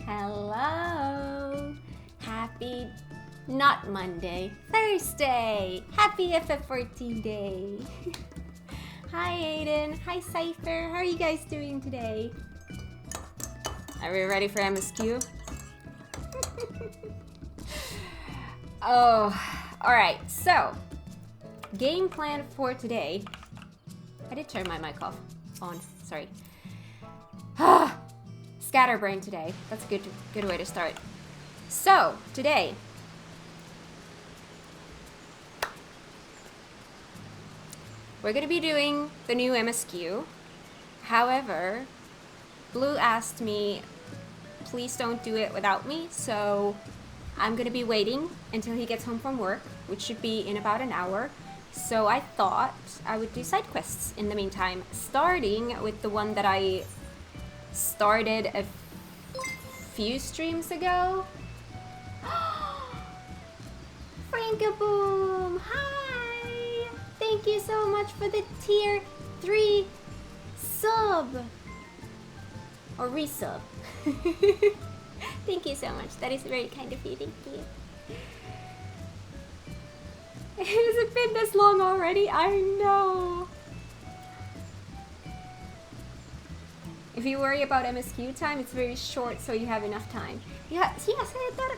Hello! Happy, not Monday, Thursday! Happy FF14 day! Hi Aiden, hi Cypher, how are you guys doing today? Are we ready for MSQ? Oh, alright, so game plan for today. I did turn my mic off. On, sorry. Scatterbrain today. That's a good way to start. So, today, we're gonna be doing the new MSQ. However, Blue asked me, please don't do it without me, so I'm gonna be waiting until he gets home from work, which should be in about an hour. So I thought I would do side quests in the meantime, starting with the one that I started a few streams ago. Frankaboom! Hi! Thank you so much for the tier 3 sub! Or resub. Thank you so much. That is very kind of you. Thank you. Has it been this long already? I know. If you worry about MSQ time, it's very short, so you have enough time. Yeah, yes,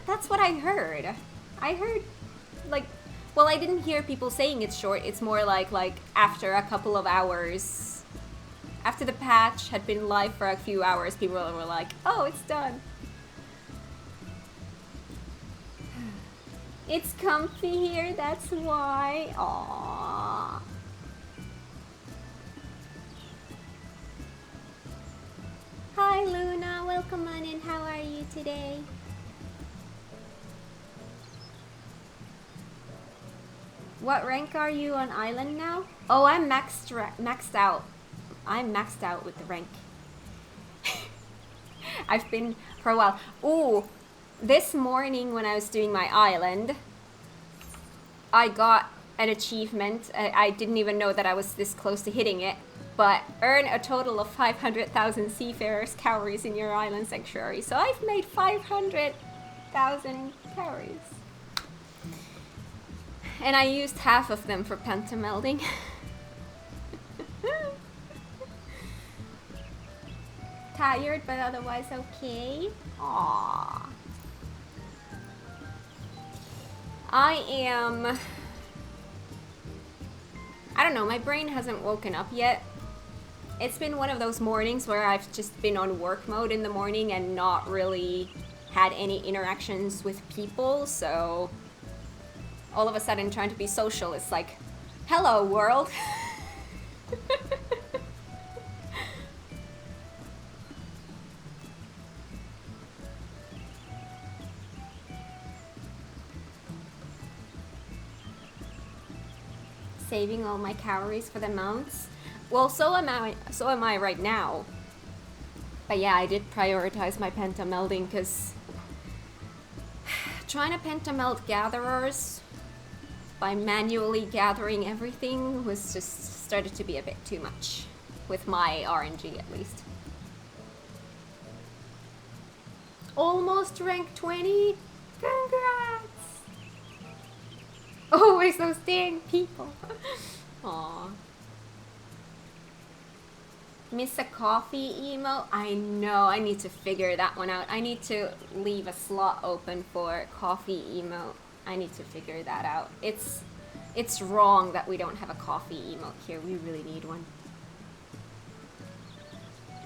that's what I heard. I heard, like, well, I didn't hear people saying it's short. It's more like after a couple of hours, after the patch had been live for a few hours, people were like, oh, it's done. It's comfy here, that's why. Aww. Hi Luna, welcome on in. How are you today? What rank are you on Island now? Oh, I'm maxed out. I'm maxed out with the rank. I've been for a while. Ooh, this morning when I was doing my island, I got an achievement. I didn't even know that I was this close to hitting it. But earn a total of 500,000 seafarers calories in your island sanctuary. So I've made 500,000 calories. And I used half of them for pentamelding. Tired, but otherwise okay. Aww. I don't know, my brain hasn't woken up yet. It's been one of those mornings where I've just been on work mode in the morning and not really had any interactions with people, so all of a sudden trying to be social is like, hello world. Saving all my calories for the mounts. Well, so am I right now. But yeah, I did prioritize my pentamelding because trying to pentameld gatherers by manually gathering everything was just started to be a bit too much with my RNG at least. Almost rank 20. Congrats! Always those dang people. Aww. Miss a coffee emo? I know, I need to figure that one out. I need to leave a slot open for coffee emote. I need to figure that out. It's wrong that we don't have a coffee emote here. We really need one.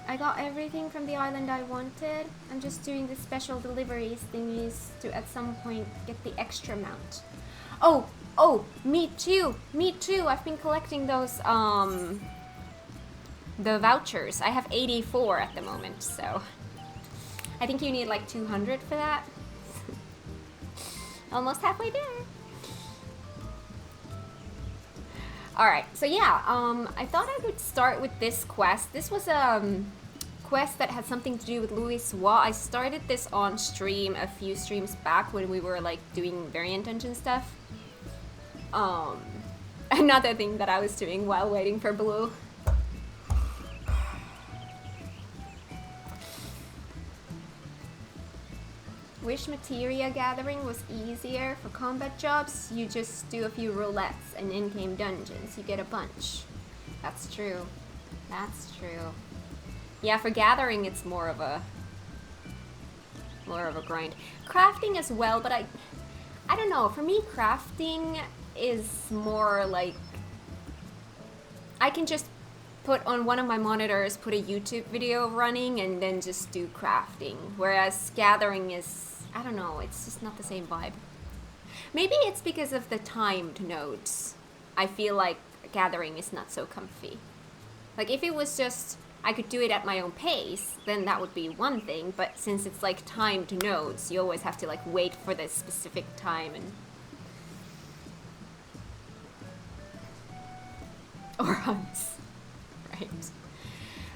I got everything from the island I wanted. I'm just doing the special deliveries thingies to at some point get the extra mount. Oh, me too. I've been collecting those, the vouchers. I have 84 at the moment, so I think you need like 200 for that. Almost halfway there. Alright, so yeah, I thought I would start with this quest. This was a quest that had something to do with Louis Wa. I started this on stream a few streams back when we were like doing variant engine stuff. Another thing that I was doing while waiting for Blue. wish materia gathering was easier for combat jobs. You just do a few roulettes and in-game dungeons. You get a bunch. That's true. That's true. Yeah, for gathering it's more of a grind. Crafting as well, but I don't know. For me, crafting is more like I can just put on one of my monitors, put a YouTube video running, and then just do crafting. Whereas gathering is, I don't know, it's just not the same vibe. Maybe it's because of the timed nodes. I feel like gathering is not so comfy. Like if it was just, I could do it at my own pace, then that would be one thing, but since it's like timed nodes, you always have to like wait for the specific time and... Or hunts. Right.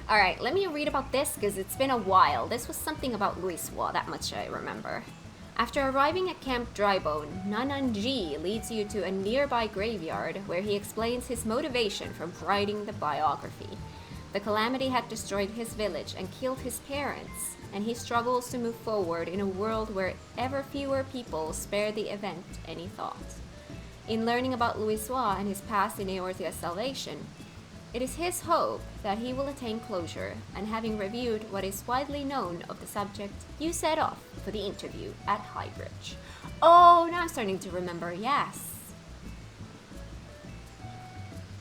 Alright, let me read about this because it's been a while. This was something about Louisoix, that much I remember. After arriving at Camp Drybone, Nananji leads you to a nearby graveyard where he explains his motivation for writing the biography. The calamity had destroyed his village and killed his parents, and he struggles to move forward in a world where ever fewer people spare the event any thought. In learning about Louisoix and his past in Eorzea's salvation, it is his hope that he will attain closure, and having reviewed what is widely known of the subject, you set off for the interview at Highbridge. Oh, now I'm starting to remember, yes.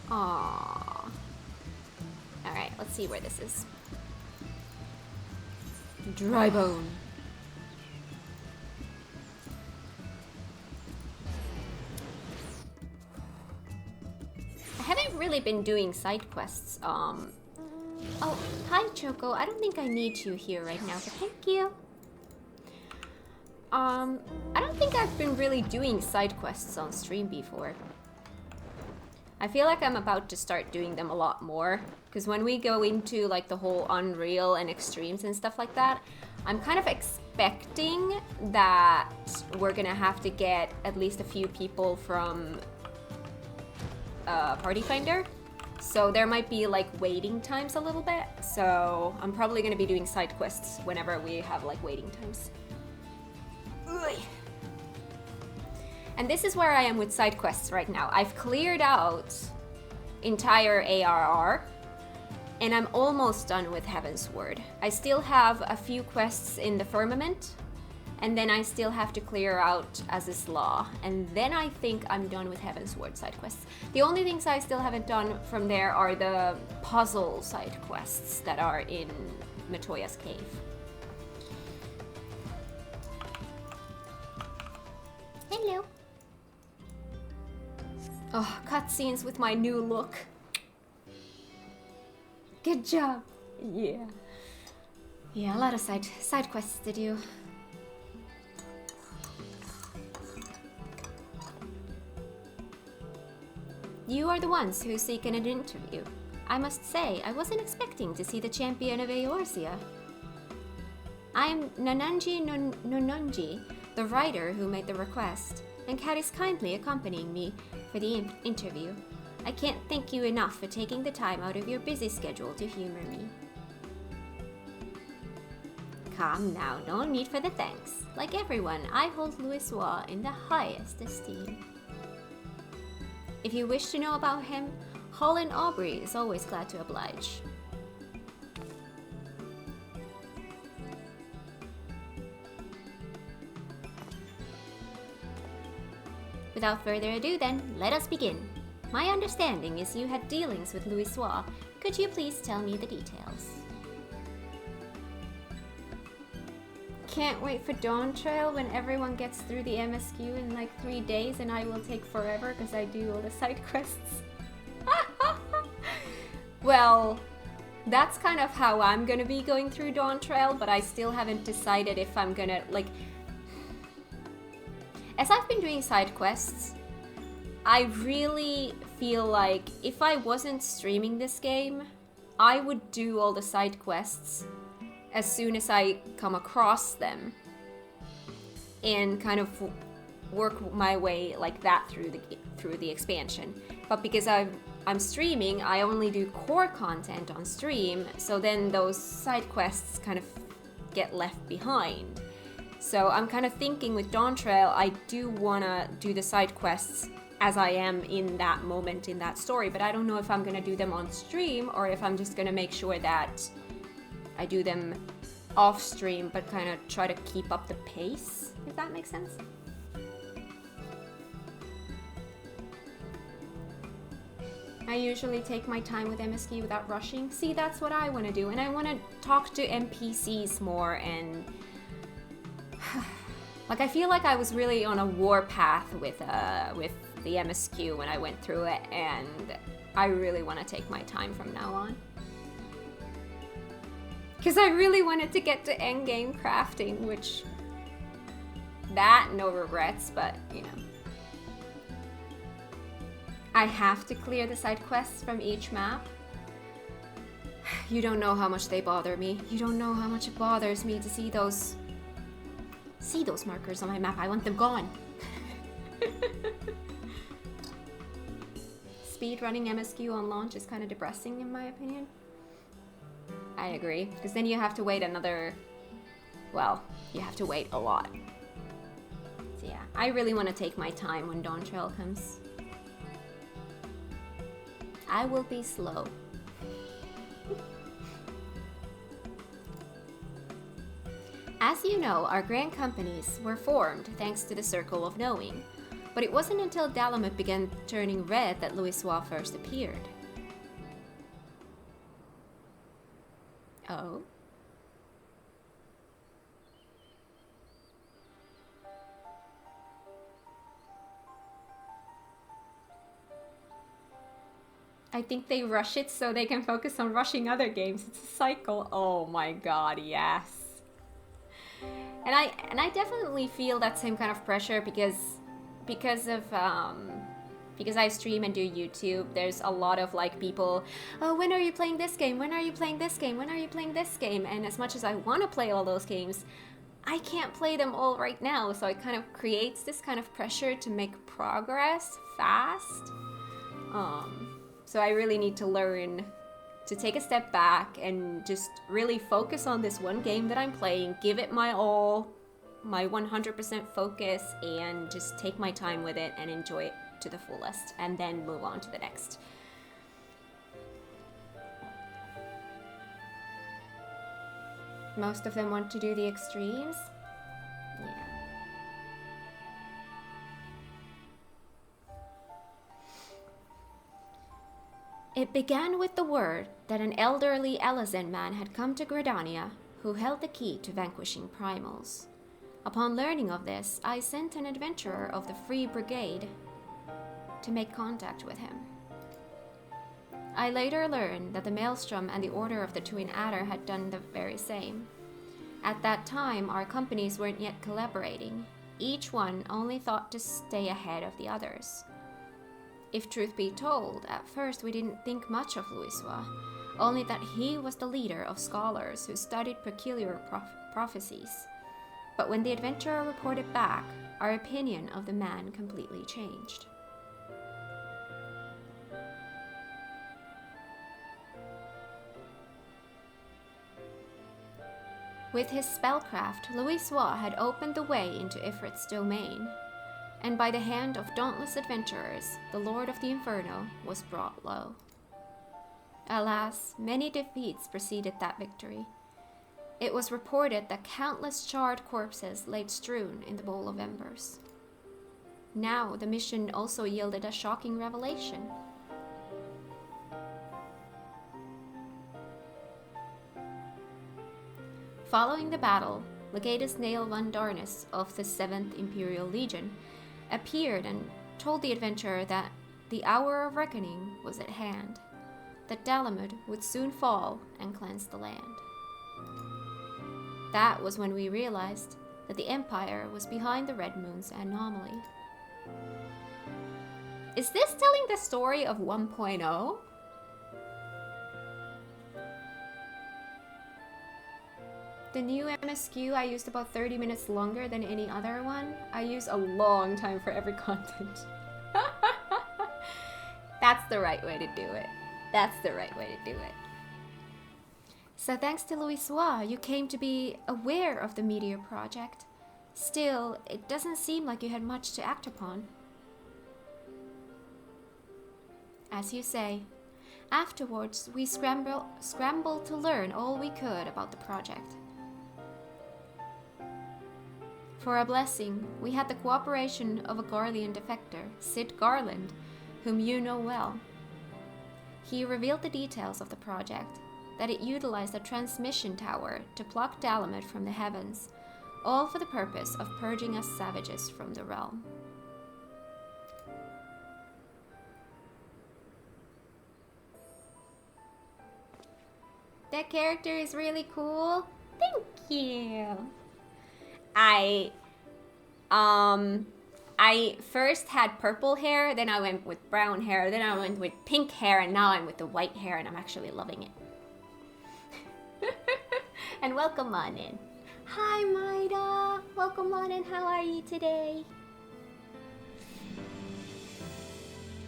Aww. Alright, let's see where this is. Drybone. I haven't really been doing side quests. Oh, hi Choco. I don't think I need you here right now, but thank you. I don't think I've been really doing side quests on stream before. I feel like I'm about to start doing them a lot more, because when we go into like the whole Unreal and Extremes and stuff like that, I'm kind of expecting that we're gonna have to get at least a few people from Party Finder, so there might be like waiting times a little bit, so I'm probably gonna be doing side quests whenever we have like waiting times. Ugh. And this is where I am with side quests right now. I've cleared out entire ARR, and I'm almost done with Heaven's Word. I still have a few quests in the Firmament, and then I still have to clear out Aziz's Law, and then I think I'm done with Heaven's Word side quests. The only things I still haven't done from there are the puzzle side quests that are in Matoya's Cave. Hello. Oh, cutscenes with my new look. Good job. Yeah. Yeah, a lot of side quests to do. You are the ones who seek an interview. I must say, I wasn't expecting to see the champion of Eorzea. I am Nananji Nononji, the writer who made the request, and Kat is kindly accompanying me for the interview. I can't thank you enough for taking the time out of your busy schedule to humor me. Come now, no need for the thanks. Like everyone, I hold Louisoix in the highest esteem. If you wish to know about him, Holland Aubrey is always glad to oblige. Without further ado then, let us begin. My understanding is you had dealings with Louisoix. Could you please tell me the details? Can't wait for Dawn Trail when everyone gets through the MSQ in like 3 days, and I will take forever because I do all the side quests. Well, that's kind of how I'm gonna be going through Dawn Trail, but I still haven't decided if I'm gonna, like... As I've been doing side quests, I really feel like if I wasn't streaming this game, I would do all the side quests as soon as I come across them and kind of work my way like that through the expansion. But because I'm streaming, I only do core content on stream, so then those side quests kind of get left behind. So I'm kind of thinking with Dawn Trail, I do want to do the side quests as I am in that moment in that story, but I don't know if I'm going to do them on stream or if I'm just going to make sure that I do them off stream, but kind of try to keep up the pace, if that makes sense. I usually take my time with MSQ without rushing. See, that's what I want to do, and I want to talk to NPCs more, and like I feel like I was really on a warpath with the MSQ when I went through it, and I really want to take my time from now on. Because I really wanted to get to endgame crafting, which, that, no regrets, but, you know. I have to clear the side quests from each map. You don't know how much they bother me. You don't know how much it bothers me to see those markers on my map. I want them gone. Speedrunning MSQ on launch is kind of depressing in my opinion. I agree, because then you have to wait another, well, you have to wait a lot. So yeah, I really want to take my time when Dawn Trail comes. I will be slow. As you know, our grand companies were formed thanks to the Circle of Knowing, but it wasn't until Dalamut began turning red that Louisoix first appeared. Oh? I think they rush it so they can focus on rushing other games. It's a cycle. Oh my god, yes. And I definitely feel that same kind of pressure because I stream and do YouTube. There's a lot of like people, oh, when are you playing this game? When are you playing this game? When are you playing this game? And as much as I want to play all those games, I can't play them all right now. So it kind of creates this kind of pressure to make progress fast. So I really need to learn to take a step back and just really focus on this one game that I'm playing, give it my all, my 100% focus, and just take my time with it and enjoy it to the fullest, and then move on to the next. Most of them want to do the extremes. Yeah. It began with the word that an elderly Elezen man had come to Gridania, who held the key to vanquishing primals. Upon learning of this, I sent an adventurer of the Free Brigade to make contact with him. I later learned that the Maelstrom and the Order of the Twin Adder had done the very same. At that time, our companies weren't yet collaborating. Each one only thought to stay ahead of the others. If truth be told, at first we didn't think much of Louisoix, only that he was the leader of scholars who studied peculiar prophecies. But when the adventurer reported back, our opinion of the man completely changed. With his spellcraft, Louisoix had opened the way into Ifrit's domain, and by the hand of dauntless adventurers, the Lord of the Inferno was brought low. Alas, many defeats preceded that victory. It was reported that countless charred corpses laid strewn in the bowl of embers. Now, the mission also yielded a shocking revelation. Following the battle, Legatus Nail van Darnus of the 7th Imperial Legion appeared and told the adventurer that the hour of reckoning was at hand, that Dalamud would soon fall and cleanse the land. That was when we realized that the Empire was behind the Red Moon's anomaly. Is this telling the story of 1.0? The new MSQ, I used about 30 minutes longer than any other one. I use a long time for every content. That's the right way to do it. That's the right way to do it. So thanks to Louisoix, you came to be aware of the Meteor Project. Still, it doesn't seem like you had much to act upon. As you say, afterwards we scrambled to learn all we could about the project. For a blessing, we had the cooperation of a Garlean defector, Sid Garland, whom you know well. He revealed the details of the project, that it utilized a transmission tower to pluck Dalamed from the heavens, all for the purpose of purging us savages from the realm. That character is really cool. Thank you. I first had purple hair, then I went with brown hair, then I went with pink hair, and now I'm with the white hair, and I'm actually loving it. And welcome on in. Hi, Maida. Welcome on in. How are you today?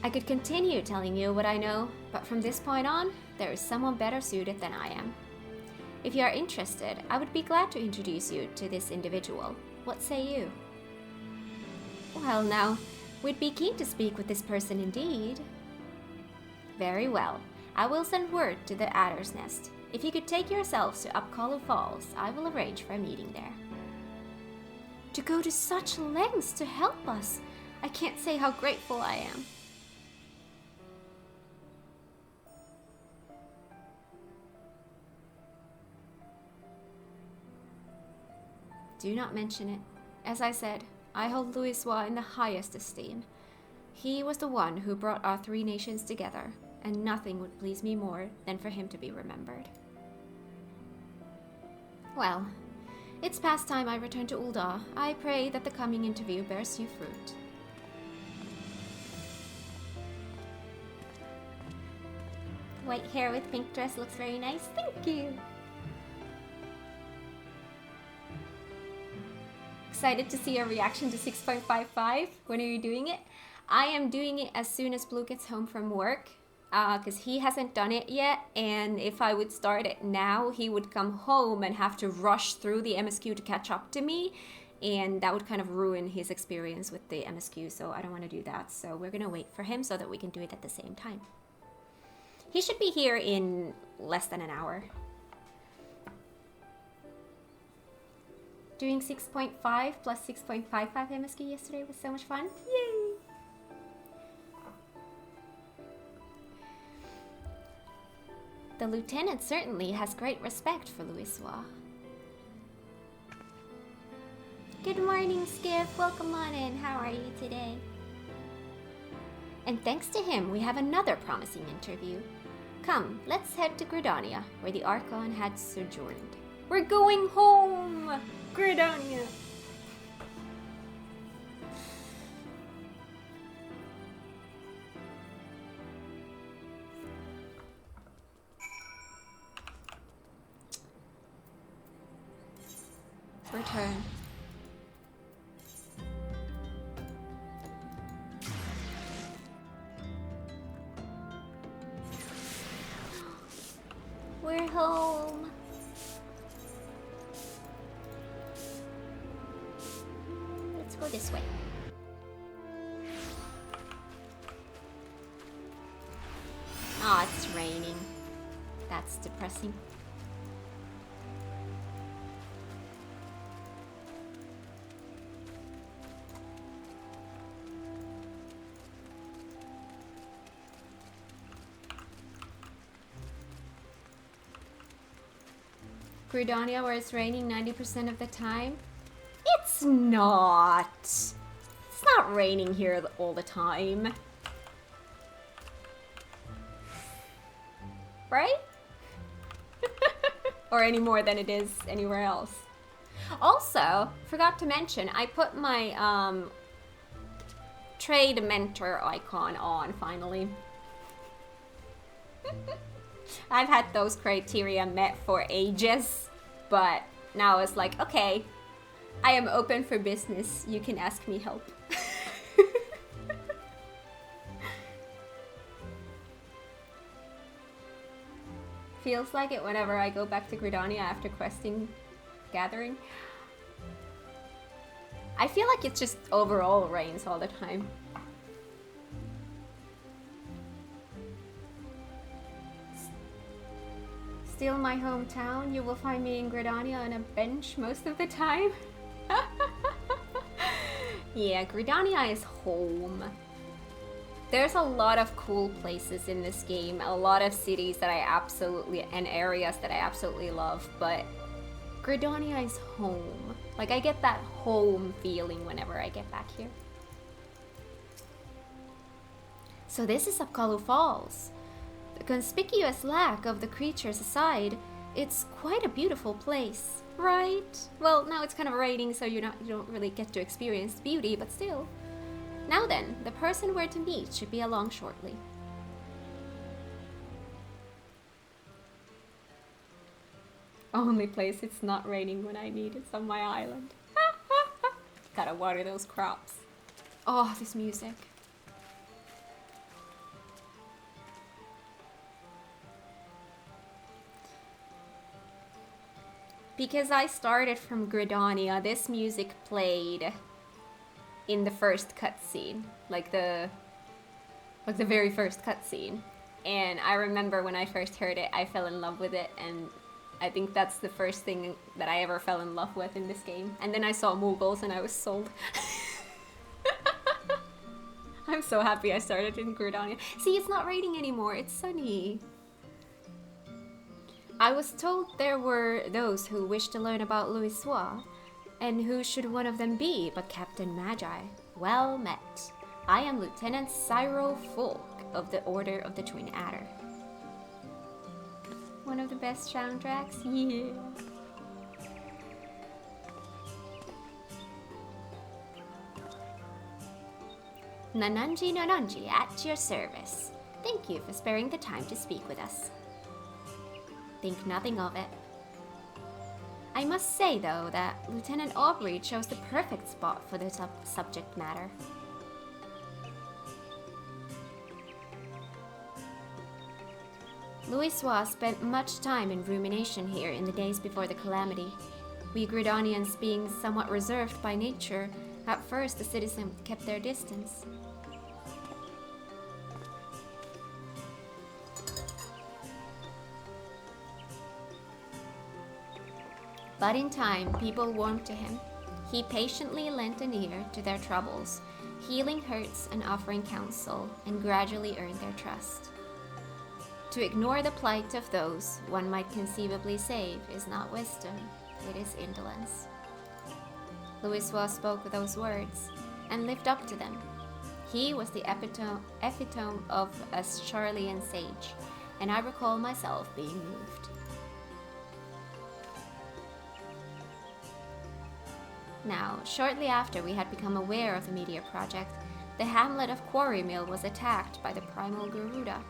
I could continue telling you what I know, but from this point on, there is someone better suited than I am. If you are interested, I would be glad to introduce you to this individual. What say you? Well now, we'd be keen to speak with this person indeed. Very well. I will send word to the Adder's Nest. If you could take yourselves to Upcollow Falls, I will arrange for a meeting there. To go to such lengths to help us! I can't say how grateful I am. Do not mention it. As I said, I hold Louisoix in the highest esteem. He was the one who brought our three nations together, and nothing would please me more than for him to be remembered. Well, it's past time I return to Ul'dah. I pray that the coming interview bears you fruit. White hair with pink dress looks very nice. Thank you. Excited to see your reaction to 6.55. When are you doing it? I am doing it as soon as Blue gets home from work, because he hasn't done it yet, and if I would start it now, he would come home and have to rush through the MSQ to catch up to me, and that would kind of ruin his experience with the MSQ, so I don't want to do that. So we're going to wait for him so that we can do it at the same time. He should be here in less than an hour. Doing 6.5 plus 6.55 MSQ yesterday was so much fun. Yay! The lieutenant certainly has great respect for Louisoix. Good morning, Skiff. Welcome on in. How are you today? And thanks to him, we have another promising interview. Come, let's head to Gridania, where the Archon had sojourned. We're going home! Gridania! Return. We're home. Let's go this way. Oh, it's raining. That's depressing. Gridania, where it's raining 90% of the time? It's not. It's not raining here all the time. Right? Or any more than it is anywhere else. Also, forgot to mention, I put my trade mentor icon on finally. I've had those criteria met for ages, but now it's like, okay, I am open for business. You can ask me help. Feels like it whenever I go back to Gridania after questing gathering. I feel like it just overall rains all the time. Still my hometown, you will find me in Gridania on a bench most of the time. Yeah, Gridania is home. There's a lot of cool places in this game, a lot of cities that I absolutely, and areas that I absolutely love, but Gridania is home. Like, I get that home feeling whenever I get back here. So this is Apkalu Falls. The conspicuous lack of the creatures aside, it's quite a beautiful place, right? Well, now it's kind of raining, so you don't really get to experience the beauty, but still. Now then, the person we're to meet should be along shortly. Only place it's not raining when I need it's on my island. Gotta water those crops. Oh, this music. Because I started from Gridania, this music played in the first cutscene, like the very first cutscene. And I remember when I first heard it, I fell in love with it, and I think that's the first thing that I ever fell in love with in this game. And then I saw Mughals and I was sold. I'm so happy I started in Gridania. See, it's not raining anymore, it's sunny. I was told there were those who wished to learn about Louisoix, and who should one of them be but Captain Magi? Well met. I am Lieutenant Cyro Fulk of the Order of the Twin Adder. One of the best soundtracks? Yeah. Nananji at your service. Thank you for sparing the time to speak with us. Think nothing of it. I must say, though, that Lieutenant Aubrey chose the perfect spot for the subject matter. Louisoix spent much time in rumination here in the days before the calamity. We Gridanians being somewhat reserved by nature, at first the citizens kept their distance. But in time, people warmed to him. He patiently lent an ear to their troubles, healing hurts and offering counsel, and gradually earned their trust. To ignore the plight of those one might conceivably save is not wisdom, it is indolence. Louisoix spoke those words, and lived up to them. He was the epitome of a Charlian sage, and I recall myself being moved. Now, shortly after we had become aware of the meteor project, the hamlet of Quarry Mill was attacked by the primal Garuda.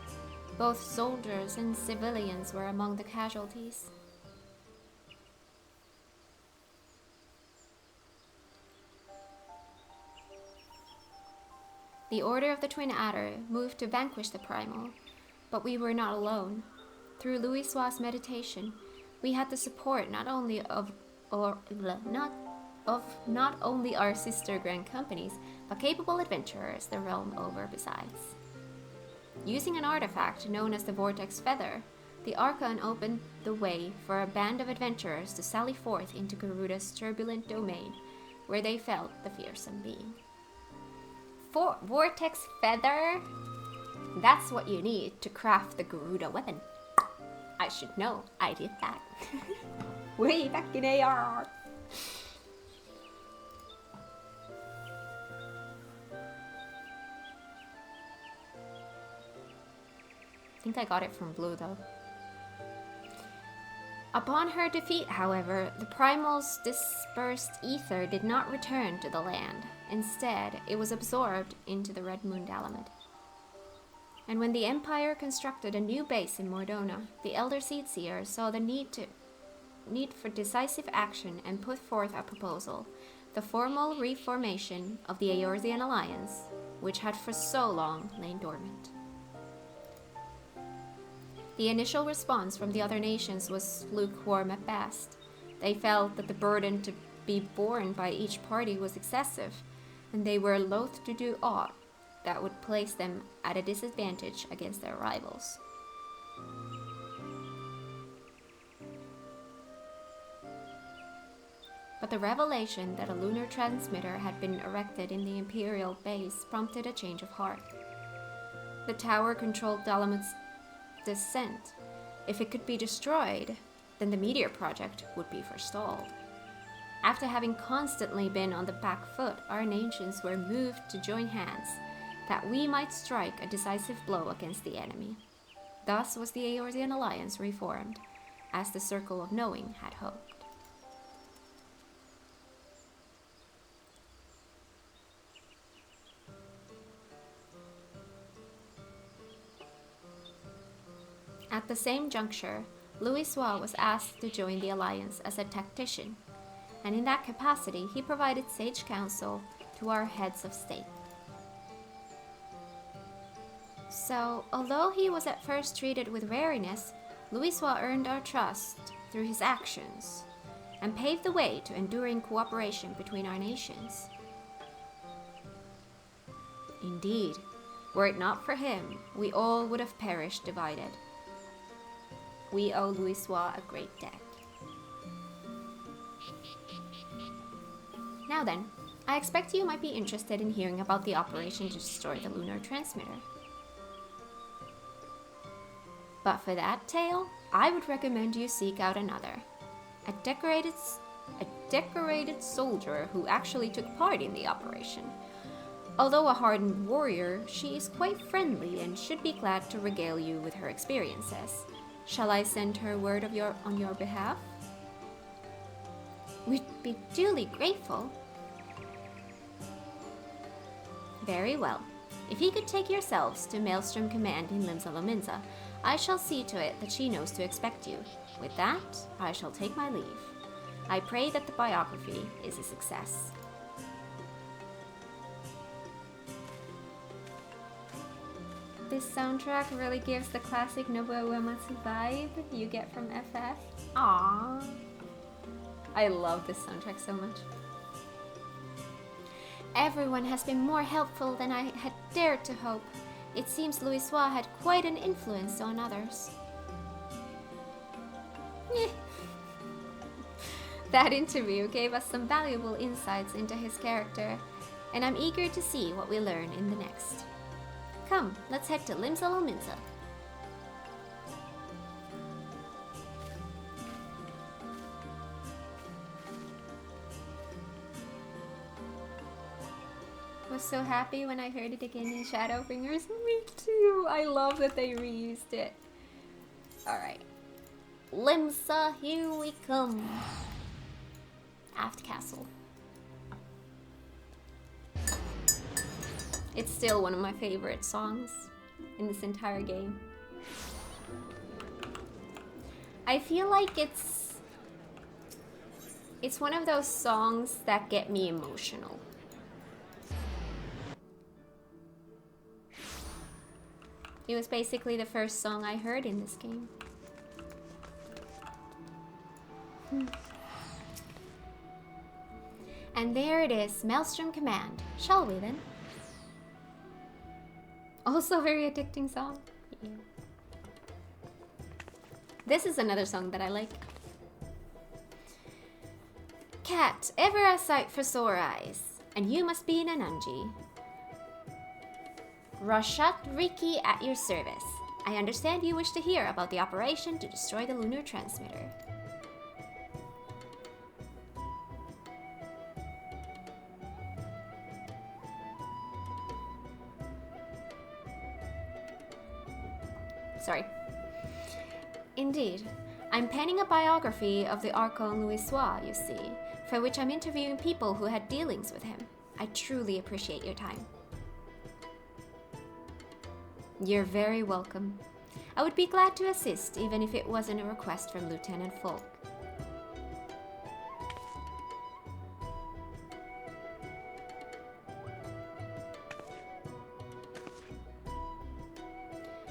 Both soldiers and civilians were among the casualties. The Order of the Twin Adder moved to vanquish the primal, but we were not alone. Through Louisoix's meditation, we had the support not only of not only our sister grand companies, but capable adventurers the realm over besides. Using an artifact known as the Vortex Feather, the Archon opened the way for a band of adventurers to sally forth into Garuda's turbulent domain, where they felt the fearsome being. Vortex Feather? That's what you need to craft the Garuda weapon. I should know, I did that. Way back in AR. I think I got it from Blue, though. Upon her defeat, however, the Primal's dispersed ether did not return to the land. Instead, it was absorbed into the Red Moon Dalamid. And when the Empire constructed a new base in Mordona, the Elder Seedseer saw the need for decisive action and put forth a proposal, the formal reformation of the Eorzean Alliance, which had for so long lain dormant. The initial response from the other nations was lukewarm at best. They felt that the burden be borne by each party was excessive, and they were loath to do aught that would place them at a disadvantage against their rivals. But the revelation that a lunar transmitter had been erected in the Imperial base prompted a change of heart. The tower controlled Dalaman's descent. If it could be destroyed, then the meteor project would be forestalled. After having constantly been on the back foot, our nations were moved to join hands, that we might strike a decisive blow against the enemy. Thus was the Eorzean Alliance reformed, as the Circle of Knowing had hoped. At the same juncture, Louisoix was asked to join the Alliance as a tactician, and in that capacity he provided sage counsel to our heads of state. So, although he was at first treated with wariness, Louisoix earned our trust through his actions, and paved the way to enduring cooperation between our nations. Indeed, were it not for him, we all would have perished divided. We owe Louisoix a great debt. Now then, I expect you might be interested in hearing about the operation to destroy the lunar transmitter. But for that tale, I would recommend you seek out another. A decorated soldier who actually took part in the operation. Although a hardened warrior, she is quite friendly and should be glad to regale you with her experiences. Shall I send her word on your behalf? We'd be duly grateful. Very well. If you could take yourselves to Maelstrom Command in Limsa, I shall see to it that she knows to expect you. With that, I shall take my leave. I pray that the biography is a success. This soundtrack really gives the classic Nobuo Uematsu vibe you get from FF. Aww. I love this soundtrack so much. Everyone has been more helpful than I had dared to hope. It seems Louisoix had quite an influence on others. That interview gave us some valuable insights into his character, and I'm eager to see what we learn in the next. Come, let's head to Limsa. Was so happy when I heard it again in Shadowbringers. Me too. I love that they reused it. Alright. Limsa, here we come. Aft Castle. It's still one of my favorite songs in this entire game. I feel like it's one of those songs that get me emotional. It was basically the first song I heard in this game. And there it is, Maelstrom Command. Shall we then? Also a very addicting song. Yeah. This is another song that I like. Cat, ever a sight for sore eyes, and you must be an Ananji. Rashat Riki at your service. I understand you wish to hear about the operation to destroy the lunar transmitter. Sorry. Indeed. I'm penning a biography of the Archon Louisoix, you see, for which I'm interviewing people who had dealings with him. I truly appreciate your time. You're very welcome. I would be glad to assist, even if it wasn't a request from Lieutenant Folk.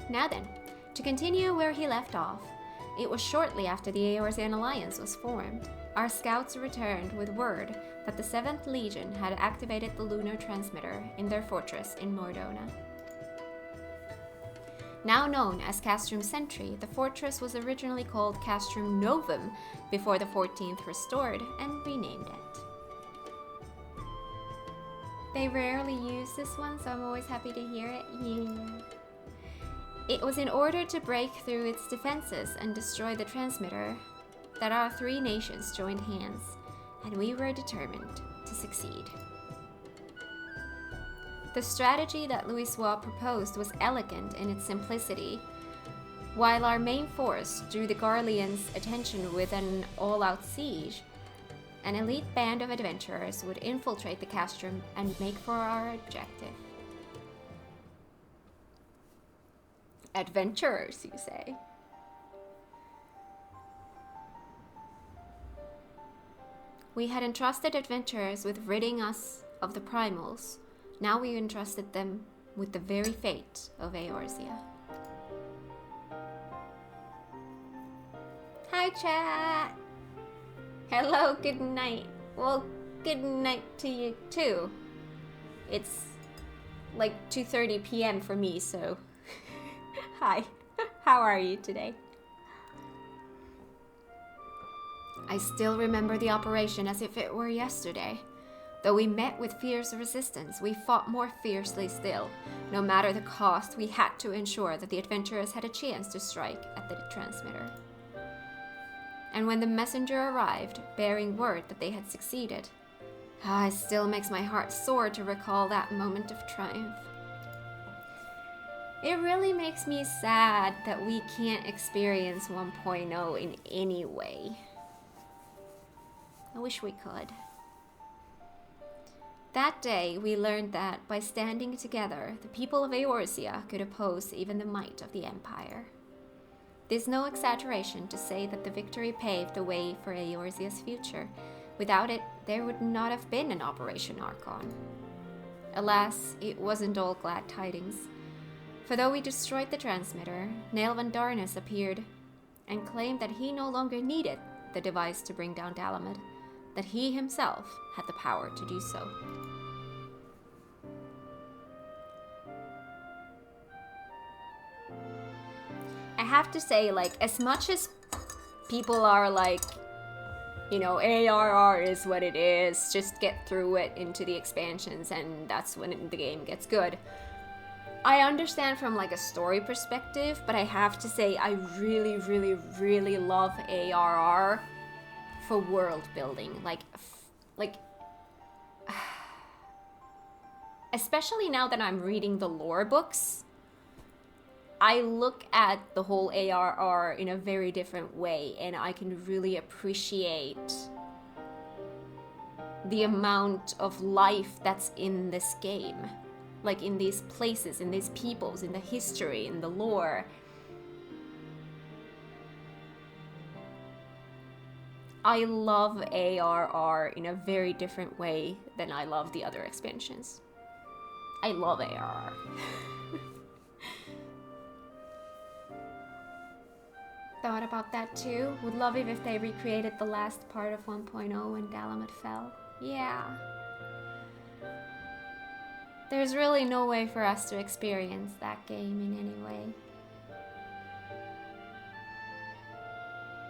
Now then, to continue where he left off, it was shortly after the Eorzean Alliance was formed. our scouts returned with word that the 7th Legion had activated the lunar transmitter in their fortress in Mordona. Now known as Castrum Sentry, the fortress was originally called Castrum Novum before the 14th restored and renamed it. They rarely use this one, so I'm always happy to hear it. Yeah. It was in order to break through its defenses and destroy the transmitter that our 3 nations joined hands, and we were determined to succeed. The strategy that Louisoix proposed was elegant in its simplicity. While our main force drew the Garleans' attention with an all-out siege, an elite band of adventurers would infiltrate the castrum and make for our objective. Adventurers, you say? We had entrusted adventurers with ridding us of the primals. Now we entrusted them with the very fate of Eorzea. Hi, chat! Hello, good night. Well, good night to you, too. It's like 2:30 p.m. for me, so... Hi, how are you today? I still remember the operation as if it were yesterday. Though we met with fierce resistance, we fought more fiercely still. No matter the cost, we had to ensure that the adventurers had a chance to strike at the transmitter. And when the messenger arrived, bearing word that they had succeeded, it still makes my heart sore to recall that moment of triumph. It really makes me sad that we can't experience 1.0 in any way. I wish we could. That day, we learned that by standing together, the people of Eorzea could oppose even the might of the Empire. There's no exaggeration to say that the victory paved the way for Eorzea's future. Without it, there would not have been an Operation Archon. Alas, it wasn't all glad tidings. For though we destroyed the transmitter, Naelvan Darnus appeared and claimed that he no longer needed the device to bring down Dalamud, that he himself had the power to do so. I have to say, like, as much as people are like, you know, ARR is what it is, just get through it into the expansions and that's when the game gets good. I understand from like a story perspective, but I have to say I really, really, really love ARR for world building. Like, especially now that I'm reading the lore books, I look at the whole ARR in a very different way, and I can really appreciate the amount of life that's in this game. Like in these places, in these peoples, in the history, in the lore. I love ARR in a very different way than I love the other expansions. I love ARR. Thought about that too. Would love it if they recreated the last part of 1.0 when Dalamud fell. Yeah. There's really no way for us to experience that game in any way.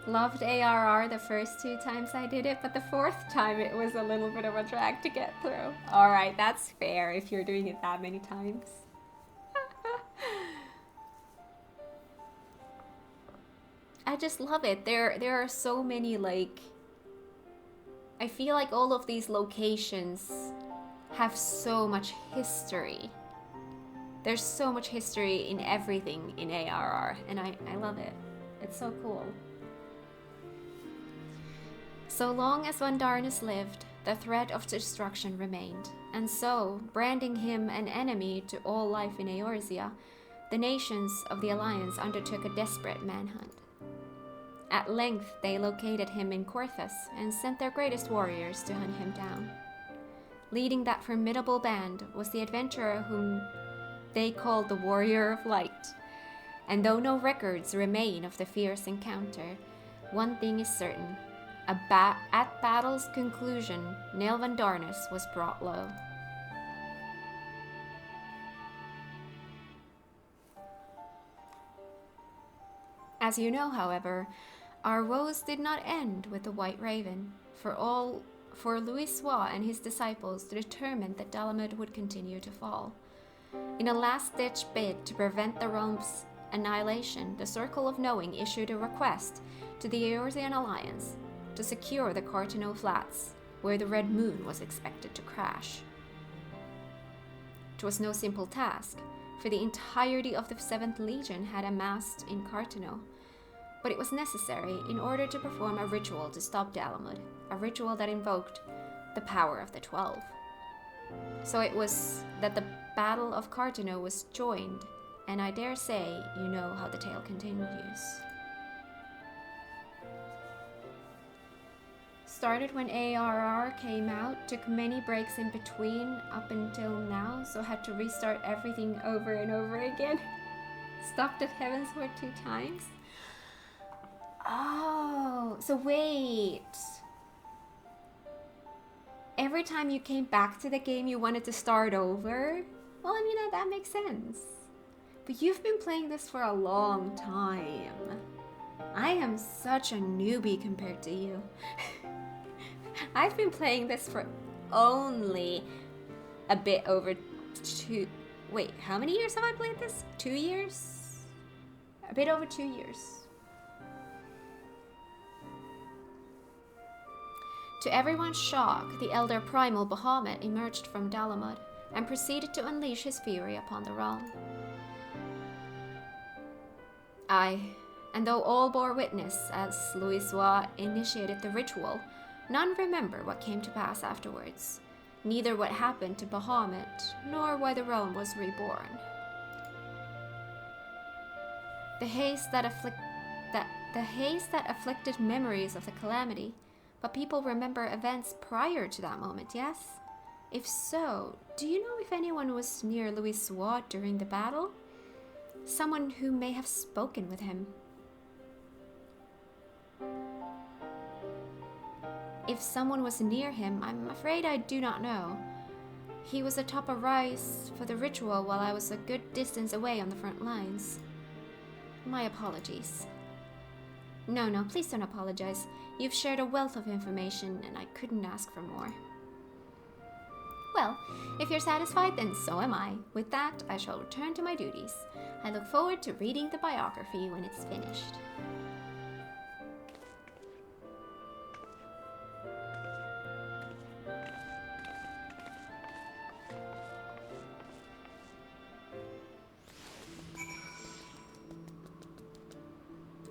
Loved ARR the first 2 times I did it, but the 4th time it was a little bit of a drag to get through. Alright, that's fair if you're doing it that many times. I just love it. There are so many, like... I feel like all of these locations have so much history. There's so much history in everything in ARR, and I love it. It's so cool. So long as Vandarnus lived, the threat of destruction remained, and so, branding him an enemy to all life in Eorzea, the nations of the Alliance undertook a desperate manhunt. At length, they located him in Korthus and sent their greatest warriors to hunt him down. Leading that formidable band was the adventurer whom they called the Warrior of Light. And though no records remain of the fierce encounter, one thing is certain. At battle's conclusion, Nelvan Darnus was brought low. As you know, however, our woes did not end with the White Raven, for Louisoix and his disciples determined that Dalamud would continue to fall. In a last-ditch bid to prevent the realm's annihilation, the Circle of Knowing issued a request to the Eorzean Alliance to secure the Cartano Flats, where the Red Moon was expected to crash. It was no simple task, for the entirety of the 7th Legion had amassed in Cartano, but it was necessary in order to perform a ritual to stop Dalamud, a ritual that invoked the power of the 12. So it was that the Battle of Cartano was joined, and I dare say you know how the tale continues. Started when ARR came out, took many breaks in between up until now, so had to restart everything over and over again. Stopped at Heavensward 2 times. Oh, so wait. Every time you came back to the game, you wanted to start over? Well, I mean, that makes sense. But you've been playing this for a long time. I am such a newbie compared to you. I've been playing this for only a bit over 2... Wait, how many years have I played this? 2 years? A bit over 2 years. To everyone's shock, the Elder Primal Bahamut emerged from Dalamud and proceeded to unleash his fury upon the realm. Aye, and though all bore witness as Louisoix initiated the ritual, none remember what came to pass afterwards, neither what happened to Bahamut, nor why the realm was reborn. The haze that afflicted memories of the calamity, but people remember events prior to that moment, yes? If so, do you know if anyone was near Louisoix during the battle? Someone who may have spoken with him. If someone was near him, I'm afraid I do not know. He was atop a rise for the ritual while I was a good distance away on the front lines. My apologies. No, please don't apologize. You've shared a wealth of information, and I couldn't ask for more. Well, if you're satisfied, then so am I. With that, I shall return to my duties. I look forward to reading the biography when it's finished.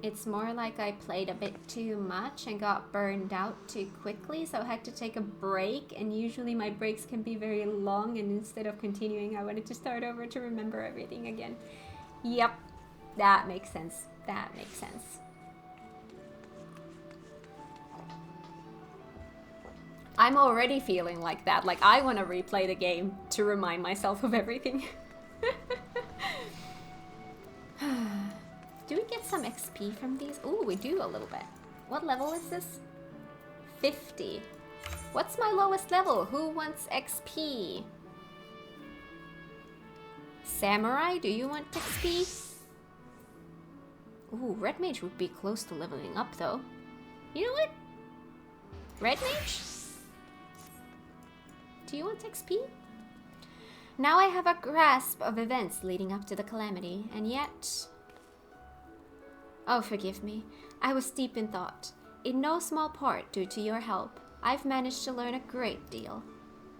It's more like I played a bit too much and got burned out too quickly, so I had to take a break, and usually my breaks can be very long, and instead of continuing, I wanted to start over to remember everything again. Yep, that makes sense. That makes sense. I'm already feeling like that. Like, I want to replay the game to remind myself of everything. Do we get some XP from these? Ooh, we do a little bit. What level is this? 50. What's my lowest level? Who wants XP? Samurai, do you want XP? Ooh, Red Mage would be close to leveling up though. You know what? Red Mage? Do you want XP? Now I have a grasp of events leading up to the calamity, and yet... Oh, forgive me. I was deep in thought. In no small part due to your help, I've managed to learn a great deal.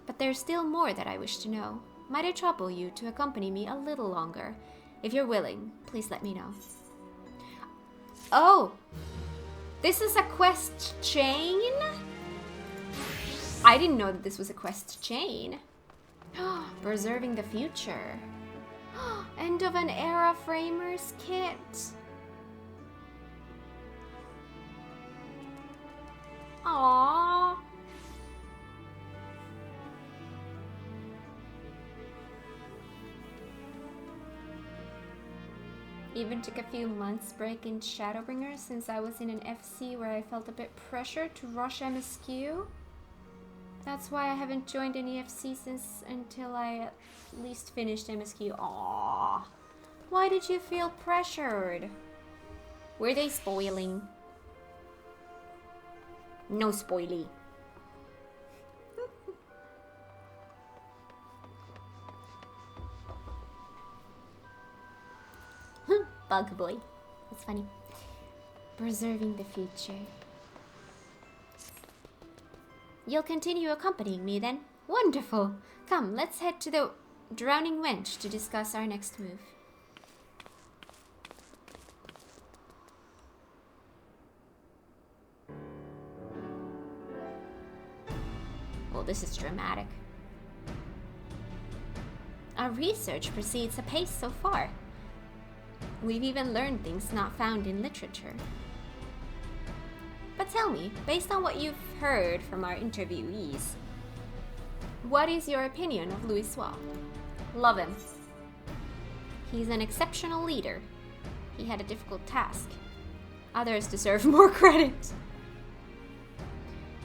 But there's still more that I wish to know. Might I trouble you to accompany me a little longer? If you're willing, please let me know. Oh! This is a quest chain? I didn't know that this was a quest chain. Preserving the future. End of an era framers kit. Aww. Even took a few months break in Shadowbringers since I was in an FC where I felt a bit pressured to rush MSQ. That's why I haven't joined any FC since until I at least finished MSQ. Aww. Why did you feel pressured? Were they spoiling? No spoily. Bug boy. That's funny. Preserving the future. You'll continue accompanying me then? Wonderful! Come, let's head to the Drowning Wench to discuss our next move. Well, this is dramatic. Our research proceeds apace so far. We've even learned things not found in literature. But tell me, based on what you've heard from our interviewees, what is your opinion of Louisoix? Love him. He's an exceptional leader. He had a difficult task. Others deserve more credit.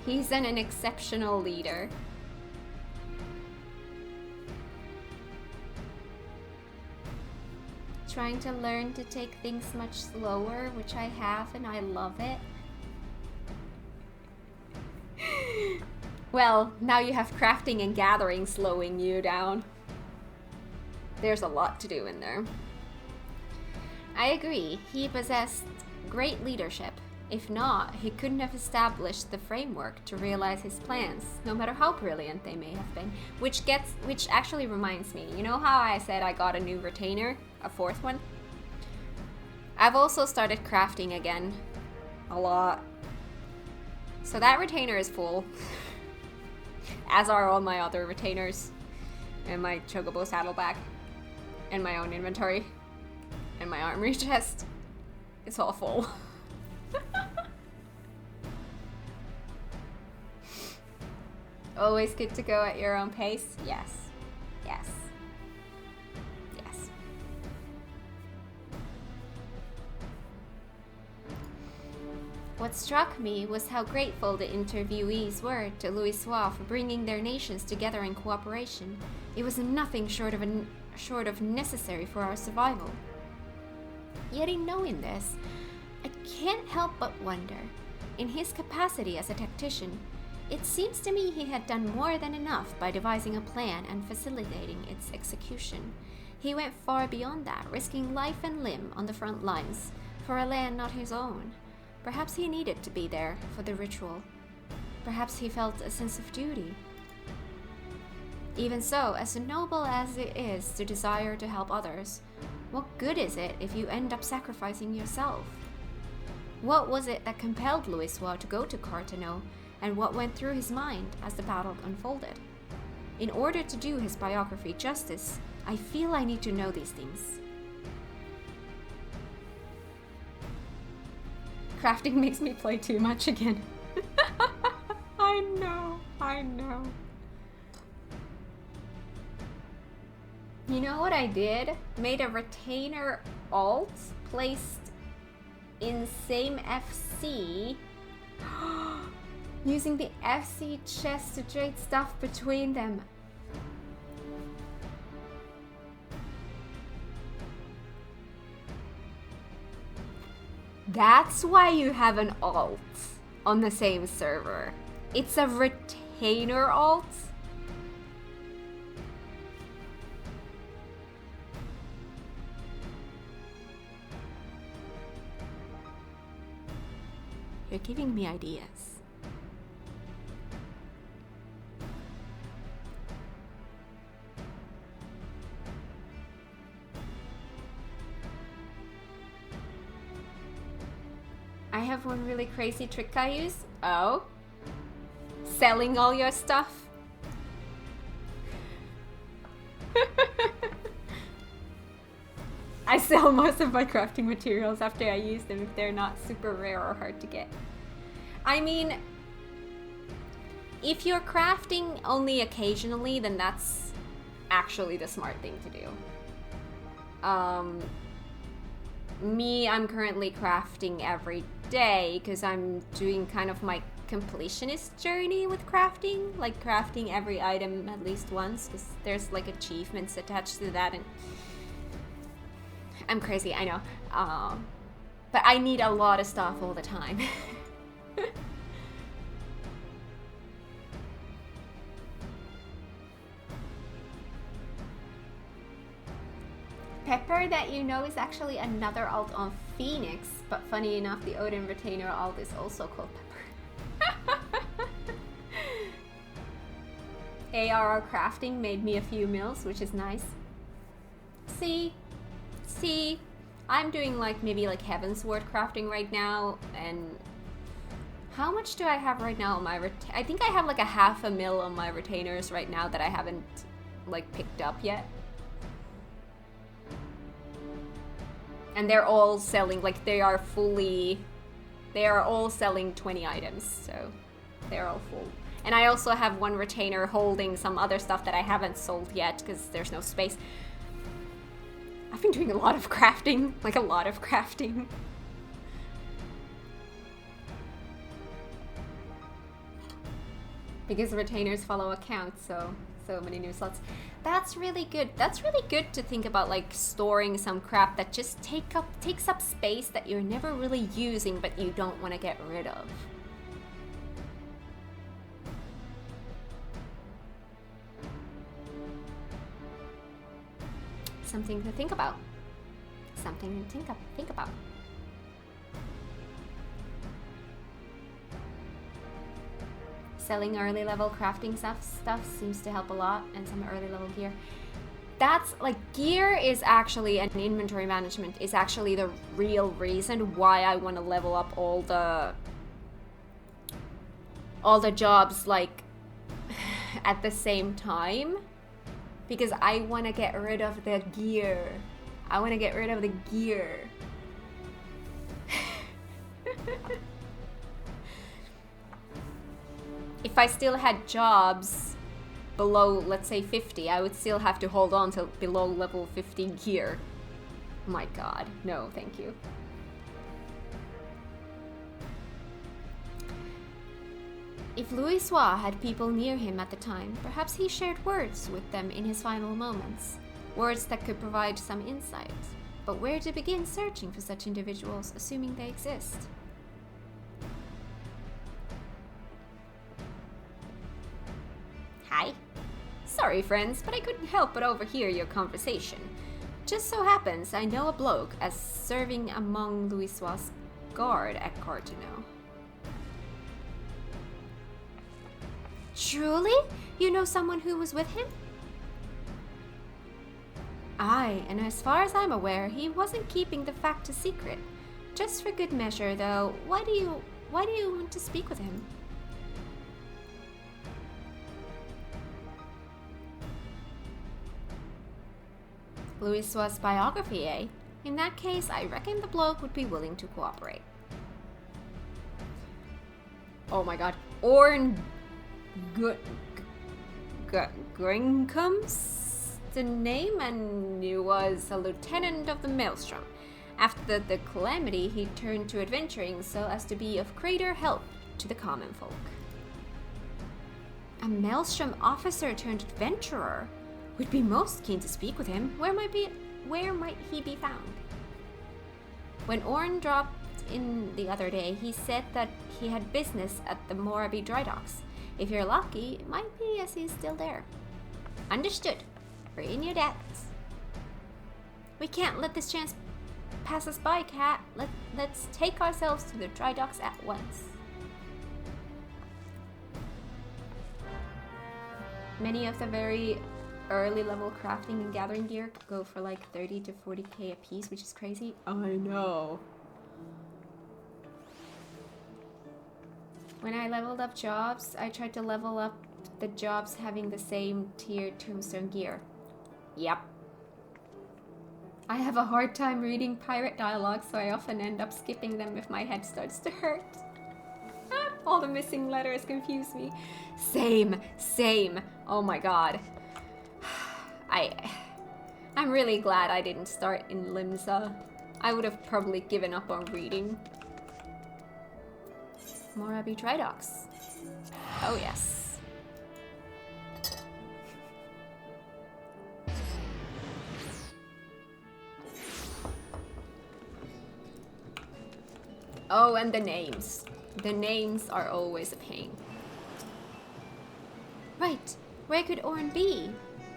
He's an exceptional leader. Trying to learn to take things much slower, which I have, and I love it. Well, now you have crafting and gathering slowing you down. There's a lot to do in there. I agree, he possessed great leadership. If not, he couldn't have established the framework to realize his plans, no matter how brilliant they may have been. Which actually reminds me, you know how I said I got a new retainer? A fourth one? I've also started crafting again. A lot. So that retainer is full. As are all my other retainers. And my Chocobo saddlebag. And my own inventory. And my armory chest. It's all full. Always good to go at your own pace? Yes. Yes. Yes. What struck me was how grateful the interviewees were to Louisoix for bringing their nations together in cooperation. It was nothing short of necessary for our survival. Yet in knowing this, I can't help but wonder, in his capacity as a tactician, it seems to me he had done more than enough by devising a plan and facilitating its execution. He went far beyond that, risking life and limb on the front lines, for a land not his own. Perhaps he needed to be there for the ritual. Perhaps he felt a sense of duty. Even so, as noble as it is to desire to help others, what good is it if you end up sacrificing yourself? What was it that compelled Louisoix to go to Carteneau, and what went through his mind as the battle unfolded? In order to do his biography justice, I feel I need to know these things. Crafting makes me play too much again. I know. You know what I did? Made a retainer alt placed in same FC using the FC chest to trade stuff between them. That's why you have an alt on the same server. It's a retainer alt. You're giving me ideas. I have one really crazy trick I use. Oh? Selling all your stuff? I sell most of my crafting materials after I use them if they're not super rare or hard to get. I mean, if you're crafting only occasionally, then that's actually the smart thing to do. me, I'm currently crafting every day because I'm doing kind of my completionist journey with crafting, like crafting every item at least once, because there's like achievements attached to that, and I'm crazy, I know. But I need a lot of stuff all the time. Pepper, that you know, is actually another alt on Phoenix, but funny enough, the Odin Retainer alt is also called Pepper. ARR crafting made me a few mils, which is nice. See, I'm doing like maybe like Heavensward crafting right now, and how much do I have right now on my I think I have like a 0.5 mil on my retainers right now that I haven't like picked up yet. And they're all selling, like they are all selling 20 items, so they're all full. And I also have one retainer holding some other stuff that I haven't sold yet because there's no space. I've been doing a lot of crafting, like a lot of crafting. Because retainers follow accounts, so many new slots. That's really good. That's really good to think about, like storing some crap that just takes up space that you're never really using but you don't want to get rid of. Something to think about. Something to think about. Selling early level crafting stuff seems to help a lot, and some early level gear. That's like, gear is actually, and inventory management is actually the real reason why I want to level up all the jobs like at the same time, because I want to get rid of the gear. I want to get rid of the gear. If I still had jobs below, let's say 50, I would still have to hold on to below level 50 gear. My god, no, thank you. If Louisoix had people near him at the time, perhaps he shared words with them in his final moments. Words that could provide some insight. But where to begin searching for such individuals, assuming they exist? Hi. Sorry, friends, but I couldn't help but overhear your conversation. Just so happens I know a bloke as serving among Louisoix's guard at Cartino. Truly? You know someone who was with him? Aye, and as far as I'm aware, he wasn't keeping the fact a secret. Just for good measure, though, why do you want to speak with him? Louisoix's biography, eh? In that case, I reckon the bloke would be willing to cooperate. Oh my god. Orn Gringham's the name, and he was a lieutenant of the Maelstrom. After the calamity, he turned to adventuring so as to be of greater help to the common folk. A Maelstrom officer turned adventurer? We'd be most keen to speak with him. Where might he be found? When Orn dropped in the other day, he said that he had business at the Moraby dry docks. If you're lucky, it might be as he's still there. Understood. We're in your debts. We can't let this chance pass us by, Cat. Let's take ourselves to the dry docks at once. Many of the very early level crafting and gathering gear go for like 30 to 40k a piece, which is crazy. I know. When I leveled up jobs, I tried to level up the jobs having the same tier tombstone gear. Yep. I have a hard time reading pirate dialogue, so I often end up skipping them if my head starts to hurt. All the missing letters confuse me. Same. Oh my god. I'm really glad I didn't start in Limsa. I would have probably given up on reading. Morabi Tridox. Oh yes. Oh, and the names. The names are always a pain. Right, where could Orn be?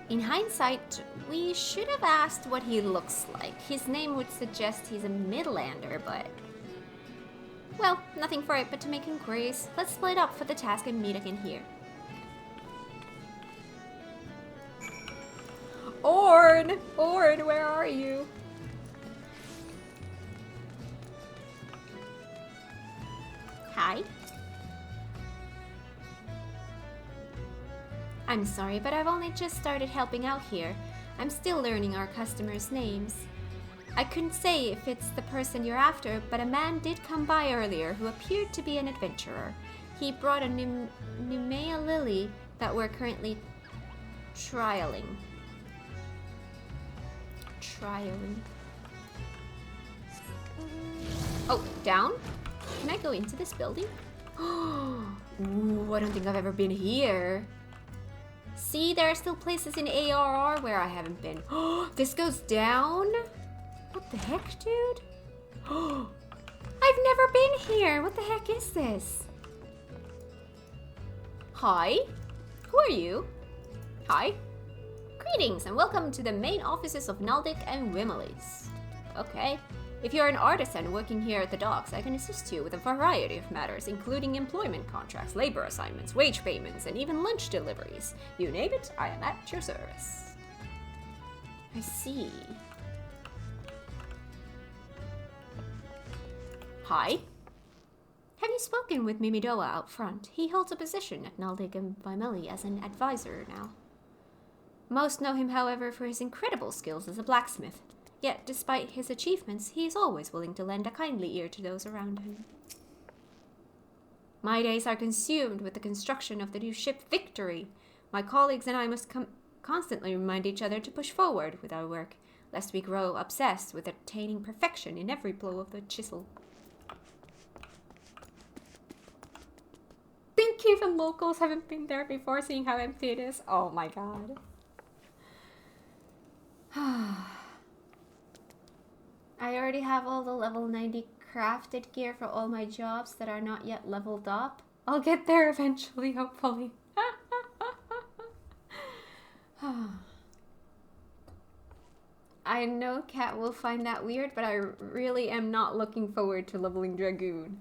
In hindsight, we should have asked what he looks like. His name would suggest he's a Midlander, but... Well, nothing for it but to make inquiries. Let's split up for the task and meet again here. Orn! Orn, where are you? Hi. I'm sorry, but I've only just started helping out here. I'm still learning our customers' names. I couldn't say if it's the person you're after, but a man did come by earlier who appeared to be an adventurer. He brought a Numea lily that we're currently trialing. Oh, down? Can I go into this building? Ooh, I don't think I've ever been here. See, there are still places in ARR where I haven't been. This goes down? What the heck, dude? I've never been here. What the heck is this? Hi. Who are you? Hi. Greetings and welcome to the main offices of Naldic and Wimmerlis. Okay. If you're an artisan working here at the docks, I can assist you with a variety of matters, including employment contracts, labor assignments, wage payments, and even lunch deliveries. You name it, I am at your service. I see. Hi. Have you spoken with Mimidoa out front? He holds a position at Naldic and Vimeli as an advisor now. Most know him, however, for his incredible skills as a blacksmith. Yet, despite his achievements, he is always willing to lend a kindly ear to those around him. My days are consumed with the construction of the new ship Victory. My colleagues and I must constantly remind each other to push forward with our work, lest we grow obsessed with attaining perfection in every blow of the chisel. Think even locals haven't been there before, seeing how empty it is. Oh my god. I already have all the level 90 crafted gear for all my jobs that are not yet leveled up. I'll get there eventually, hopefully. I know Kat will find that weird, but I really am not looking forward to leveling Dragoon.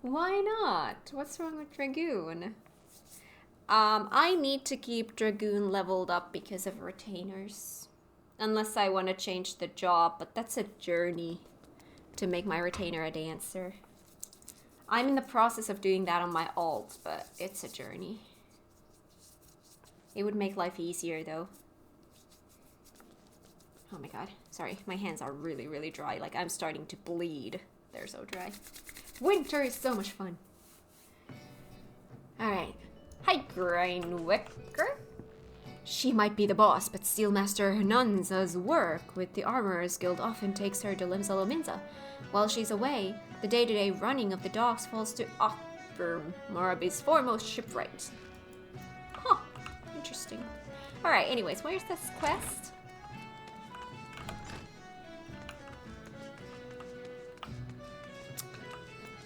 Why not? What's wrong with Dragoon? I need to keep Dragoon leveled up because of retainers. Unless I want to change the job, but that's a journey to make my retainer a dancer. I'm in the process of doing that on my alt, but it's a journey. It would make life easier though. Oh my god. Sorry, my hands are really, really dry. Like I'm starting to bleed. They're so dry. Winter is so much fun. Alright. Hi, Grainwicker. She might be the boss, but Steelmaster Hernanza's work with the Armorers Guild often takes her to Limsalominza. While she's away, the day-to-day running of the docks falls to Morabi's foremost shipwright. Huh, interesting. Alright, anyways, where's this quest?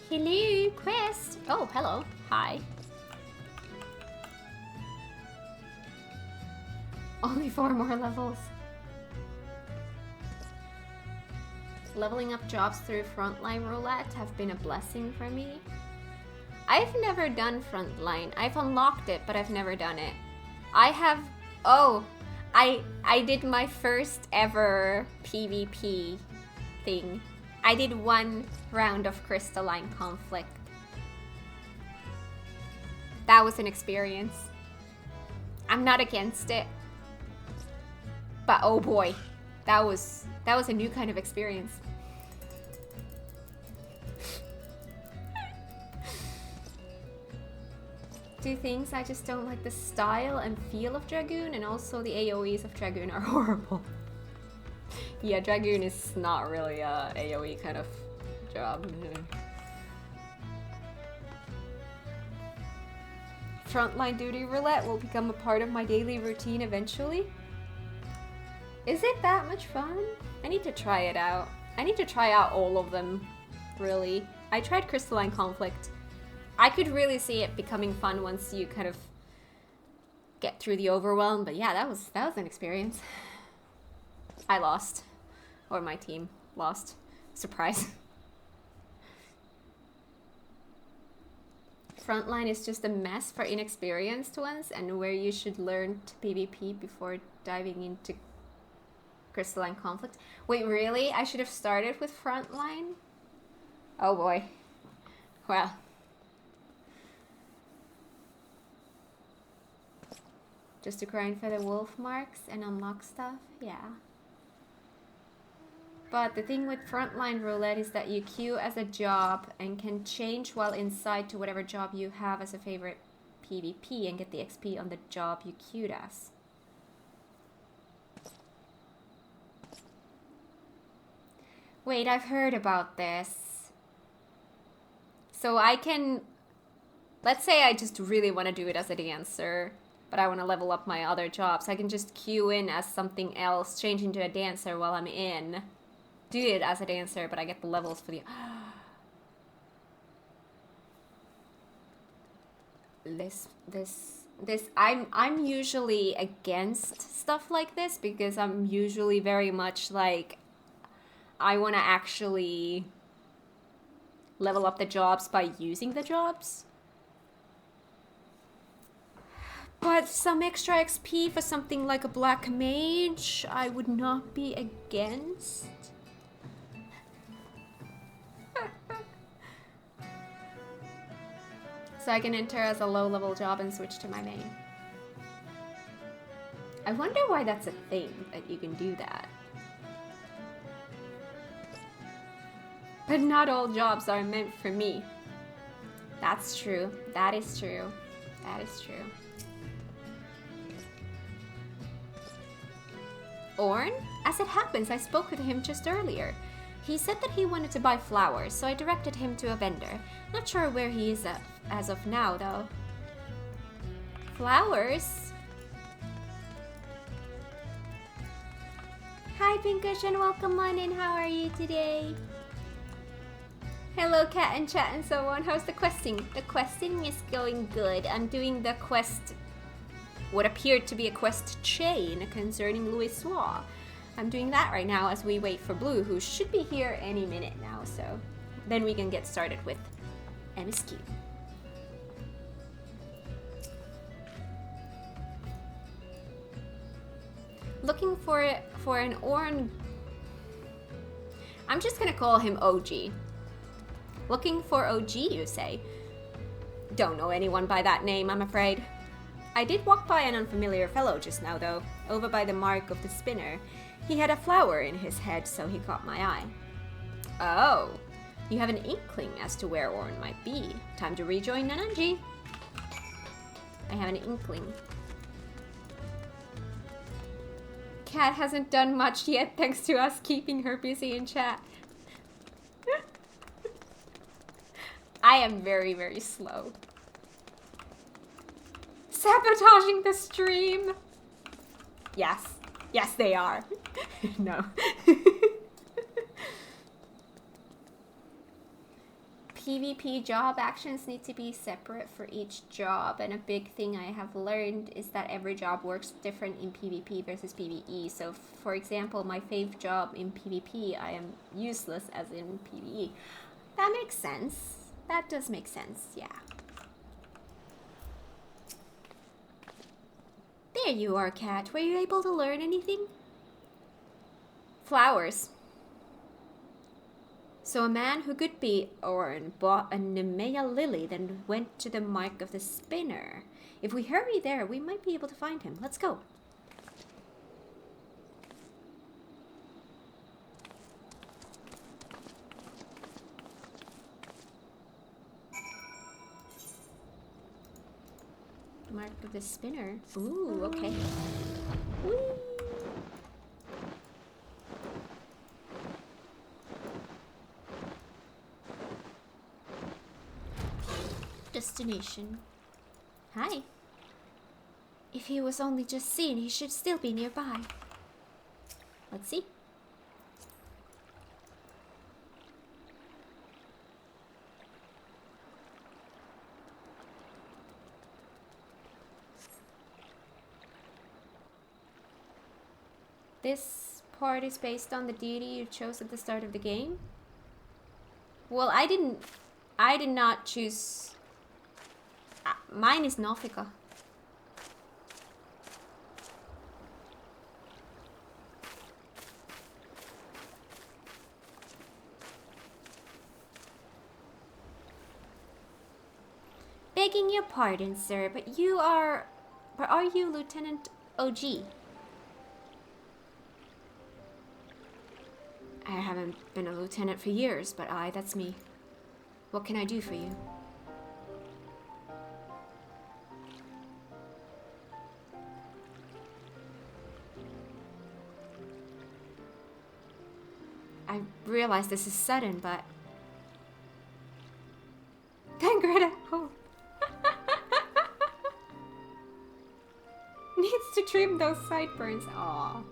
Hello, quest! Oh, hello. Hi. Only 4 more levels. Leveling up jobs through Frontline Roulette have been a blessing for me. I've never done Frontline. I've unlocked it, but I've never done it. I have... Oh! I did my first ever PvP thing. I did 1 round of Crystalline Conflict. That was an experience. I'm not against it. But oh boy, that was a new kind of experience. Two things, I just don't like the style and feel of Dragoon, and also the AoEs of Dragoon are horrible. Yeah, Dragoon is not really a AoE kind of job. Frontline duty roulette will become a part of my daily routine eventually. Is it that much fun? I need to try it out. I need to try out all of them, really. I tried Crystalline Conflict. I could really see it becoming fun once you kind of get through the overwhelm, but yeah, that was an experience. I lost. Or my team lost. Surprise. Frontline is just a mess for inexperienced ones and where you should learn to PvP before diving into Crystalline Conflict. Wait, really? I should have started with Frontline? Oh boy. Well. Just to grind for the wolf marks and unlock stuff? Yeah. But the thing with Frontline Roulette is that you queue as a job and can change while inside to whatever job you have as a favorite PvP and get the XP on the job you queued as. Wait, I've heard about this. So I can... Let's say I just really want to do it as a dancer, but I want to level up my other jobs. I can just queue in as something else, change into a dancer while I'm in. Do it as a dancer, but I get the levels for the... I'm usually against stuff like this because I'm usually very much like... I want to actually level up the jobs by using the jobs. But some extra XP for something like a black mage, I would not be against. So I can enter as a low-level job and switch to my main. I wonder why that's a thing, that you can do that. But not all jobs are meant for me. That's true. That is true. That is true. Orn? As it happens, I spoke with him just earlier. He said that he wanted to buy flowers, so I directed him to a vendor. Not sure where he is as of now, though. Flowers? Hi, Pinkish, and welcome on in. How are you today? Hello, Cat and Chat and so on. How's the questing? The questing is going good. I'm doing the quest, what appeared to be a quest chain concerning Louis Soir. I'm doing that right now as we wait for Blue, who should be here any minute now, so then we can get started with MSQ. Looking for an Orn... I'm just gonna call him OG. Looking for OG, you say? Don't know anyone by that name, I'm afraid. I did walk by an unfamiliar fellow just now, though, over by the mark of the spinner. He had a flower in his head, so he caught my eye. Oh, you have an inkling as to where Orn might be. Time to rejoin Nananji. I have an inkling. Cat hasn't done much yet, thanks to us keeping her busy in chat. I am very, very slow. Sabotaging the stream! Yes. Yes, they are. No. PvP job actions need to be separate for each job, and a big thing I have learned is that every job works different in PvP versus PvE. So, for example, my fave job in PvP, I am useless as in PvE. That makes sense. That does make sense, yeah. There you are, Cat. Were you able to learn anything? Flowers. So a man who could be Orn bought a Nemea lily, then went to the mark of the spinner. If we hurry there, we might be able to find him. Let's go. Mark of the spinner. Ooh, okay. Whee! destination. Hi. If he was only just seen, he should still be nearby. Let's see. This part is based on the deity you chose at the start of the game. Well, I did not choose. Mine is Nofika. Begging your pardon, sir, but are you Lieutenant OG? I haven't been a lieutenant for years, but that's me. What can I do for you? I realize this is sudden, but... Greta, oh. Needs to trim those sideburns. Aww.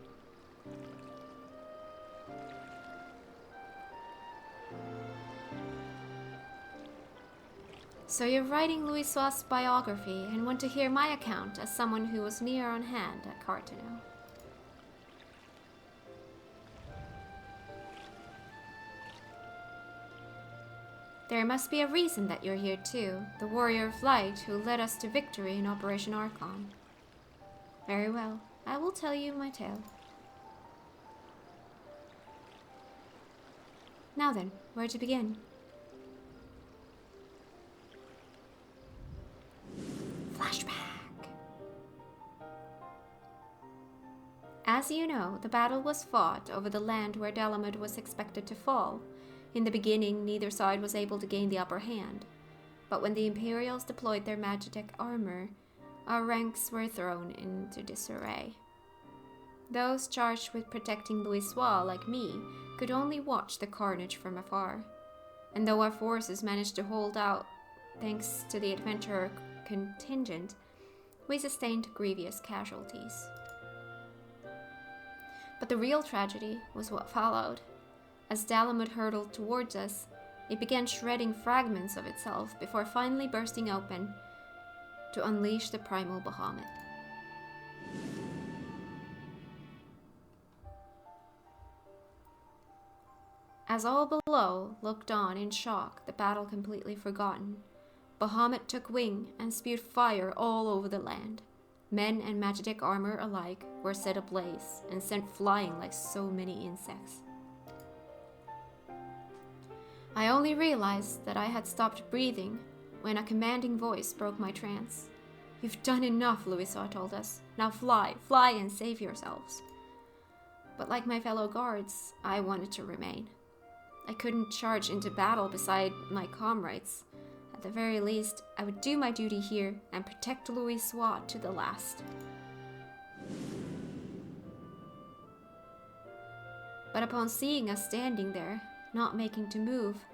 So you're writing Louisoire's biography and want to hear my account as someone who was near on hand at Cartano. There must be a reason that you're here too, the warrior of light who led us to victory in Operation Archon. Very well, I will tell you my tale. Now then, where to begin? Flashback. As you know, the battle was fought over the land where Dalamud was expected to fall. In the beginning, neither side was able to gain the upper hand. But when the Imperials deployed their MagiKat armor, our ranks were thrown into disarray. Those charged with protecting Louisoire, like me, could only watch the carnage from afar. And though our forces managed to hold out thanks to the adventurer contingent, we sustained grievous casualties. But the real tragedy was what followed. As Dalamud hurtled towards us, it began shredding fragments of itself before finally bursting open to unleash the primal Bahamut. As all below looked on in shock, the battle completely forgotten, Bahamut took wing and spewed fire all over the land. Men and MagiKat armor alike were set ablaze and sent flying like so many insects. I only realized that I had stopped breathing when a commanding voice broke my trance. "You've done enough," Louisoire told us. "Now fly, fly and save yourselves." But like my fellow guards, I wanted to remain. I couldn't charge into battle beside my comrades. At the very least, I would do my duty here and protect Louisoire to the last. But upon seeing us standing there, not making to move,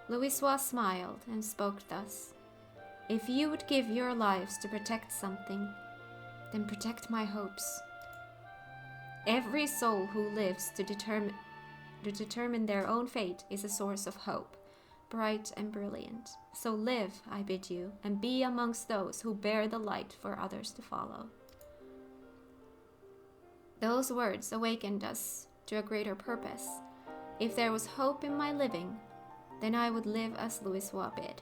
Louisoire smiled and spoke thus. "If you would give your lives to protect something, then protect my hopes. Every soul who lives to determine their own fate is a source of hope, bright and brilliant. So live, I bid you, and be amongst those who bear the light for others to follow." Those words awakened us to a greater purpose. If there was hope in my living, then I would live as Louisoire bid.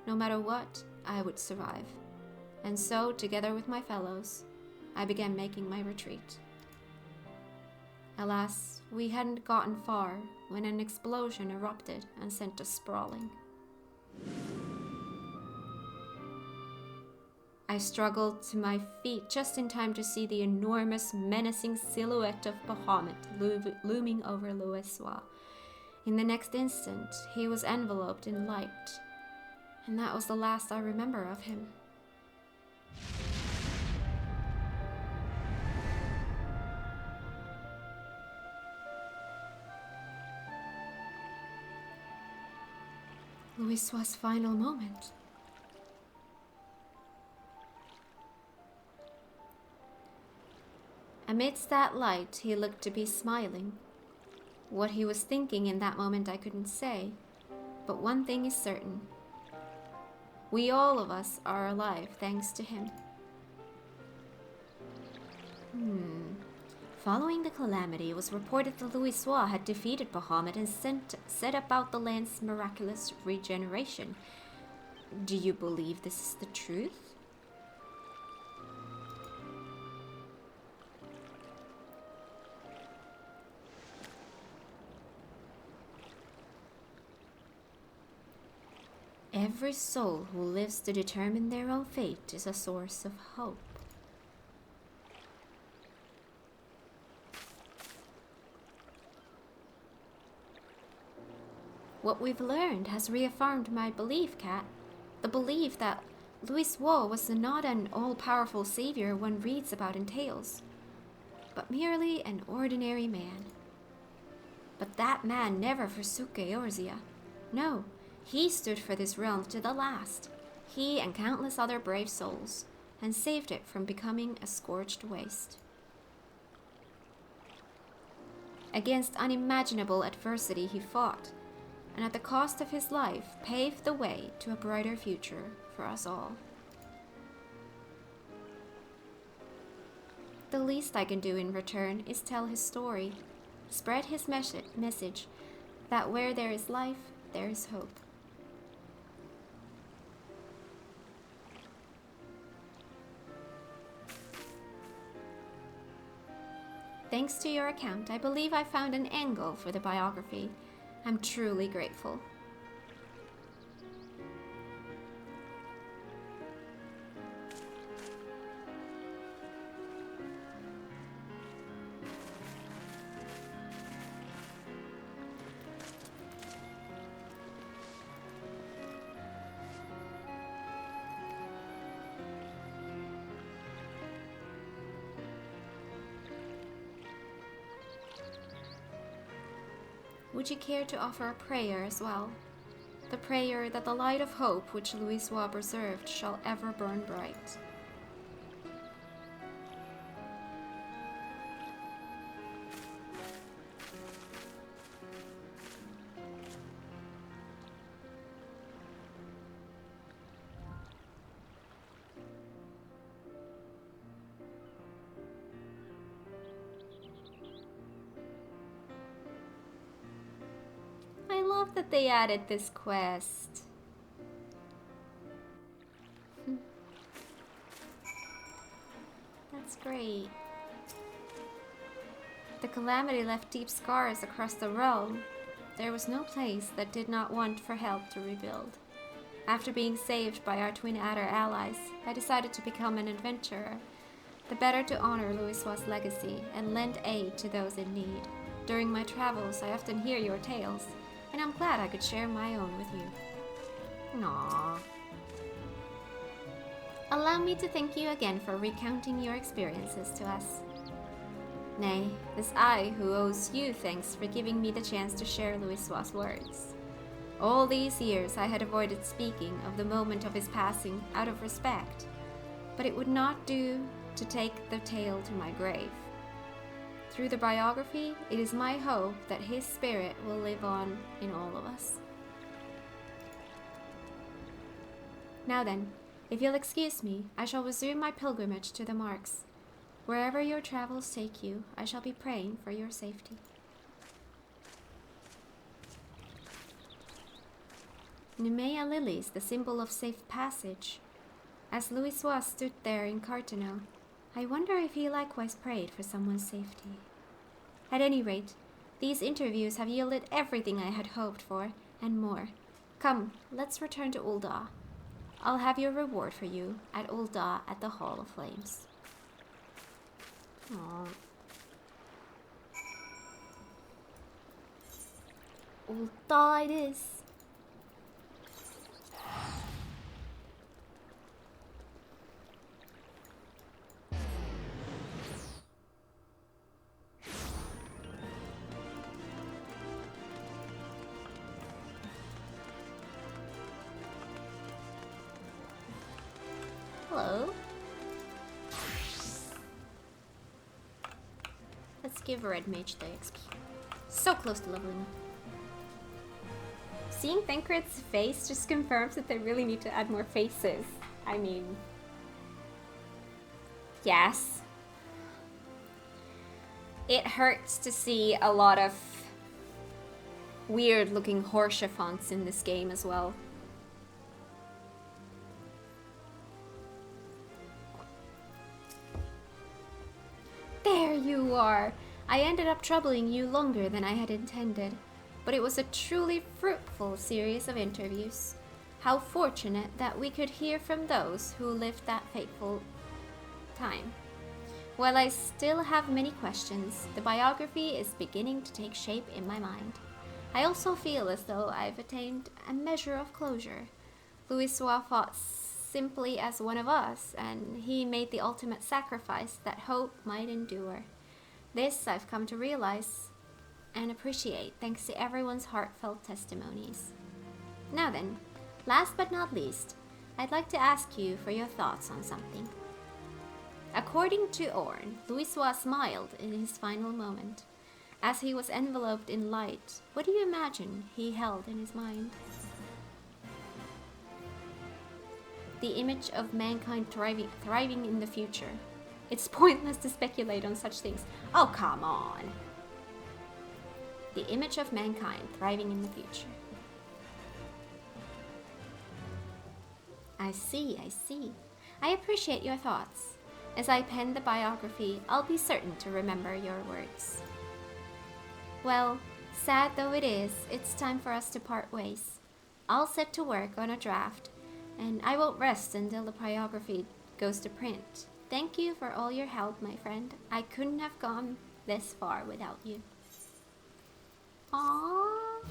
No matter what, I would survive. And so, together with my fellows, I began making my retreat. Alas, we hadn't gotten far when an explosion erupted and sent us sprawling. I struggled to my feet just in time to see the enormous, menacing silhouette of Bahamut looming over Louisoire. In the next instant, he was enveloped in light, and that was the last I remember of him. Louisoire's final moment. Amidst that light, he looked to be smiling. What he was thinking in that moment I couldn't say, but one thing is certain. We all of us are alive thanks to him. Following the calamity, it was reported that Louisoix had defeated Bahamut and set about the land's miraculous regeneration. Do you believe this is the truth? Every soul who lives to determine their own fate is a source of hope. What we've learned has reaffirmed my belief, Kat. The belief that Louisoix was not an all-powerful savior one reads about in tales, but merely an ordinary man. But that man never forsook Eorzea. No, he stood for this realm to the last. He and countless other brave souls, and saved it from becoming a scorched waste. Against unimaginable adversity he fought, and at the cost of his life paved the way to a brighter future for us all. The least I can do in return is tell his story, spread his message that where there is life, there is hope. Thanks to your account, I believe I found an angle for the biography. I'm truly grateful. Would you care to offer a prayer as well? The prayer that the light of hope which Louisoix preserved shall ever burn bright. I love that they added this quest. That's great. The calamity left deep scars across the realm. There was no place that did not want for help to rebuild. After being saved by our Twin Adder allies, I decided to become an adventurer, the better to honor Louisoix's legacy and lend aid to those in need. During my travels, I often hear your tales, and I'm glad I could share my own with you. Aww. Allow me to thank you again for recounting your experiences to us. Nay, it's I who owes you thanks for giving me the chance to share Louisoix's words. All these years I had avoided speaking of the moment of his passing out of respect, but it would not do to take the tale to my grave. Through the biography, it is my hope that his spirit will live on in all of us. Now then, if you'll excuse me, I shall resume my pilgrimage to the marks. Wherever your travels take you, I shall be praying for your safety. Nemea lilies, the symbol of safe passage. As Louisoix stood there in Cartano, I wonder if he likewise prayed for someone's safety. At any rate, these interviews have yielded everything I had hoped for, and more. Come, let's return to Ul'dah. I'll have your reward for you at Ul'dah at the Hall of Flames. Aww. Ul'dah it is. Hello. give Red Mage the XP. So close to leveling up. Seeing Thancred's face just confirms that they really need to add more faces. I mean... yes. It hurts to see a lot of weird looking Horsea fonts in this game as well. There you are! I ended up troubling you longer than I had intended, but it was a truly fruitful series of interviews. How fortunate that we could hear from those who lived that fateful time. While I still have many questions, the biography is beginning to take shape in my mind. I also feel as though I've attained a measure of closure. Louisoix fought simply as one of us, and he made the ultimate sacrifice that hope might endure. This I've come to realize and appreciate thanks to everyone's heartfelt testimonies. Now then, last but not least, I'd like to ask you for your thoughts on something. According to Orn, Louisoix smiled in his final moment. As he was enveloped in light, what do you imagine he held in his mind? The image of mankind thriving in the future. It's pointless to speculate on such things. Oh, come on. The image of mankind thriving in the future. I see. I appreciate your thoughts. As I pen the biography, I'll be certain to remember your words. Well, sad though it is, it's time for us to part ways. I'll set to work on a draft, and I won't rest until the biography goes to print. Thank you for all your help, my friend. I couldn't have gone this far without you. Aww.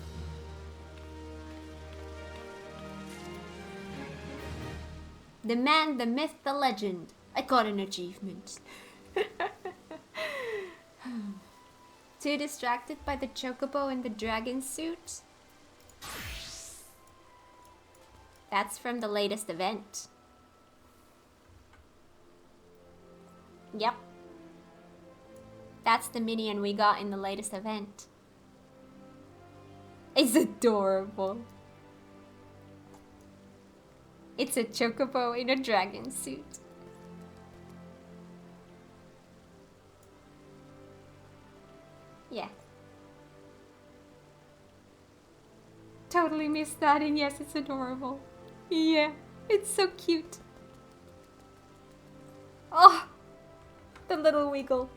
The man, the myth, the legend. I got an achievement. Too distracted by the chocobo and the dragon suit? That's from the latest event. Yep. That's the minion we got in the latest event. It's adorable. It's a chocobo in a dragon suit. Yeah. Totally missed that, and yes, it's adorable. Yeah, it's so cute. Oh, the little wiggle.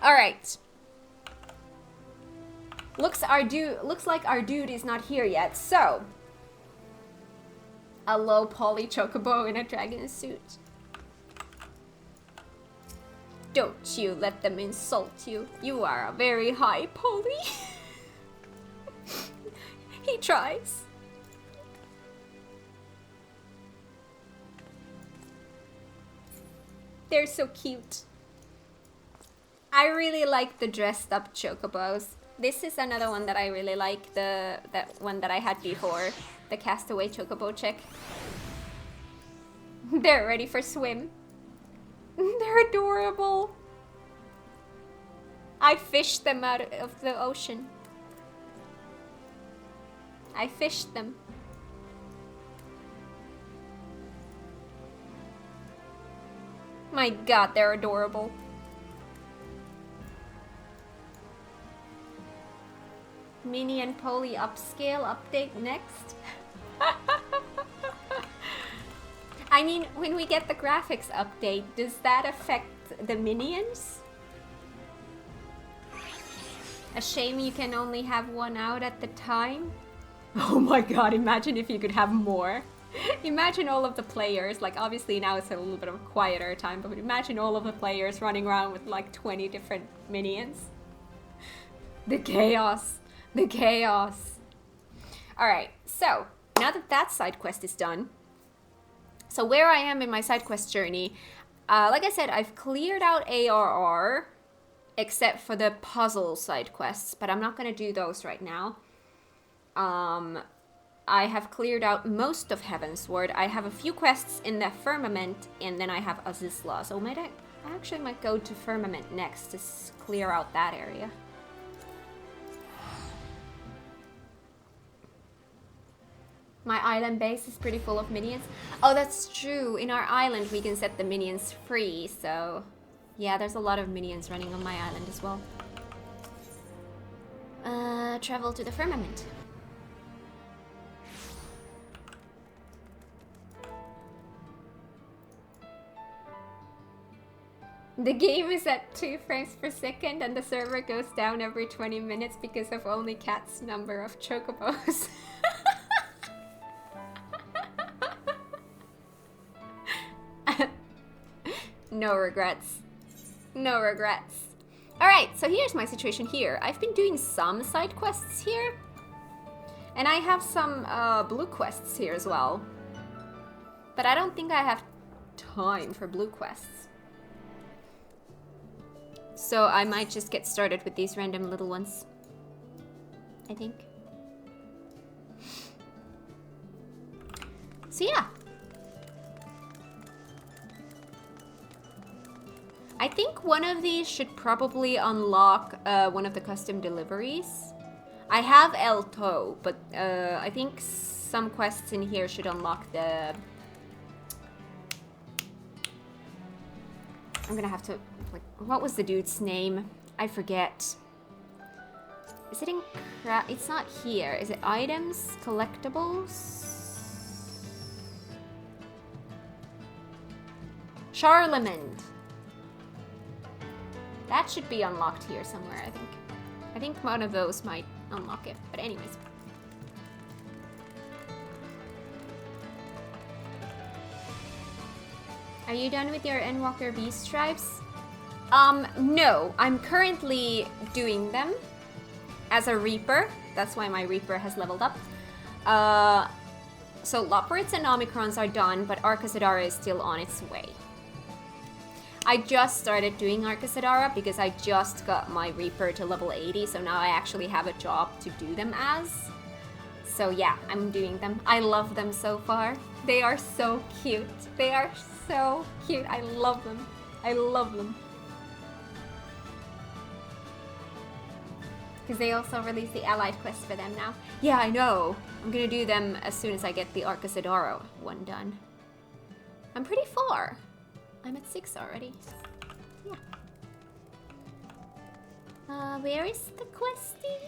Alright. Looks like our dude is not here yet, so... a low poly chocobo in a dragon suit. Don't you let them insult you. You are a very high poly. He tries. They're so cute. I really like the dressed up chocobos. This is another one that I really like, that one that I had before, the Castaway Chocobo chick. They're ready for swim. They're adorable. I fished them out of the ocean. I fished them. My god, they're adorable. Mini and Poly upscale update next. I mean, when we get the graphics update, does that affect the minions? A shame you can only have one out at the time. Oh my god, imagine if you could have more. Imagine all of the players, like obviously now it's a little bit of a quieter time, but imagine all of the players running around with like 20 different minions. The chaos. The chaos. Alright, so now that that side quest is done, so where I am in my side quest journey, like I said, I've cleared out ARR, except for the puzzle side quests, but I'm not going to do those right now. I have cleared out most of Heavensward. I have a few quests in the Firmament, and then I have Azizla. So I actually might go to Firmament next to clear out that area. My island base is pretty full of minions. Oh, that's true. In our island, we can set the minions free, so... Yeah, there's a lot of minions running on my island as well. Travel to the Firmament. The game is at 2 frames per second and the server goes down every 20 minutes because of only Cat's number of chocobos. No regrets. No regrets. Alright, so here's my situation here. I've been doing some side quests here. And I have some blue quests here as well. But I don't think I have time for blue quests. So I might just get started with these random little ones. I think. So yeah. I think one of these should probably unlock one of the custom deliveries. I have El To, but I think some quests in here should unlock the... I'm gonna have to... Like, what was the dude's name? I forget. Is it in... It's not here. Is it items? Collectibles? Charlemagne. That should be unlocked here somewhere, I think. I think one of those might unlock it. But anyways. Are you done with your Endwalker beast tribes? No. I'm currently doing them as a Reaper. That's why my Reaper has leveled up. So Loporrits and Omicrons are done, but Arcasadara is still on its way. I just started doing Arcasadara because I just got my Reaper to level 80, so now I actually have a job to do them as. So yeah, I'm doing them. I love them so far. They are so cute. They are so cute. I love them. I love them. Because they also released the Allied quest for them now. Yeah, I know. I'm gonna do them as soon as I get the Arcasadara one done. I'm pretty far. I'm at 6 already. Yeah. Where is the questing?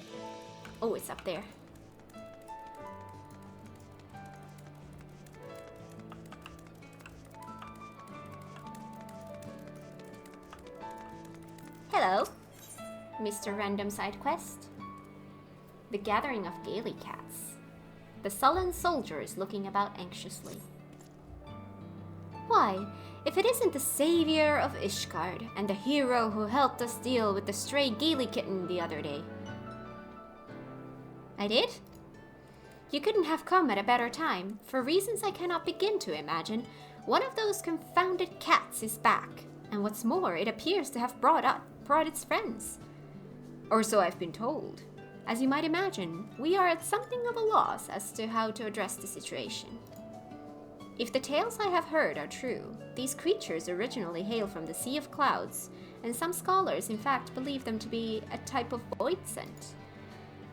Oh, it's up there. Hello, Mr. Random Side Quest. The gathering of Gaily Cats. The sullen soldier is looking about anxiously. Why, if it isn't the savior of Ishgard and the hero who helped us deal with the stray Gaily kitten the other day. I did? You couldn't have come at a better time. For reasons I cannot begin to imagine, one of those confounded cats is back. And what's more, it appears to have brought its friends. Or so I've been told. As you might imagine, we are at something of a loss as to how to address the situation. If the tales I have heard are true, these creatures originally hail from the Sea of Clouds, and some scholars in fact believe them to be a type of void scent.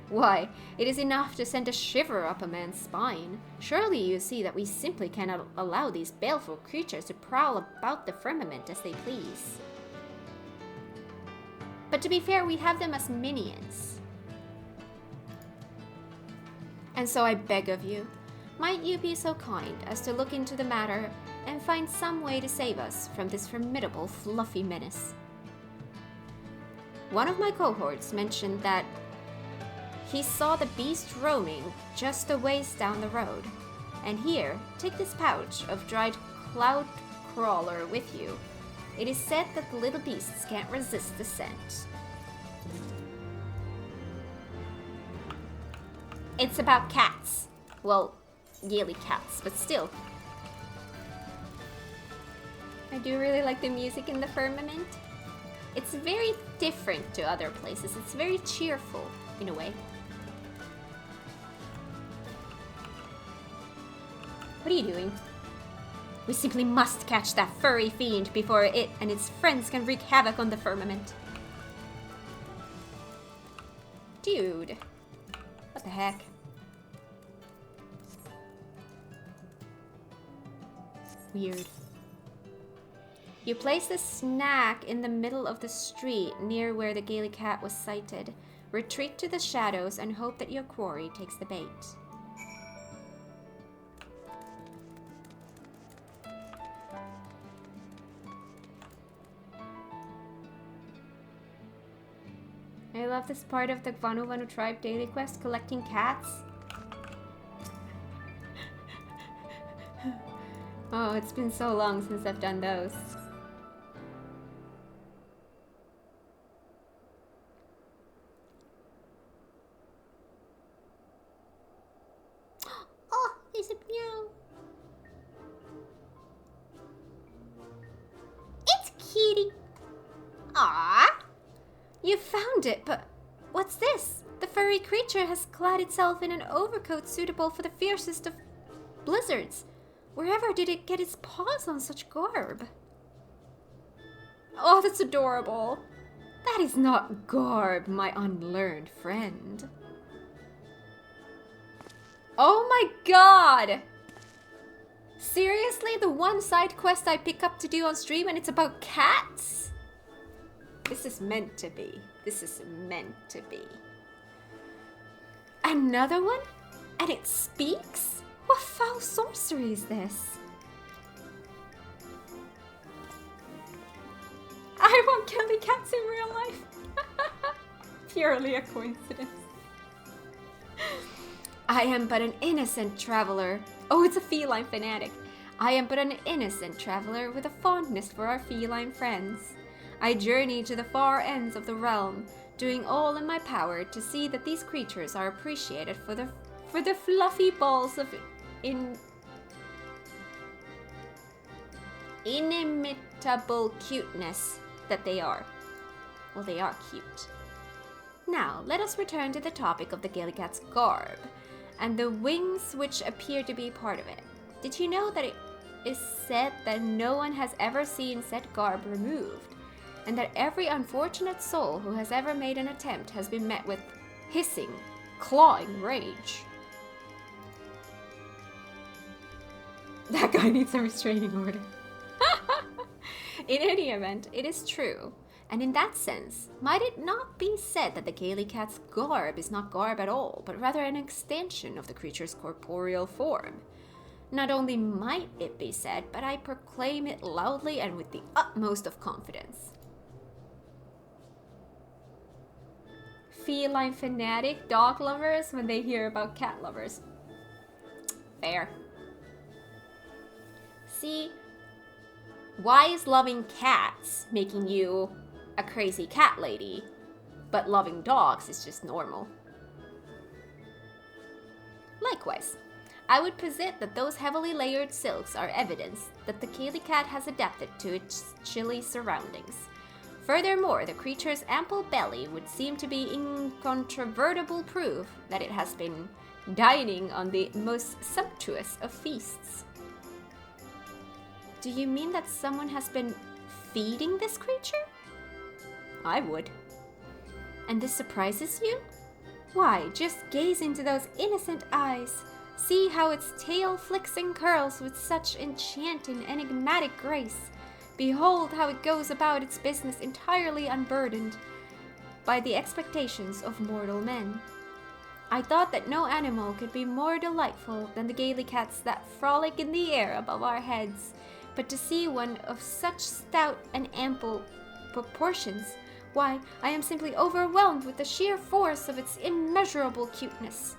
Why, it is enough to send a shiver up a man's spine. Surely you see that we simply cannot allow these baleful creatures to prowl about the firmament as they please. But to be fair, we have them as minions. And so I beg of you, might you be so kind as to look into the matter and find some way to save us from this formidable fluffy menace? One of my cohorts mentioned that he saw the beast roaming just a ways down the road. And here, take this pouch of dried cloud crawler with you. It is said that the little beasts can't resist the scent. It's about cats. Well, Gaily cats, but still. I do really like the music in the firmament. It's very different to other places. It's very cheerful, in a way. What are you doing? We simply must catch that furry fiend before it and its friends can wreak havoc on the firmament. Dude. What the heck? Weird. You place the snack in the middle of the street near where the Gaily Cat was sighted. Retreat to the shadows and hope that your quarry takes the bait. I love this part of the Vanu Vanu tribe daily quest, collecting cats. Oh, it's been so long since I've done those. Oh, there's a meow. It's Kitty. Ah, you found it, but what's this? The furry creature has clad itself in an overcoat suitable for the fiercest of blizzards. Wherever did it get its paws on such garb? Oh, that's adorable. That is not garb, my unlearned friend. Oh my god! Seriously, the one side quest I pick up to do on stream and it's about cats? This is meant to be. This is meant to be. Another one? And it speaks? What foul sorcery is this? I want Kelly cats in real life. Purely a coincidence. I am but an innocent traveler. Oh, it's a feline fanatic. I am but an innocent traveler with a fondness for our feline friends. I journey to the far ends of the realm, doing all in my power to see that these creatures are appreciated for the fluffy balls of inimitable cuteness that they are. Well, they are cute. Now, let us return to the topic of the Gaily Cat's garb, and the wings which appear to be part of it. Did you know that it is said that no one has ever seen said garb removed, and that every unfortunate soul who has ever made an attempt has been met with hissing, clawing rage? That guy needs a restraining order. In any event, it is true. And in that sense, might it not be said that the Gaily Cat's garb is not garb at all, but rather an extension of the creature's corporeal form? Not only might it be said, but I proclaim it loudly and with the utmost of confidence. Feline fanatic dog lovers when they hear about cat lovers. Fair. See, why is loving cats making you a crazy cat lady, but loving dogs is just normal? Likewise, I would posit that those heavily layered silks are evidence that the Gaily Cat has adapted to its chilly surroundings. Furthermore, the creature's ample belly would seem to be incontrovertible proof that it has been dining on the most sumptuous of feasts. Do you mean that someone has been feeding this creature? I would. And this surprises you? Why, just gaze into those innocent eyes. See how its tail flicks and curls with such enchanting, enigmatic grace. Behold how it goes about its business entirely unburdened by the expectations of mortal men. I thought that no animal could be more delightful than the Gaily Cats that frolic in the air above our heads, but to see one of such stout and ample proportions, why, I am simply overwhelmed with the sheer force of its immeasurable cuteness.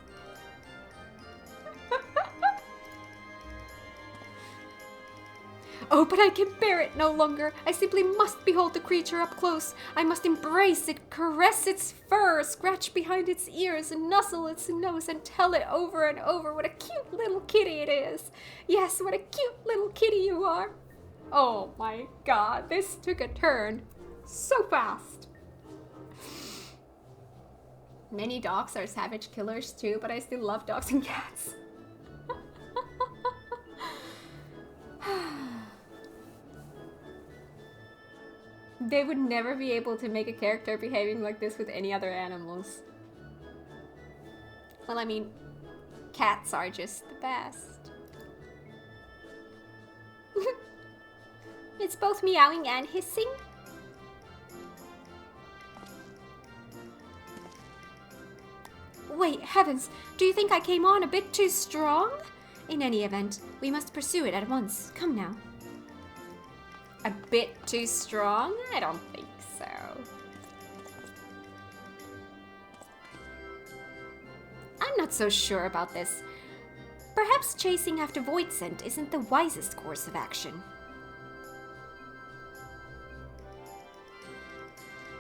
Oh, but I can bear it no longer. I simply must behold the creature up close. I must embrace it, caress its fur, scratch behind its ears, and nuzzle its nose, and tell it over and over what a cute little kitty it is. Yes, what a cute little kitty you are. Oh my god, this took a turn so fast. Many dogs are savage killers too, but I still love dogs and cats. They would never be able to make a character behaving like this with any other animals. Well, I mean, cats are just the best. It's both meowing and hissing. Wait, heavens, do you think I came on a bit too strong? In any event, we must pursue it at once. Come now. A bit too strong? I don't think so. I'm not so sure about this. Perhaps chasing after Void Scent isn't the wisest course of action.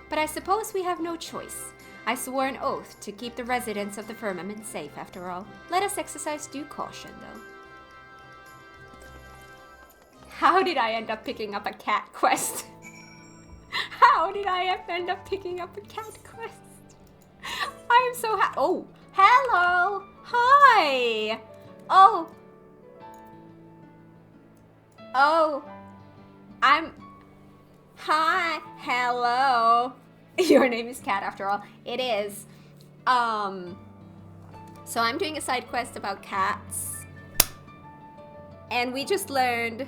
But I suppose we have no choice. I swore an oath to keep the residents of the firmament safe, after all. Let us exercise due caution, though. How did I end up picking up a cat quest? How did I end up picking up a cat quest? I am so happy. Oh, hello. Hi. Oh. Oh. Hi. Hello. Your name is Cat, after all. It is. So I'm doing a side quest about cats. And we just learned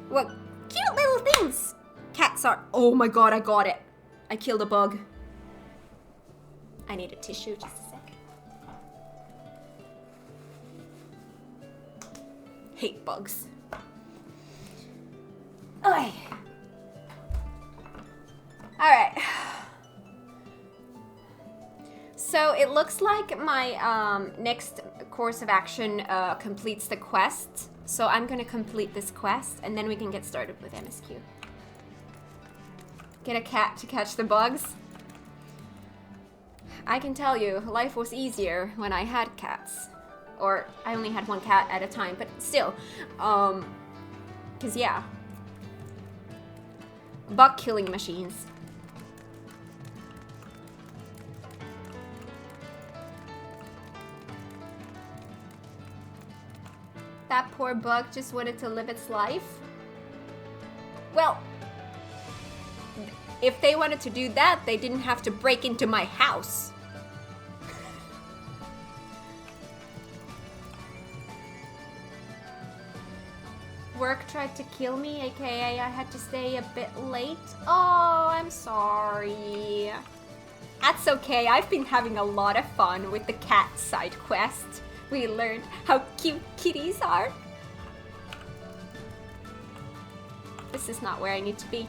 what cute little things cats are. Oh my god, I got it. I killed a bug. I need a tissue, just a sec. Hate bugs. Okay. Alright. So it looks like my next course of action completes the quest. So I'm gonna complete this quest and then we can get started with MSQ. Get a cat to catch the bugs. I can tell you, life was easier when I had cats. Or I only had one cat at a time, but still. 'Cause yeah. Bug killing machines. That poor bug just wanted to live its life. Well, if they wanted to do that, they didn't have to break into my house. Work tried to kill me, aka I had to stay a bit late. Oh, I'm sorry. That's okay, I've been having a lot of fun with the cat side quest. We learned how cute kitties are. This is not where I need to be.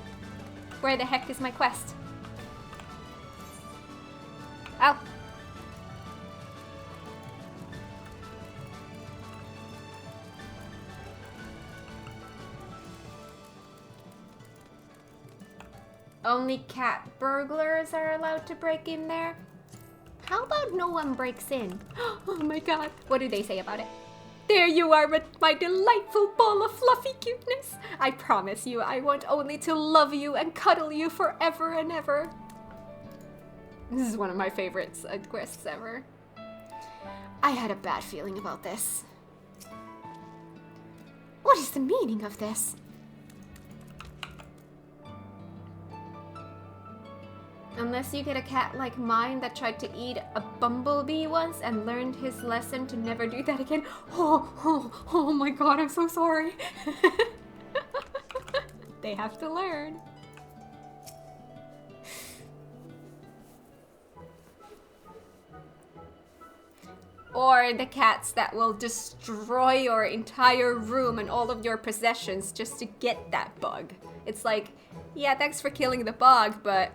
Where the heck is my quest? Oh. Only cat burglars are allowed to break in there? How about no one breaks in? Oh my god, what do they say about it? There you are with my delightful ball of fluffy cuteness. I promise you I want only to love you and cuddle you forever and ever. This is one of my favorite quests ever. I had a bad feeling about this. What is the meaning of this? Unless you get a cat like mine that tried to eat a bumblebee once and learned his lesson to never do that again. Oh my god, I'm so sorry. They have to learn. Or the cats that will destroy your entire room and all of your possessions just to get that bug. It's like, yeah, thanks for killing the bug, but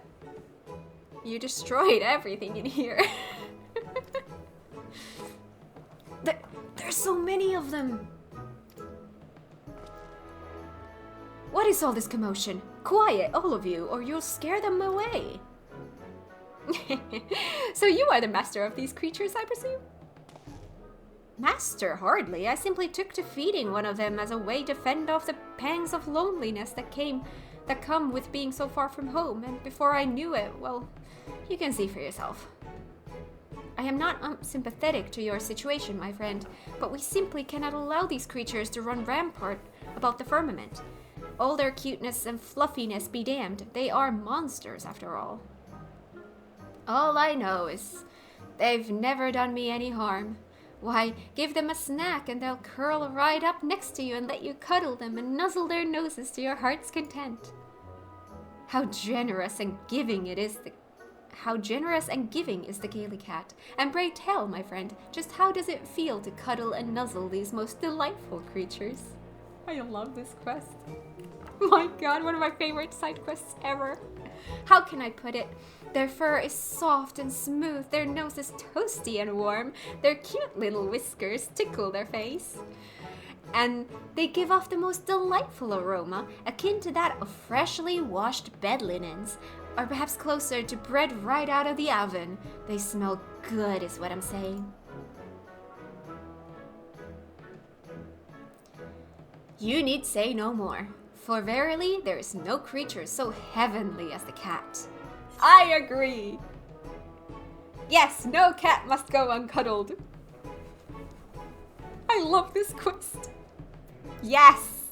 you destroyed everything in here. There's so many of them. What is all this commotion? Quiet, all of you, or you'll scare them away. So you are the master of these creatures, I presume? Master, hardly. I simply took to feeding one of them as a way to fend off the pangs of loneliness that come with being so far from home, and before I knew it, well, you can see for yourself. I am not unsympathetic to your situation, my friend, but we simply cannot allow these creatures to run rampart about the firmament. All their cuteness and fluffiness be damned. They are monsters, after all. All I know is they've never done me any harm. Why, give them a snack and they'll curl right up next to you and let you cuddle them and nuzzle their noses to your heart's content. How generous and giving is the Gaily Cat. And pray tell, my friend, just how does it feel to cuddle and nuzzle these most delightful creatures? I love this quest. My god, one of my favorite side quests ever. How can I put it? Their fur is soft and smooth, their nose is toasty and warm, their cute little whiskers tickle their face. And they give off the most delightful aroma, akin to that of freshly washed bed linens, or perhaps closer to bread right out of the oven. They smell good is what I'm saying. You need say no more, for verily there is no creature so heavenly as the cat. I agree! Yes, no cat must go uncuddled. I love this quest. Yes!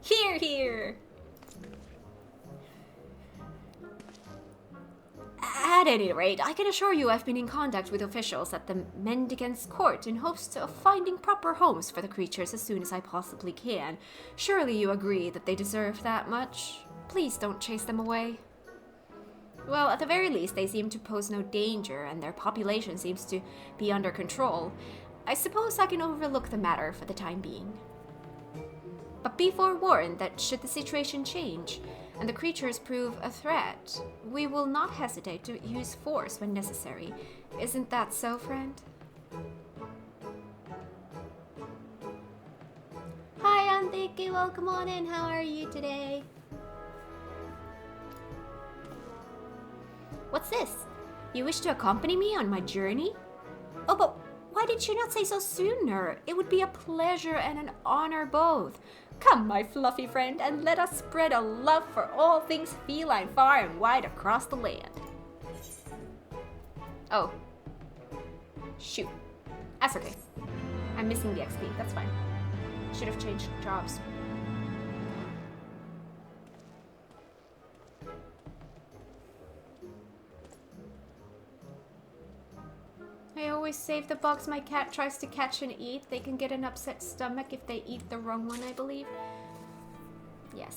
Hear, hear! At any rate, I can assure you I've been in contact with officials at the Mendicant's court in hopes of finding proper homes for the creatures as soon as I possibly can. Surely you agree that they deserve that much? Please don't chase them away. Well, at the very least, they seem to pose no danger, and their population seems to be under control. I suppose I can overlook the matter for the time being. But be forewarned that should the situation change, and the creatures prove a threat, we will not hesitate to use force when necessary. Isn't that so, friend? Hi, Antiki, welcome on in. How are you today? What's this? You wish to accompany me on my journey? Oh, but why did you not say so sooner? It would be a pleasure and an honor both. Come, my fluffy friend, and let us spread a love for all things feline far and wide across the land. Oh. Shoot. That's okay. I'm missing the XP. That's fine. Should have changed jobs. I always save the bugs my cat tries to catch and eat. They can get an upset stomach if they eat the wrong one, I believe. Yes.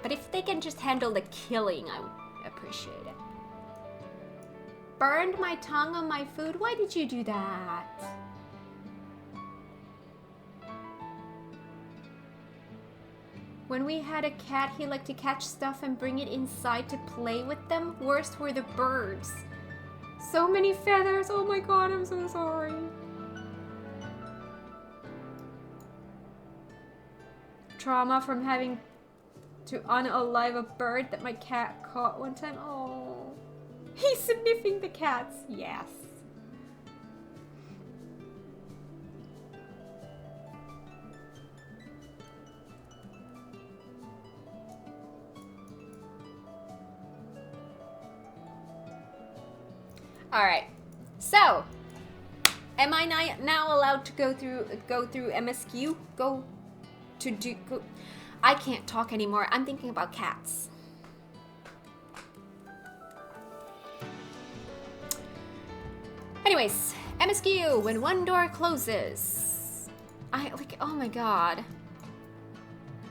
But if they can just handle the killing, I would appreciate it. Burned my tongue on my food? Why did you do that? When we had a cat, he liked to catch stuff and bring it inside to play with them. Worst were the birds. So many feathers. Oh my god, I'm so sorry. Trauma from having to unalive a bird that my cat caught one time. Oh. He's sniffing the cats. Yes. Alright, so, am I now allowed to go through MSQ? I can't talk anymore, I'm thinking about cats. Anyways, MSQ, when one door closes. Oh my god.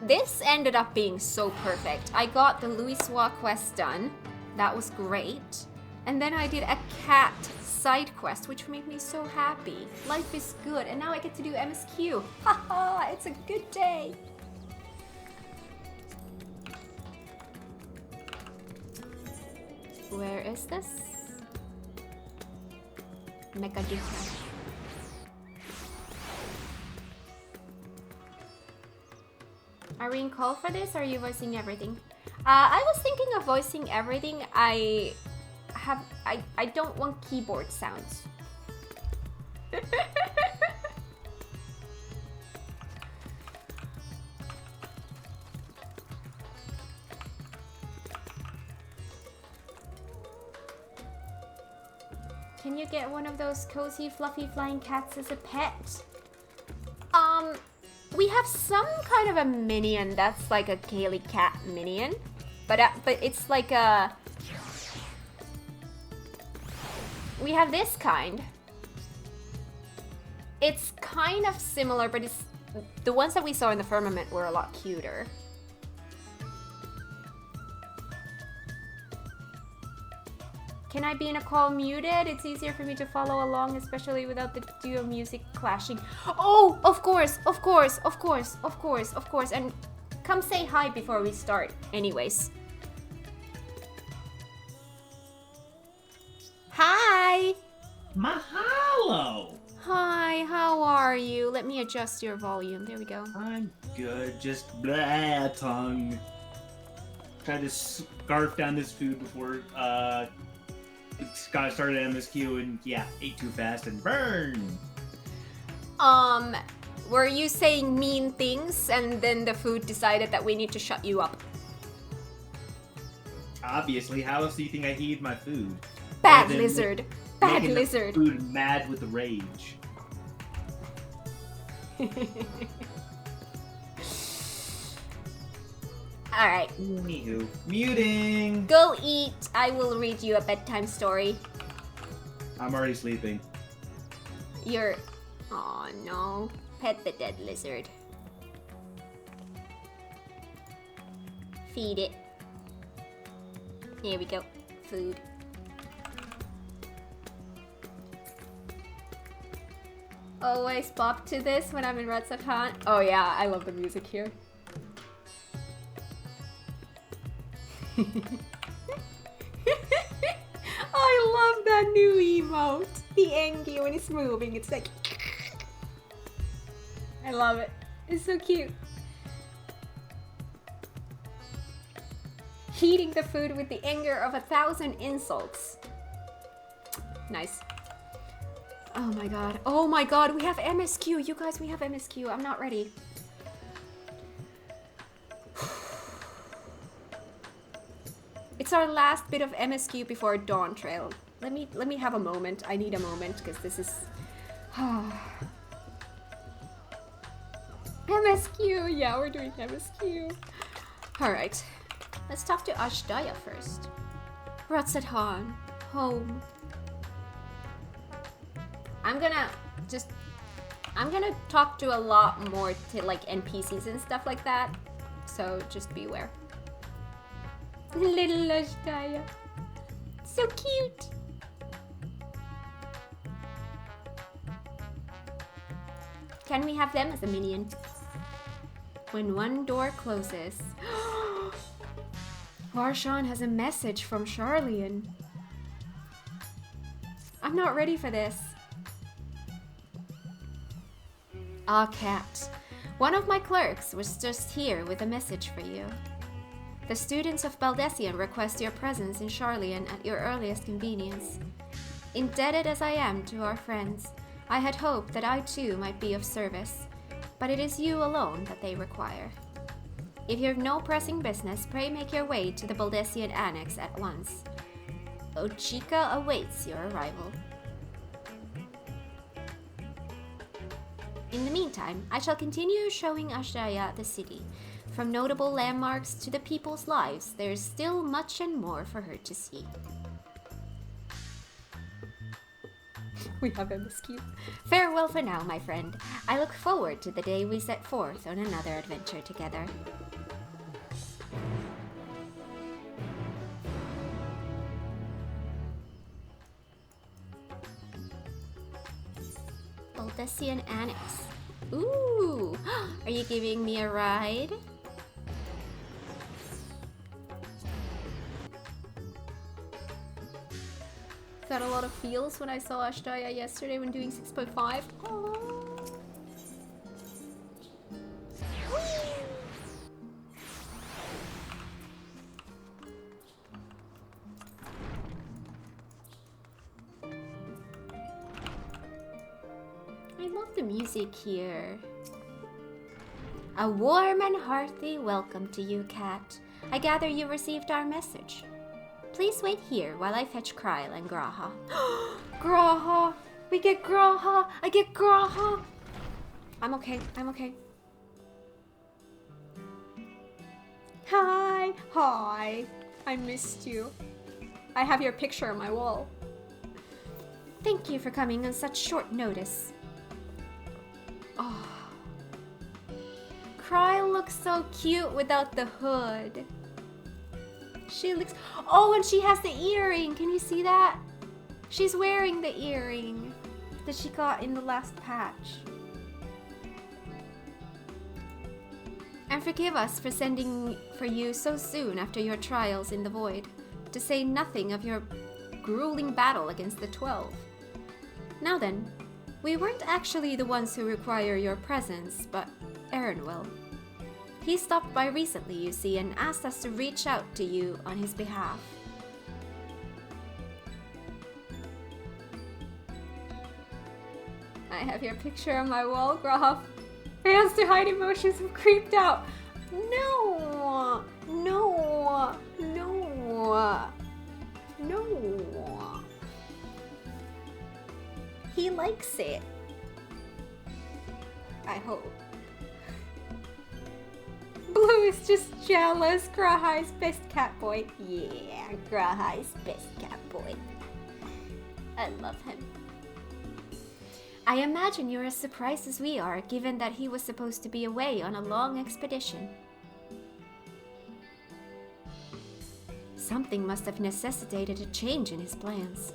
This ended up being so perfect. I got the Louisoix quest done, that was great. And then I did a cat side quest, which made me so happy. Life is good, and now I get to do MSQ. Haha, it's a good day. Where is this? MagiKat. Are we in call for this, or are you voicing everything? I was thinking of voicing everything. I don't want keyboard sounds. can you get one of those cozy, fluffy flying cats as a pet? We have some kind of a minion that's like a Kaylee cat minion, but it's like a... We have this kind. It's kind of similar, but it's... The ones that we saw in the firmament were a lot cuter. Can I be in a call muted? It's easier for me to follow along, especially without the duo music clashing. Oh, of course, of course, of course, of course, of course. And come say hi before we start, anyways. Hi! Mahalo! Hi, how are you? Let me adjust your volume. There we go. I'm good, just blah, tongue. Tried to scarf down this food before Scott started MSQ and yeah, ate too fast and burn. Were you saying mean things and then the food decided that we need to shut you up? Obviously, how else do you think I eat my food? Bad lizard. Bad lizard. The food mad with rage. Alright. Anywho, muting! Go eat. I will read you a bedtime story. I'm already sleeping. You're... Oh no. Pet the dead lizard. Feed it. Here we go. Food. Always bop to this when I'm in Ratsatan. Oh yeah, I love the music here. I love that new emote. The Engi when it's moving, it's like... I love it. It's so cute. Heating the food with the anger of 1,000 insults. Nice. Oh my god. Oh my god, we have MSQ. You guys, we have MSQ. I'm not ready. It's our last bit of MSQ before Dawn Trail. Let me have a moment. I need a moment because this is MSQ. Yeah, we're doing MSQ. All right. Let's talk to Ashdaya first. Ratsatan, home. I'm gonna talk to a lot more to like NPCs and stuff like that. So just beware. Little Ashdaya. So cute. Can we have them as a minion? When one door closes. Varshan has a message from Charlian. I'm not ready for this. Ah, Cat. One of my clerks was just here with a message for you. The students of Baldessian request your presence in Charlian at your earliest convenience. Indebted as I am to our friends, I had hoped that I too might be of service, but it is you alone that they require. If you have no pressing business, pray make your way to the Baldessian Annex at once. Ochika awaits your arrival. In the meantime, I shall continue showing Ashdaya the city. From notable landmarks to the people's lives, there is still much and more for her to see. We have MSQ. Farewell for now, my friend. I look forward to the day we set forth on another adventure together. Baldessian Annex. Ooh! Are you giving me a ride? Got a lot of feels when I saw Ashdaya yesterday when doing 6.5. I love the music here. A warm and hearty welcome to you, Cat. I gather you received our message. Please wait here while I fetch Kryle and Graha. Graha! We get Graha! I get Graha! I'm okay. I'm okay. Hi! Hi! I missed you. I have your picture on my wall. Thank you for coming on such short notice. Oh. Kryle looks so cute without the hood. She looks... Oh, and she has the earring. Can you see that? She's wearing the earring that she got in the last patch. And forgive us for sending for you so soon after your trials in the void, to say nothing of your grueling battle against the 12. Now then, we weren't actually the ones who require your presence, but Aaron will. He stopped by recently, you see, and asked us to reach out to you on his behalf. I have your picture on my wall, Graf. Fails to hide emotions, I'm creeped out. No! No! No! No! He likes it. I hope. Blue is just jealous. Grahai's best cat boy. Yeah, Grahai's best cat boy. I love him. I imagine you're as surprised as we are, given that he was supposed to be away on a long expedition. Something must have necessitated a change in his plans.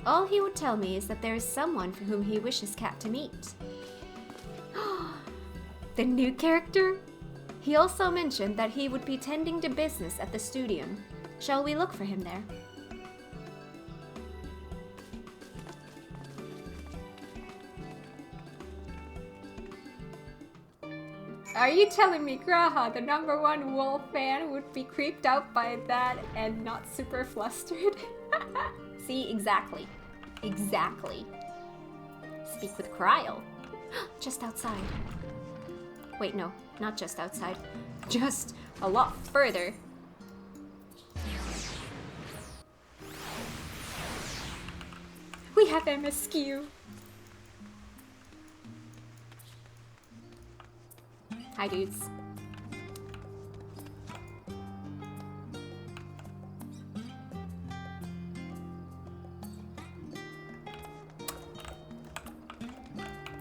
All he would tell me is that there is someone for whom he wishes Cat to meet. The new character? He also mentioned that he would be tending to business at the studio. Shall we look for him there? Are you telling me Graha, the #1 wolf fan, would be creeped out by that and not super flustered? See, exactly. Exactly. Speak with Kryle. Just outside. Wait, no, not just outside. Just a lot further. We have MSQ. Hi, dudes.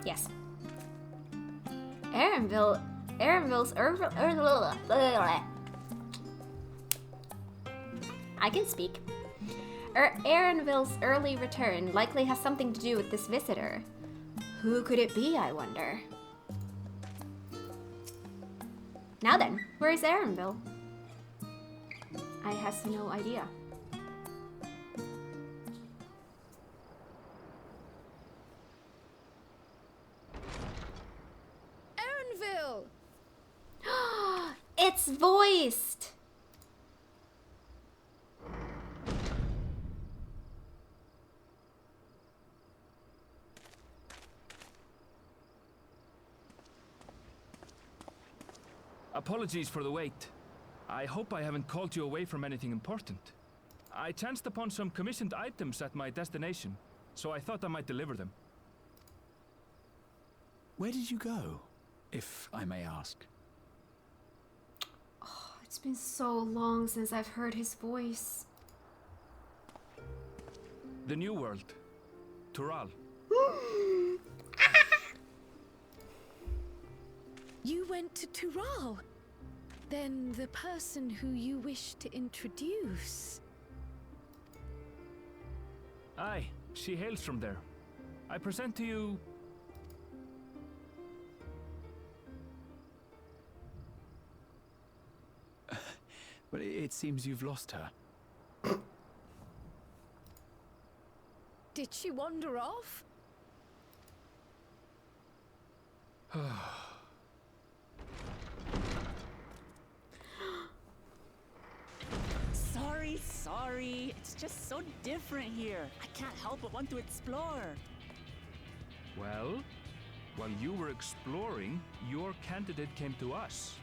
Yes. Aaronville's I can speak. Aaronville's early return likely has something to do with this visitor. Who could it be, I wonder? Now then, where is Aaronville? I has no idea. Aaronville! It's voiced! Apologies for the wait. I hope I haven't called you away from anything important. I chanced upon some commissioned items at my destination, so I thought I might deliver them. Where did you go, if I may ask? Oh, it's been so long since I've heard his voice. The New World. Tural. You went to Tural? Then the person who you wish to introduce... Aye, she hails from there. I present to you... But it seems you've lost her. Did she wander off? Sorry. It's just so different here. I can't help but want to explore. Well, while you were exploring, your candidate came to us.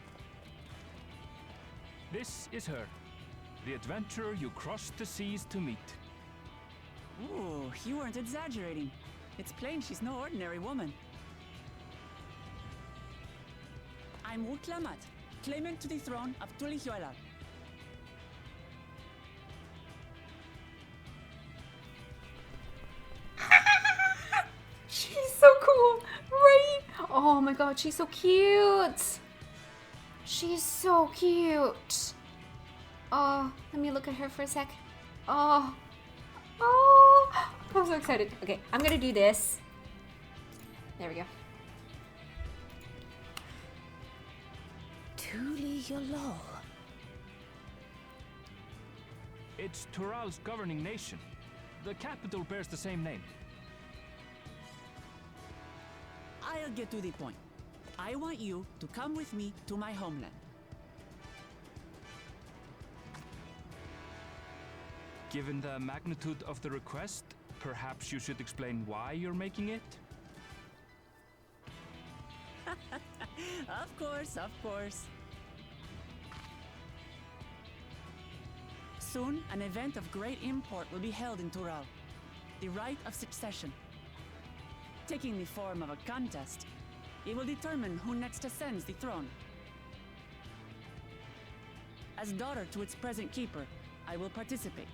This is her. The adventurer you crossed the seas to meet. Ooh, you weren't exaggerating. It's plain she's no ordinary woman. I'm Wuk Lamat, claimant to the throne of Tulihyola. She's so cool, right? Oh my god, she's so cute. She's so cute. Oh, let me look at her for a sec. Oh, I'm so excited. Okay, I'm gonna do this. There we go. Tulihyola. It's Tural's governing nation. The capital bears the same name. I'll get to the point. I want you to come with me to my homeland. Given the magnitude of the request, perhaps you should explain why you're making it? Of course, of course. Soon, an event of great import will be held in Tural. The Rite of Succession. Taking the form of a contest, it will determine who next ascends the throne. As daughter to its present keeper, I will participate.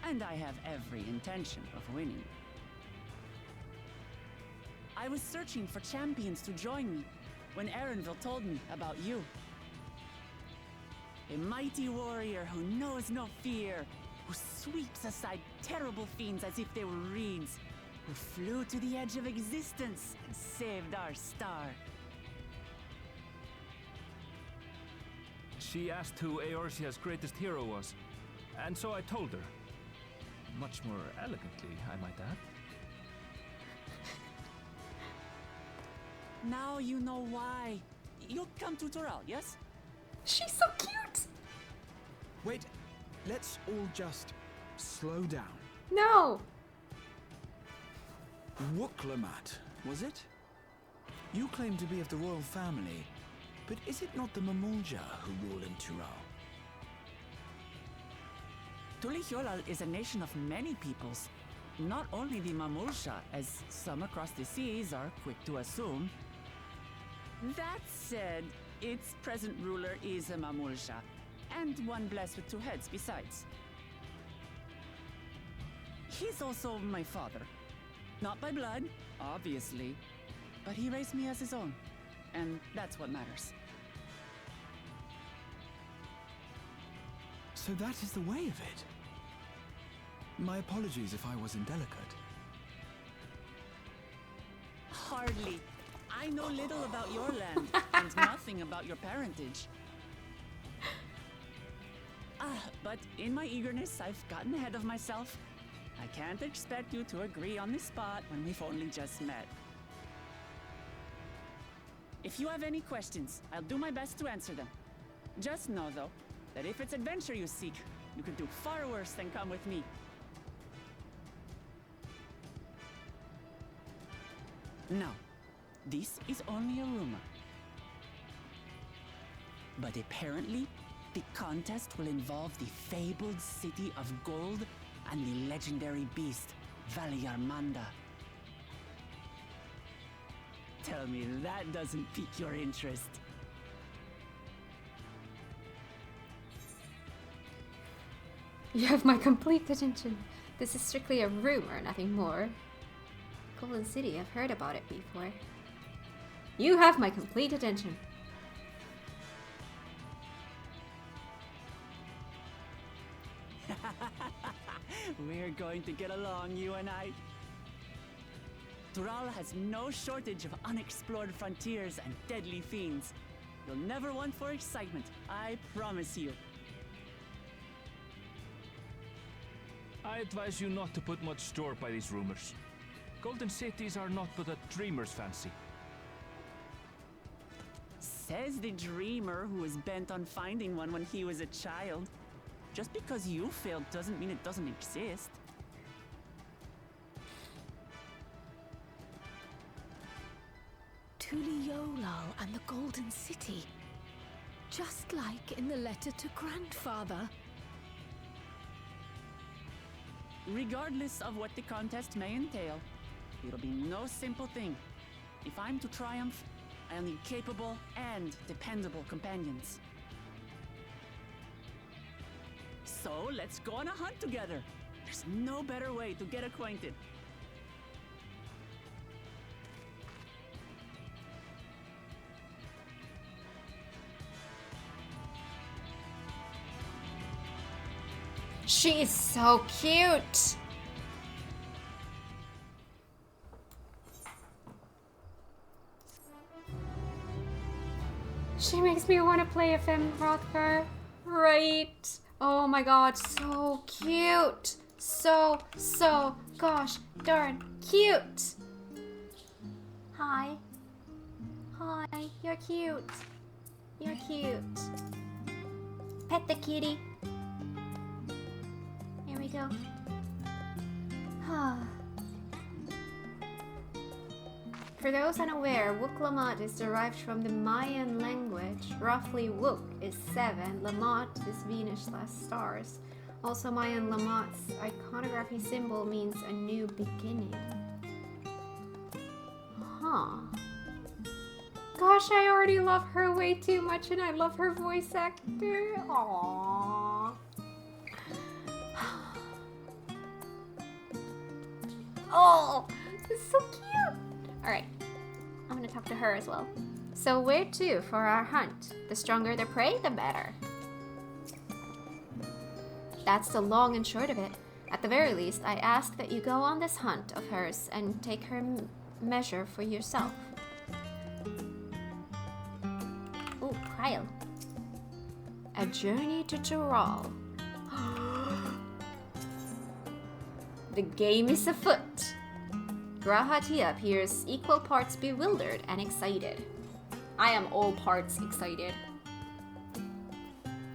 And I have every intention of winning. I was searching for champions to join me when Erenville told me about you. A mighty warrior who knows no fear, who sweeps aside terrible fiends as if they were reeds, who flew to the edge of existence and saved our star. She asked who Eorzea's greatest hero was, and so I told her. Much more elegantly, I might add. Now you know why. You'll come to Tural, yes? She's so cute. Wait, let's all just slow down. No. Wuk Lamat, was it? You claim to be of the royal family, but is it not the Mamulja who rule in Tural? Tulihyola is a nation of many peoples. Not only the Mamulsha, as some across the seas are quick to assume. That said, its present ruler is a Mamulsha, and one blessed with two heads besides. He's also my father. Not by blood, obviously, but he raised me as his own, and that's what matters. So that is the way of it. My apologies if I was indelicate. Hardly. I know little about your land, and nothing about your parentage. But in my eagerness, I've gotten ahead of myself. I can't expect you to agree on the spot when we've only just met. If you have any questions, I'll do my best to answer them. Just know, though, that if it's adventure you seek, you could do far worse than come with me. Now, this is only a rumor. But apparently, the contest will involve the fabled city of gold and the legendary beast, Valyarmanda. Tell me that doesn't pique your interest. You have my complete attention. This is strictly a rumor, nothing more. Golden City, I've heard about it before. You have my complete attention. We're going to get along, you and I. Tural has no shortage of unexplored frontiers and deadly fiends. You'll never want for excitement, I promise you. I advise you not to put much store by these rumors. Golden cities are not but a dreamer's fancy. Says the dreamer who was bent on finding one when he was a child. Just because you failed doesn't mean it doesn't exist. Tulihyola and the Golden City. Just like in the letter to Grandfather. regardless of what the contest may entail. It'll be no simple thing. If I'm to triumph, I'll need capable and dependable companions. So let's go on a hunt together. There's no better way to get acquainted. She is so cute. She makes me want to play a femme Hrothgar. Right. Oh my god, so cute. So gosh darn cute. Hi. Hi, you're cute. You're cute. Pet the kitty. Here we go. For those unaware, Wuk Lamat is derived from the Mayan language. Roughly, Wuk is 7, Lamat is Venus/stars. Also, Mayan Lamat's iconography symbol means a new beginning. Huh. Gosh, I already love her way too much, and I love her voice actor. Aww. Oh, this is so cute. Alright, I'm gonna talk to her as well. So where to for our hunt? The stronger the prey, the better. That's the long and short of it. At the very least, I ask that you go on this hunt of hers and take her measure for yourself. Ooh, Cryo. A journey to Tural. The game is afoot. Grahatia appears equal parts bewildered and excited. I am all parts excited.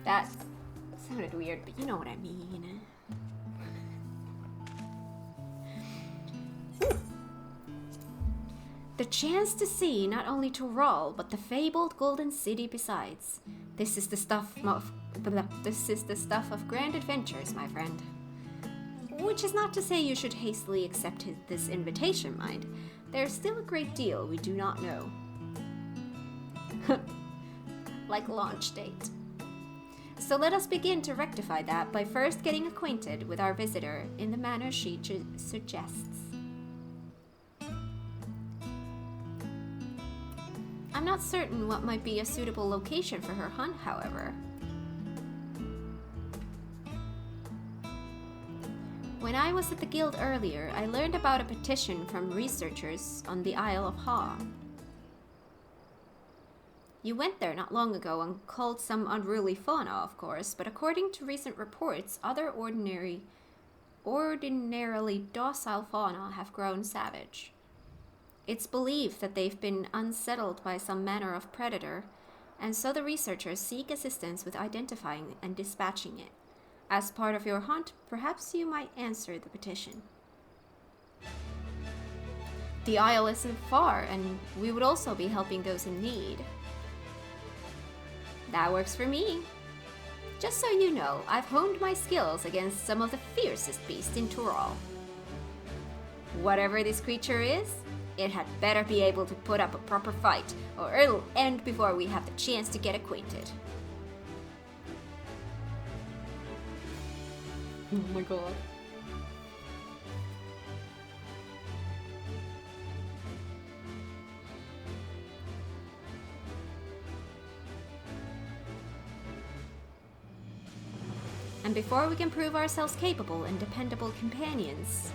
That sounded weird, but you know what I mean. The chance to see not only Tural, but the fabled Golden City besides. This is the stuff of grand adventures, my friend. Which is not to say you should hastily accept this invitation, mind. There's still a great deal we do not know. Like launch date. So let us begin to rectify that by first getting acquainted with our visitor in the manner she suggests. I'm not certain what might be a suitable location for her hunt, however. When I was at the guild earlier, I learned about a petition from researchers on the Isle of Ha. You went there not long ago and culled some unruly fauna, of course, but according to recent reports, other ordinarily docile fauna have grown savage. It's believed that they've been unsettled by some manner of predator, and so the researchers seek assistance with identifying and dispatching it. As part of your hunt, perhaps you might answer the petition. The Isle isn't far, and we would also be helping those in need. That works for me. Just so you know, I've honed my skills against some of the fiercest beasts in Tural. Whatever this creature is, it had better be able to put up a proper fight, or it'll end before we have the chance to get acquainted. Oh my god. And before we can prove ourselves capable and dependable companions...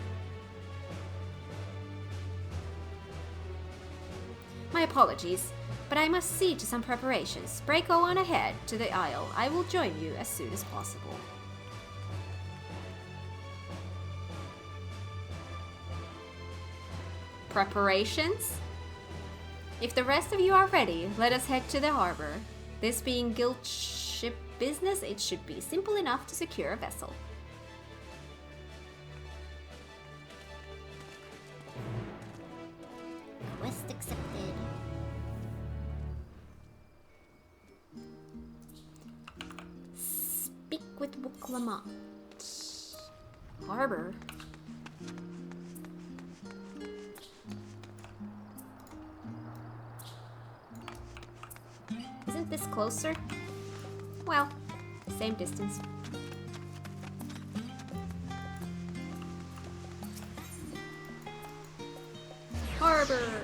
My apologies, but I must see to some preparations. Pray go on ahead to the Isle. I will join you as soon as possible. Preparations? If the rest of you are ready, let us head to the harbor. This being guild ship business, it should be simple enough to secure a vessel. Quest accepted. Speak with Wuk Lamat. Harbor. Isn't this closer? Well, same distance. Harbor.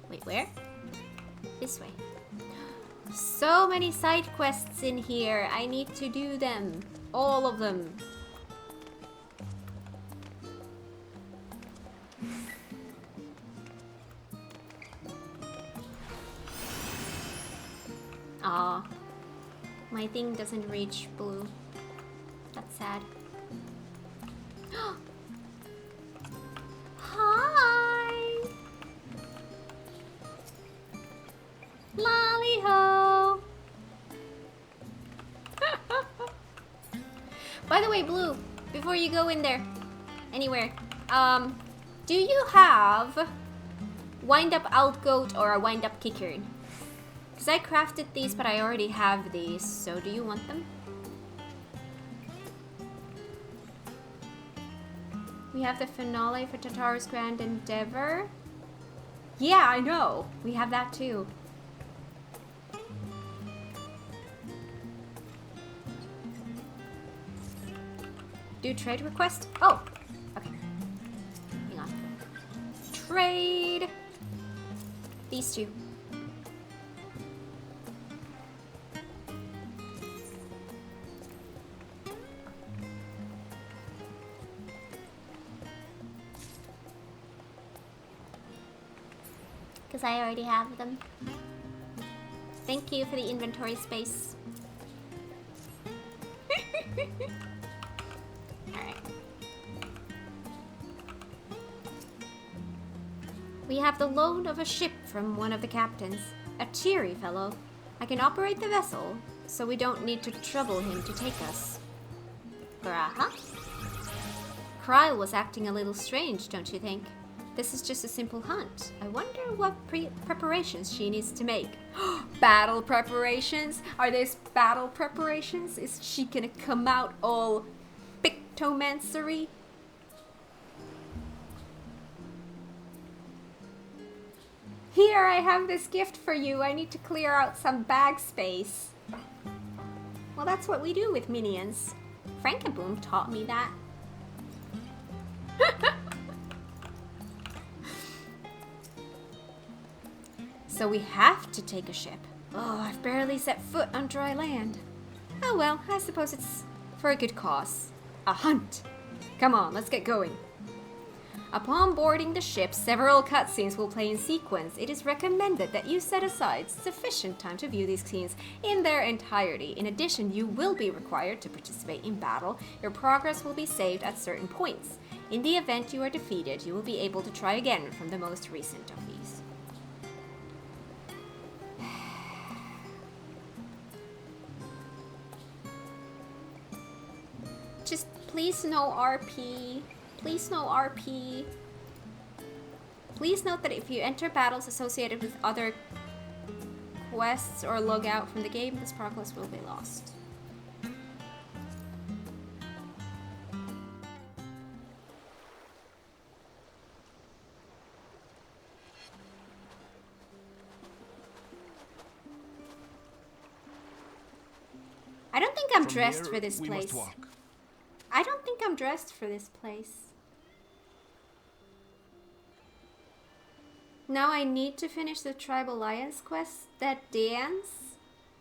Wait, where? This way. So many side quests in here. I need to do them. All of them. Aw. My thing doesn't reach blue. That's sad. Hi! Lolly-ho! By the way, Blue, before you go in there, anywhere, do you have wind-up outgoat or a wind-up kickern? Because I crafted these, but I already have these, so do you want them? We have the finale for Tataru's Grand Endeavor. Yeah, I know. We have that too. Do trade request? Oh, okay. Hang on. Trade. These two. Because I already have them. Thank you for the inventory space. Alright. We have the loan of a ship from one of the captains. A cheery fellow. I can operate the vessel, so we don't need to trouble him to take us. Graha? Kryle was acting a little strange, don't you think? This is just a simple hunt. I wonder what preparations she needs to make. Battle preparations? Are these battle preparations? Is she gonna come out all pictomancery? Here, I have this gift for you. I need to clear out some bag space. Well, that's what we do with minions. Frankenboom taught me that. So we have to take a ship. Oh, I've barely set foot on dry land. Oh well, I suppose it's for a good cause. A hunt. Come on, let's get going. Upon boarding the ship, several cutscenes will play in sequence. It is recommended that you set aside sufficient time to view these scenes in their entirety. In addition, you will be required to participate in battle. Your progress will be saved at certain points. In the event you are defeated, you will be able to try again from the most recent of these. Just please no RP. Please no RP. Please note that if you enter battles associated with other quests or log out from the game, this progress will be lost. I don't think I'm dressed for this place. I don't think I'm dressed for this place. Now I need to finish the Tribal Alliance quest. That dance?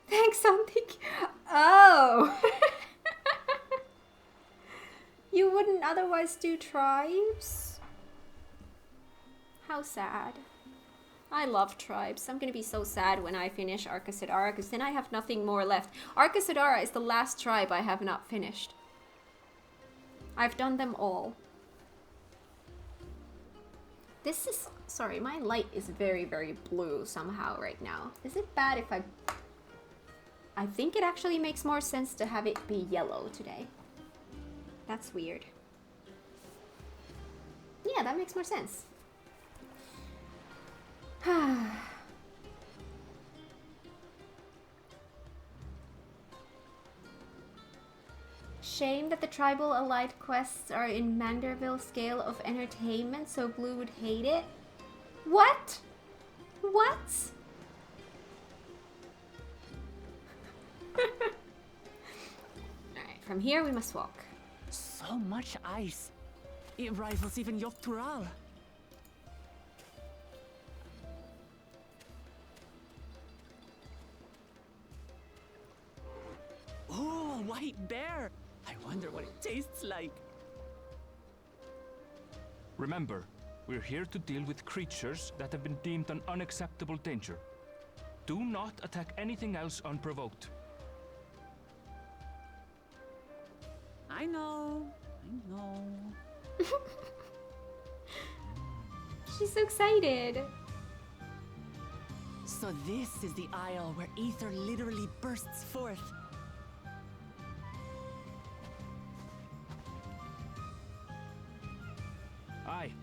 Thanks, something. Oh! You wouldn't otherwise do tribes? How sad. I love tribes. I'm gonna be so sad when I finish Arcasadara, because then I have nothing more left. Arcasadara is the last tribe I have not finished. I've done them all. This is... Sorry, my light is very, very blue somehow right now. Is it bad if I think it actually makes more sense to have it be yellow today. That's weird. Yeah, that makes more sense. Shame that the tribal allied quests are in Manderville scale of entertainment, so Blue would hate it. What? What? Alright, from here we must walk. So much ice. It rivals even Wuk Lamat. Oh, a white bear! I wonder what it tastes like. Remember, we're here to deal with creatures that have been deemed an unacceptable danger. Do not attack anything else unprovoked. I know. She's so excited. So this is the isle where ether literally bursts forth. Aye,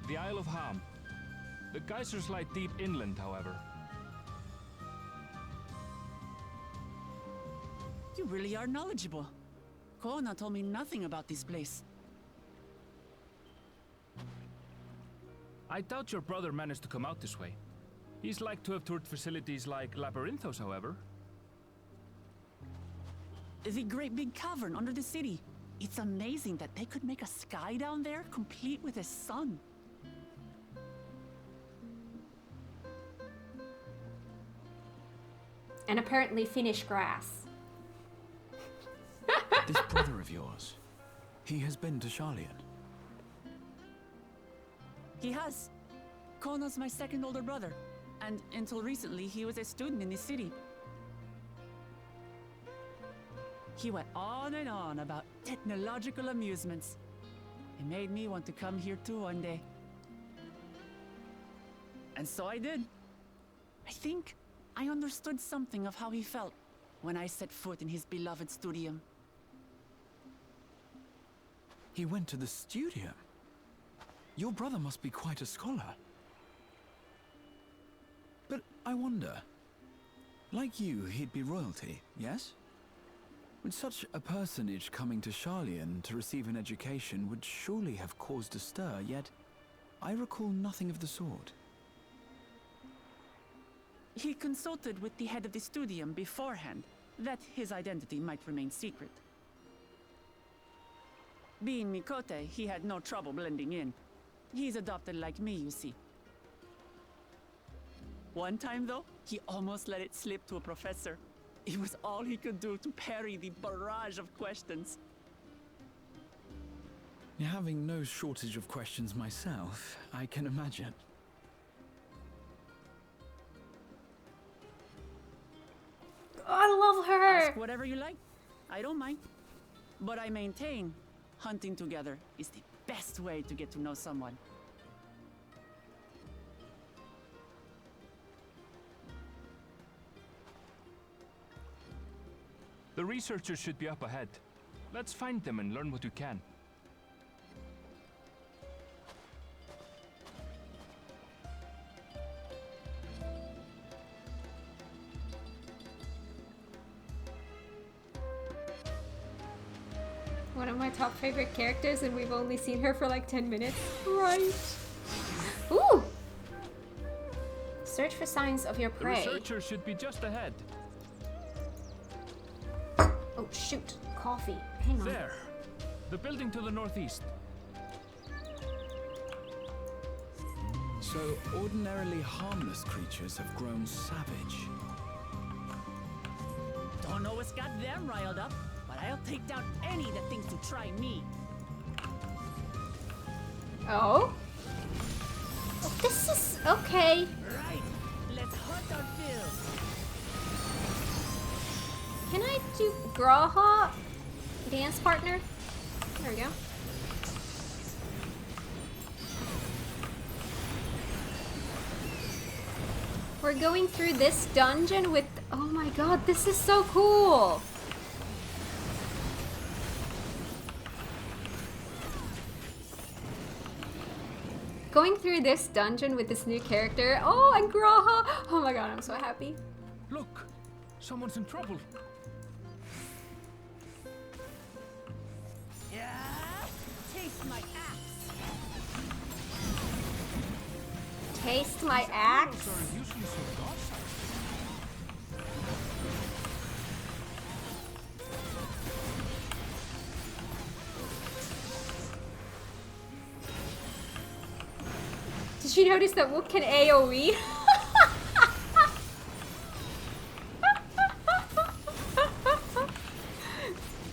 the Isle of Ham. The geysers lie deep inland, however. You really are knowledgeable. Kona told me nothing about this place. I doubt your brother managed to come out this way. He's like to have toured facilities like Labyrinthos, however. The great big cavern under the city. It's amazing that they could make a sky down there complete with a sun. And apparently Finnish grass. This brother of yours, he has been to Sharlayan. He has. Kona's my second older brother. And until recently, he was a student in this city. He went on and on about technological amusements. It made me want to come here too one day. And so I did. I think I understood something of how he felt when I set foot in his beloved studium. He went to the studium? Your brother must be quite a scholar. But I wonder, like you, he'd be royalty, yes? With such a personage coming to Sharlayan to receive an education would surely have caused a stir, yet I recall nothing of the sort. He consulted with the head of the studium beforehand, that his identity might remain secret. Being Mikote, he had no trouble blending in. He's adopted like me, you see. One time, though, he almost let it slip to a professor. It was all he could do to parry the barrage of questions. Having no shortage of questions myself, I can imagine. Oh, I love her. Ask whatever you like. I don't mind. But I maintain, hunting together is the best way to get to know someone. The researchers should be up ahead. Let's find them and learn what we can. One of my top favorite characters, and we've only seen her for like 10 minutes. Right. Ooh! Search for signs of your The prey. researchers should be just ahead. Oh, shoot. Coffee. Hang on. There. The building to the northeast. So, ordinarily harmless creatures have grown savage. Don't know what's got them riled up, but I'll take down any that thinks to try me. Oh? Oh, this is... okay. Right, let's hunt our fill. Can I do Graha? Dance partner? There we go. We're going through this dungeon with... oh my god, this is so cool! Going through this dungeon with this new character. Oh, and Graha! Oh my god, I'm so happy. Look! Someone's in trouble. Taste my axe. Taste my axe? Are usually so docile. Did you notice that Wuk can AoE?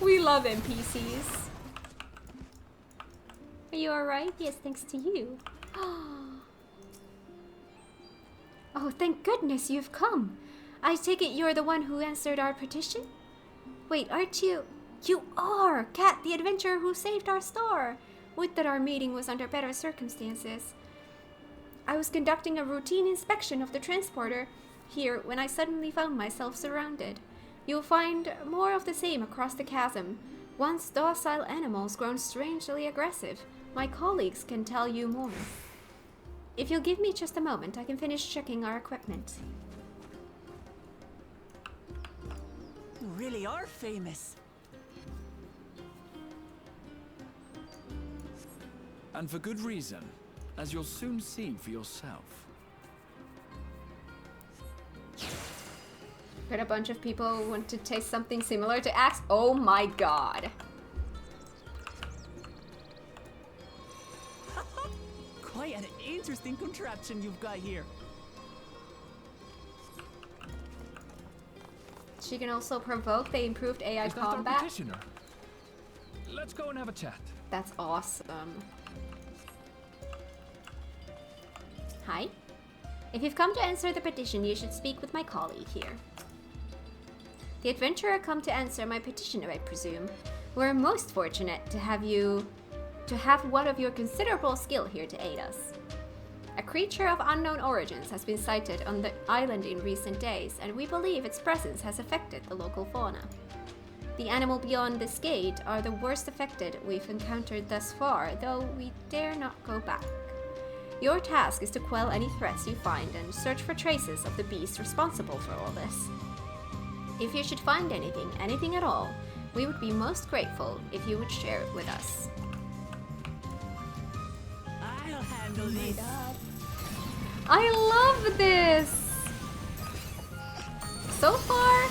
We love NPCs. Are you alright? Yes, thanks to you. Oh, thank goodness you've come. I take it you're the one who answered our petition? Wait, aren't you? You are! Kat, the adventurer who saved our store! Would that our meeting was under better circumstances. I was conducting a routine inspection of the transporter here when I suddenly found myself surrounded. You'll find more of the same across the chasm. Once docile animals grown strangely aggressive. My colleagues can tell you more. If you'll give me just a moment, I can finish checking our equipment. You really are famous. And for good reason, as you'll soon see for yourself. But a bunch of people want to taste something similar to axe. Oh my god. Quite an interesting contraption you've got here. She can also provoke the improved AI Is that our combat. petitioner? Let's go and have a chat. That's awesome. Hi. If you've come to answer the petition, you should speak with my colleague here. The adventurer come to answer my petition, I presume. We're most fortunate to have one of your considerable skill here to aid us. A creature of unknown origins has been sighted on the island in recent days, and we believe its presence has affected the local fauna. The animal beyond this gate are the worst affected we've encountered thus far, though we dare not go back. Your task is to quell any threats you find and search for traces of the beast responsible for all this. If you should find anything at all, we would be most grateful if you would share it with us. I'll handle this. I love this! So far,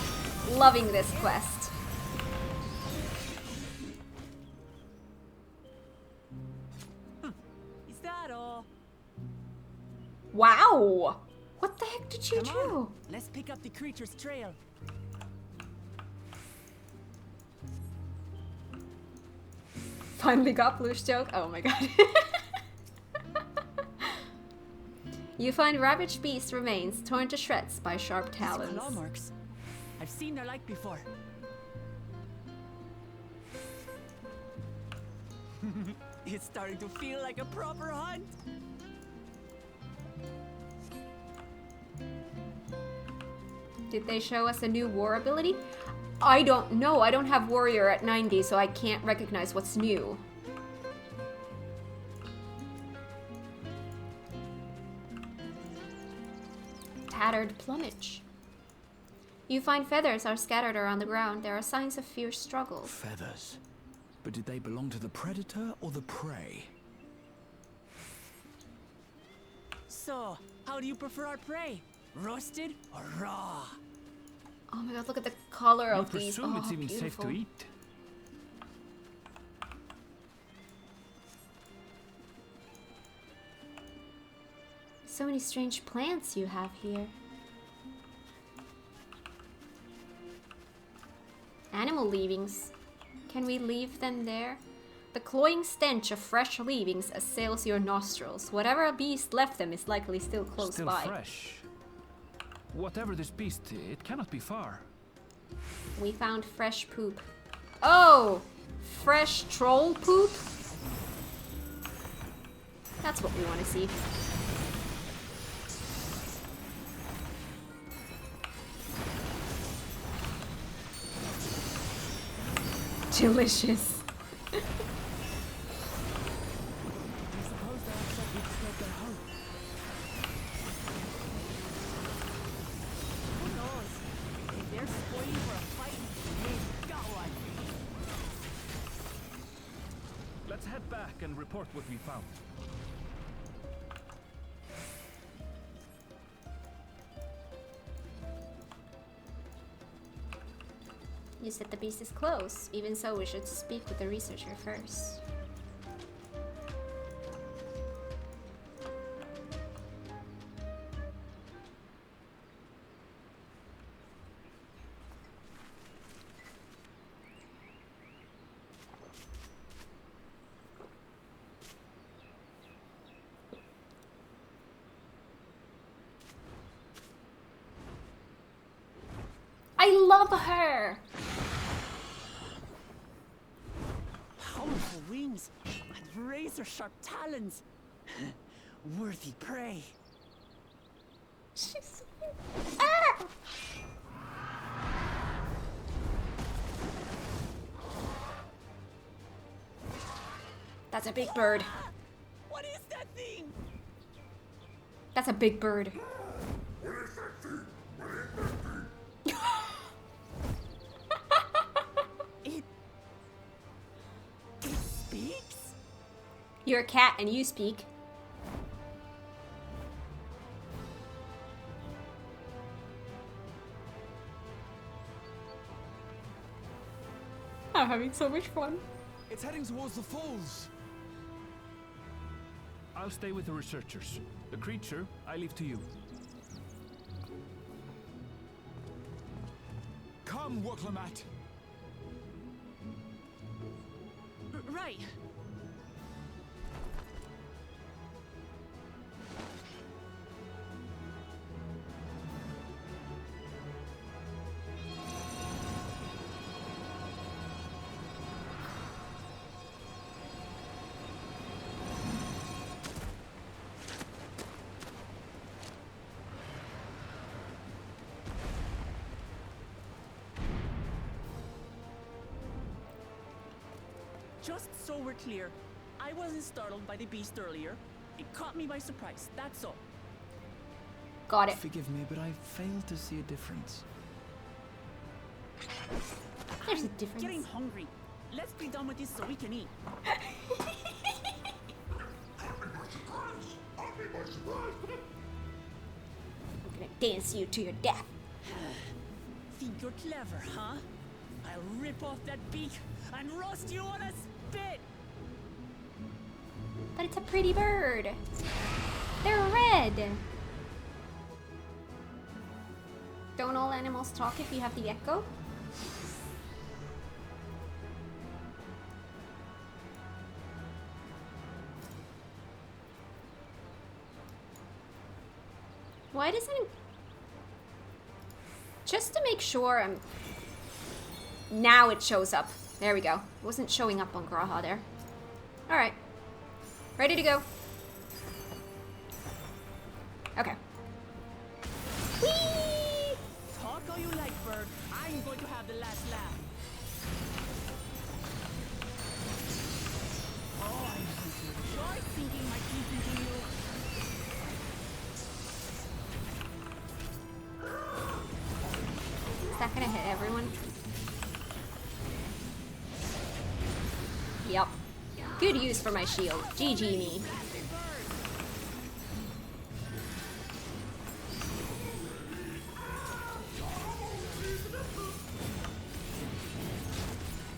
loving this quest. Is that all? Wow! What the heck did you Come do? on, let's pick up the creature's trail. Finally got Blue's joke. Oh my god. You find ravaged beast remains torn to shreds by sharp These talons. claw marks. I've seen their like before. It's starting to feel like a proper hunt. Did they show us a new war ability? I don't know. I don't have warrior at 90, so I can't recognize what's new. Tattered plumage. You find feathers are scattered around the ground. There are signs of fierce struggles. Feathers. But did they belong to the predator or the prey? So, how do you prefer our prey? Roasted or raw? Oh my god, look at the color I of these. presume Oh, it's even safe beautiful. to eat. So many strange plants you have here. Animal leavings. Can we leave them there? The cloying stench of fresh leavings assails your nostrils. Whatever a beast left them is likely still close Still by. fresh. Whatever this beast, it cannot be far. We found fresh poop. Oh! Fresh troll poop? That's what we want to see. Delicious. Who knows? If they're spoiling for a fight, they've got one. and report what we found. You said the beast is close. Even so, we should speak with the researcher first. I love her! Powerful wings and razor-sharp talons. Worthy prey. She's ah! That's a big bird. What is that thing? That's a big bird. It speaks? You're a cat and you speak. I'm having so much fun. It's heading towards the falls. I'll stay with the researchers. The creature, I leave to you. Come, Wuk Lamat. Right. Just so we're clear, I wasn't startled by the beast earlier. It caught me by surprise, that's all. Got it. Forgive me, but I failed to see a difference. There's a I'm difference. getting hungry. Let's be done with this so we can eat. I'm gonna dance you to your death. Think you're clever, huh? I'll rip off that beak and roast you on a spit! But it's a pretty bird. They're red. Don't all animals talk if you have the echo? Why doesn't it... Just to make sure I'm... Now it shows up. There we go. It wasn't showing up on Graha there. Alright. Ready to go. Okay. Whee! Talk all you like, bird. I'm going to have the last laugh. Oh, I enjoy sinking my teeth into you. Is that gonna hit everyone? Yep. Good use for my shield. GG me.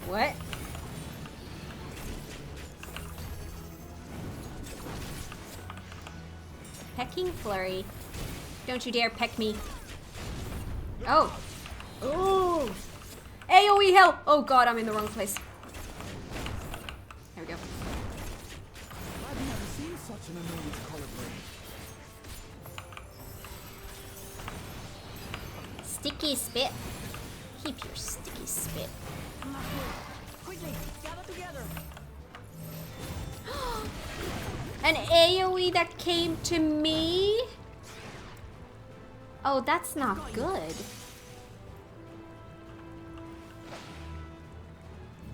What? Pecking flurry. Don't you dare peck me. Oh. Ooh. AoE hell! Oh god, I'm in the wrong place. There we go. I've never seen such an enormous colibri. Sticky spit. Keep your sticky spit. Quickly, gather together. An AoE that came to me? Oh, that's not good.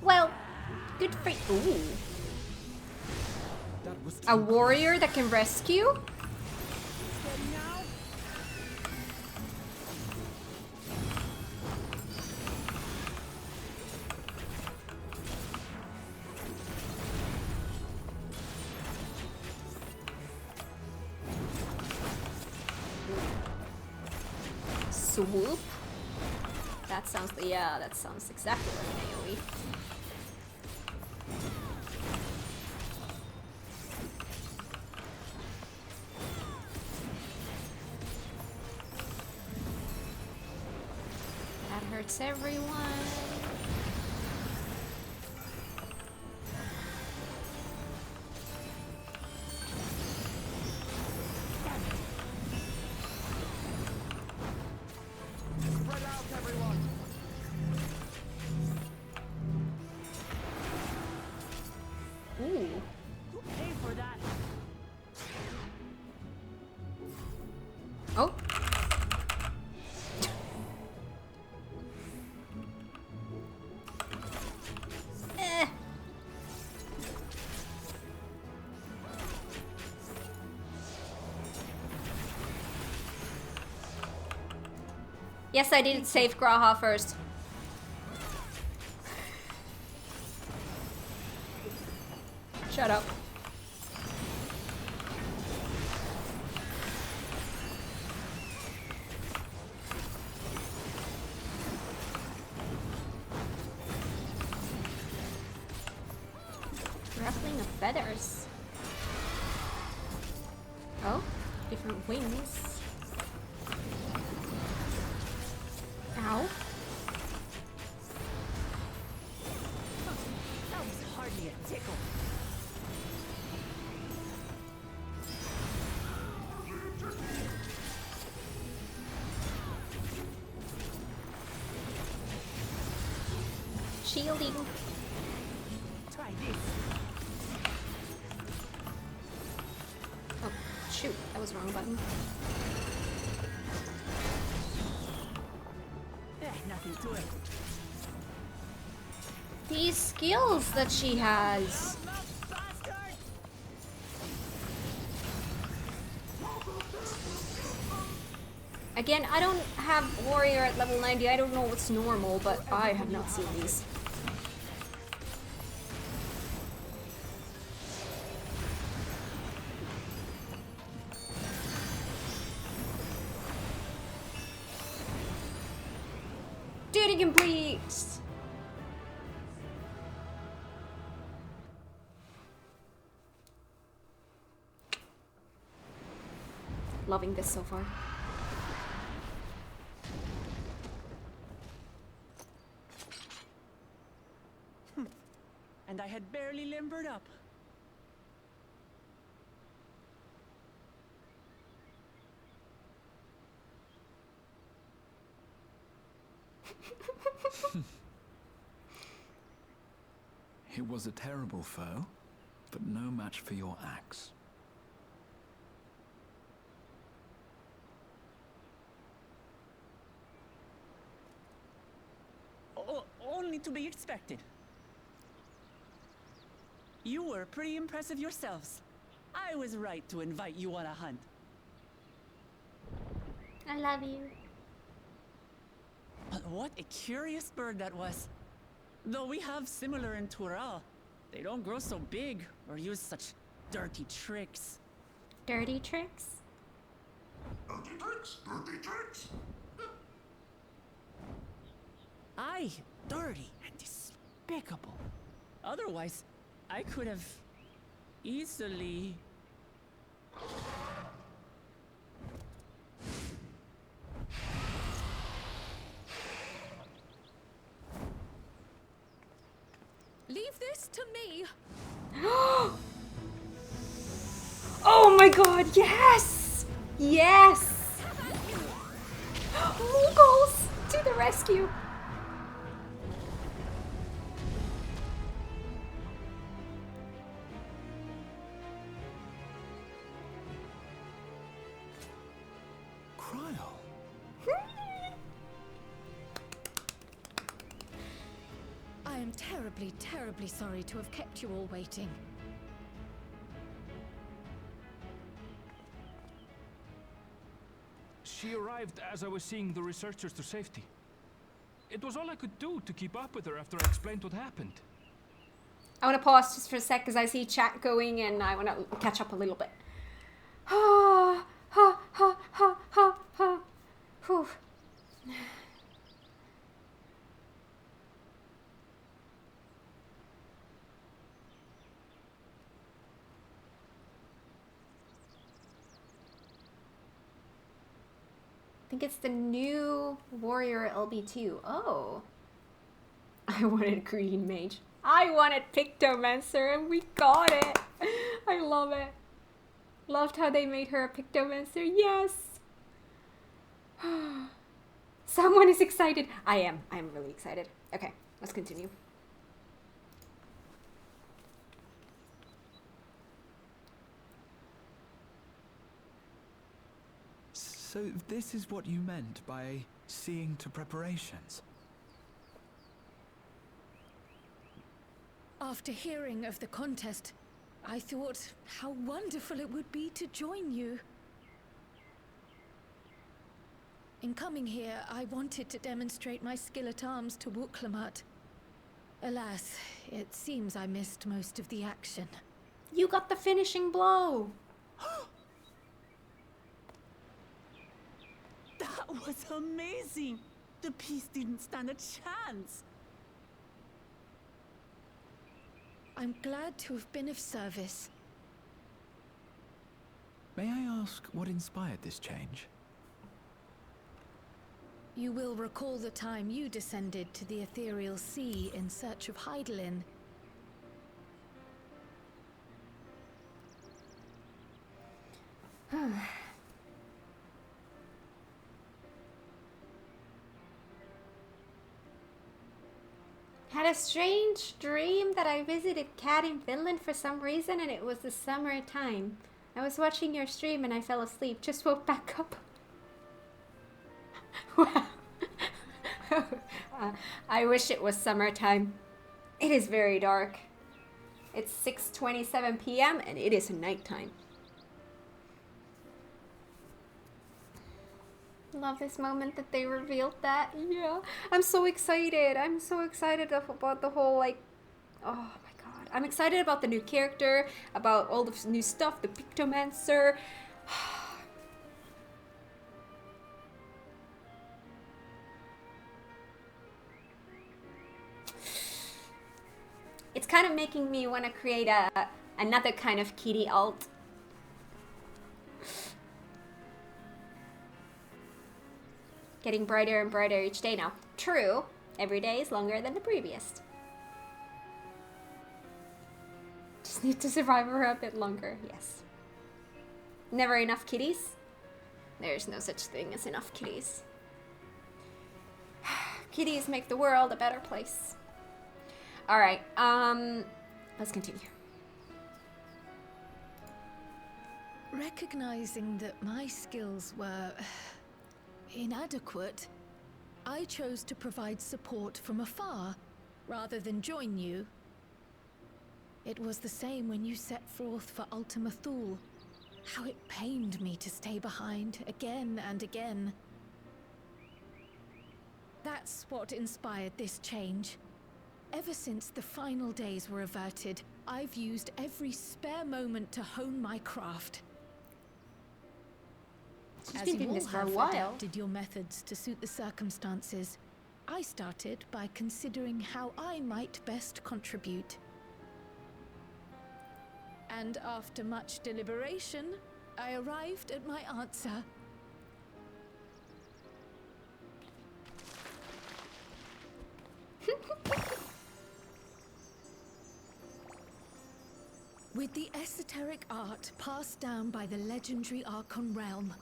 Well, good for you. Ooh. That was A warrior that can rescue? Steady now. Swoop. That sounds, yeah, that sounds exactly like an AoE. That hurts everyone. Oh. Yes, I did save Graha first. Shut up. Ruffling of feathers. Oh, different wings. Ow. That was hardly a tickle. Shielding. Try this. Oh, shoot. That was the wrong button. Nothing to it. These skills that she has. Again, I don't have warrior at level 90. I don't know what's normal, but I have not seen these. Duty complete! Loving this so far. And I had barely limbered up. It was a terrible foe, but no match for your axe. Only to be expected. You were pretty impressive yourselves. I was right to invite you on a hunt. I love you. But what a curious bird that was. Though we have similar in Tural, they don't grow so big or use such dirty tricks. Dirty tricks? Dirty tricks, dirty tricks. Aye, dirty and despicable. Otherwise, I could have easily... Leave this to me. Oh my god, yes! Yes! Muggles to the rescue! I am terribly, terribly sorry to have kept you all waiting. She arrived as I was seeing the researchers to safety. It was all I could do to keep up with her after I explained what happened. I want to pause just for a sec because I see chat going and I want to catch up a little bit. Ha ha ha ha ha ha. Whew. think it's the new warrior LB2. Oh. I wanted green mage. I wanted Pictomancer and we got it. I love it. Loved how they made her a Pictomancer. Yes. Someone is excited. I am really excited. Okay, let's continue. So this is what you meant by seeing to preparations? After hearing of the contest, I thought how wonderful it would be to join you. In coming here, I wanted to demonstrate my skill at arms to Wuk Lamat. Alas, it seems I missed most of the action. You got the finishing blow. That was amazing! The piece didn't stand a chance! I'm glad to have been of service. May I ask what inspired this change? You will recall the time you descended to the ethereal sea in search of Heidelin. Had a strange dream that I visited Cat in Finland for some reason, and it was the summertime. I was watching your stream and I fell asleep. Just woke back up. Wow. I wish it was summertime. It is very dark. It's 6:27 p.m. and it is nighttime. Love this moment that they revealed that. Yeah, I'm so excited. I'm so excited about the whole, like, oh my god. I'm excited about the new character, about all the new stuff, the Pictomancer. It's kind of making me want to create another kind of kitty alt. Getting brighter and brighter each day now. True, every day is longer than the previous. Just need to survive her a bit longer, yes. Never enough kitties? There's no such thing as enough kitties. Kitties make the world a better place. Alright, let's continue. Recognizing that my skills were inadequate, I chose to provide support from afar rather than join you. It was the same when you set forth for Ultima Thule. How it pained me to stay behind again and again. That's what inspired this change. Ever since the final days were averted, I've used every spare moment to hone my craft. She's As been you doing all this for a have while. adapted your methods to suit the circumstances, I started by considering how I might best contribute. And after much deliberation, I arrived at my answer. With the esoteric art passed down by the legendary Archon realm,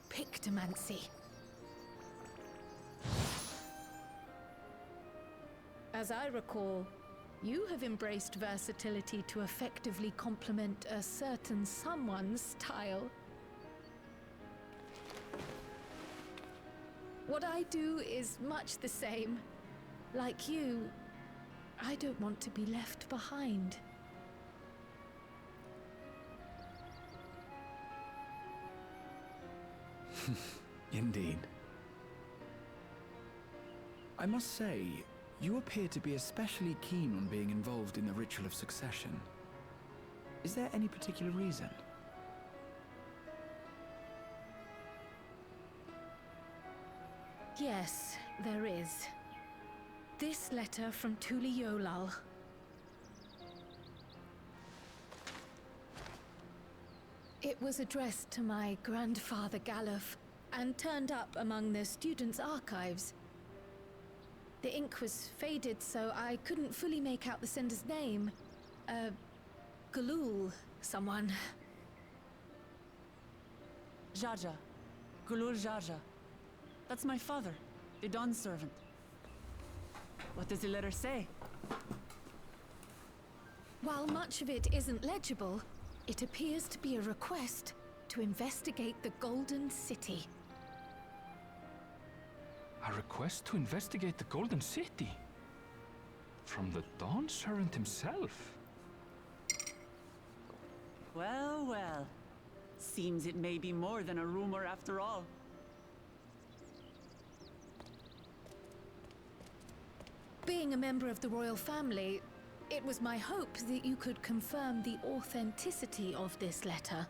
Pictomancy. As I recall, you have embraced versatility to effectively complement a certain someone's style. What I do is much the same. Like you, I don't want to be left behind. Indeed. I must say, you appear to be especially keen on being involved in the ritual of succession. Is there any particular reason? Yes, there is. This letter from Tuli Yolal. It was addressed to my grandfather Galuf, and turned up among the students' archives. The ink was faded, so I couldn't fully make out the sender's name. Galul, someone. Jaja. Gulul Jaja. That's my father, the Dawn servant. What does the letter say? While much of it isn't legible, it appears to be a request to investigate the Golden City. A request to investigate the Golden City? From the Dawn Servant himself? Well, well. Seems it may be more than a rumor after all. Being a member of the royal family, it was my hope that you could confirm the authenticity of this letter.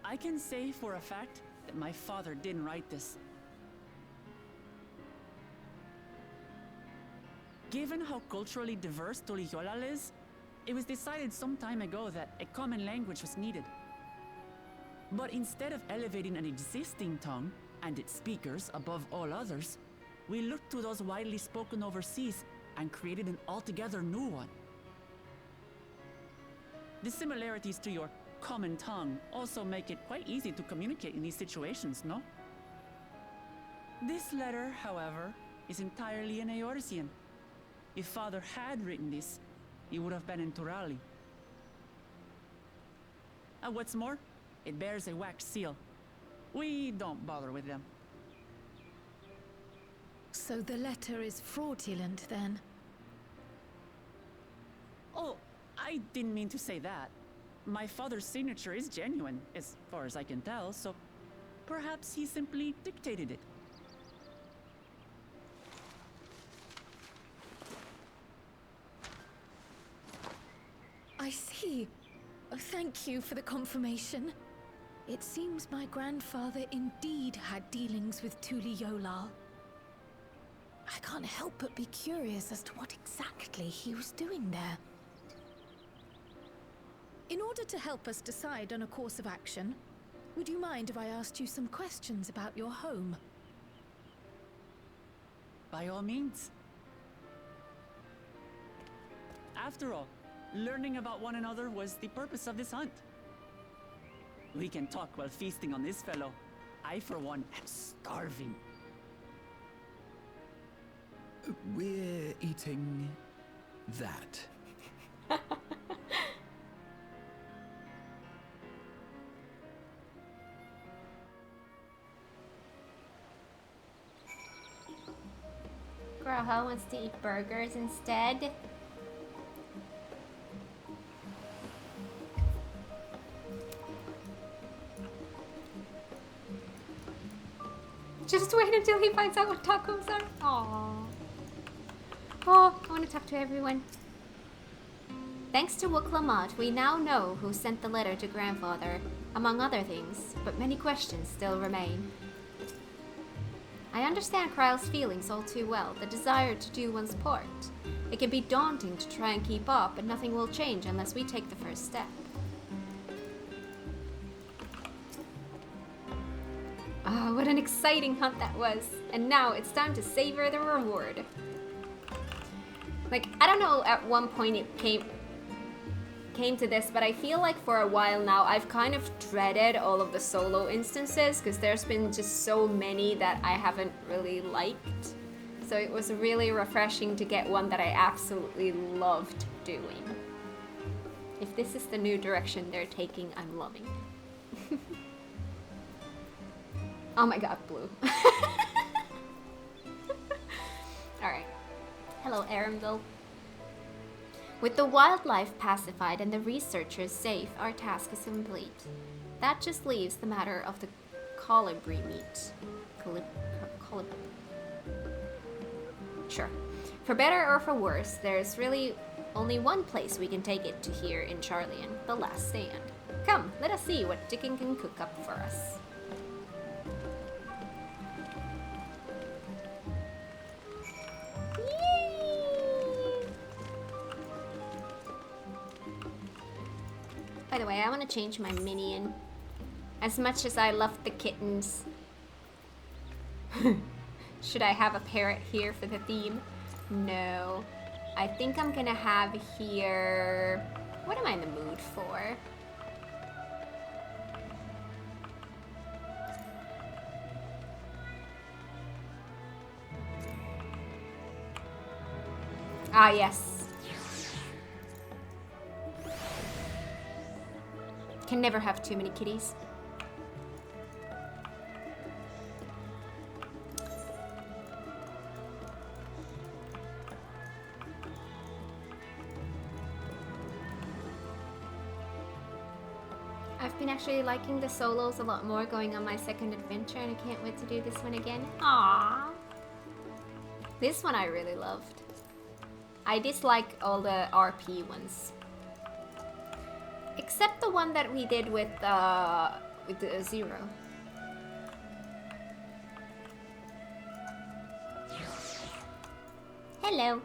I can say for a fact that my father didn't write this. Given how culturally diverse Tuliyollal is, it was decided some time ago that a common language was needed. But instead of elevating an existing tongue and its speakers above all others, we looked to those widely spoken overseas and created an altogether new one. The similarities to your common tongue also make it quite easy to communicate in these situations, no? This letter, however, is entirely in Eorzean. If father had written this, he would have been in Turali. And what's more, it bears a wax seal. We don't bother with them. So the letter is fraudulent, then? Oh, I didn't mean to say that. My father's signature is genuine, as far as I can tell, so perhaps he simply dictated it. I see. Oh, thank you for the confirmation. It seems my grandfather indeed had dealings with Tuliyollal. I can't help but be curious as to what exactly he was doing there. In order to help us decide on a course of action, would you mind if I asked you some questions about your home? By all means. After all, learning about one another was the purpose of this hunt. We can talk while feasting on this fellow. I, for one, am starving. We're eating that. Groho wants to eat burgers instead. Just wait until he finds out what tacos are. Aww. Oh, I want to talk to everyone. Thanks to Wuk Lamat, we now know who sent the letter to grandfather, among other things, but many questions still remain. I understand Kryle's feelings all too well, the desire to do one's part. It can be daunting to try and keep up, but nothing will change unless we take the first step. Ah, what an exciting hunt that was. And now it's time to savor the reward. Like, I don't know at one point it came to this, but I feel like for a while now I've kind of dreaded all of the solo instances because there's been just so many that I haven't really liked. So it was really refreshing to get one that I absolutely loved doing. If this is the new direction they're taking, I'm loving it. Oh my god, Blue. Alright. Hello, Aramville. With the wildlife pacified and the researchers safe, our task is complete. That just leaves the matter of the colibri meat. Sure. For better or for worse, there's really only one place we can take it to here in Charlian, the last stand. Come, let us see what Dickon can cook up for us. By the way, I want to change my minion. As much as I love the kittens. Should I have a parrot here for the theme? No. I think I'm gonna have here... What am I in the mood for? Ah, yes. Can never have too many kitties. I've been actually liking the solos a lot more going on my second adventure, and I can't wait to do this one again. Aww. This one I really loved. I dislike all the RP ones. Except the one that we did with Zero. Hello.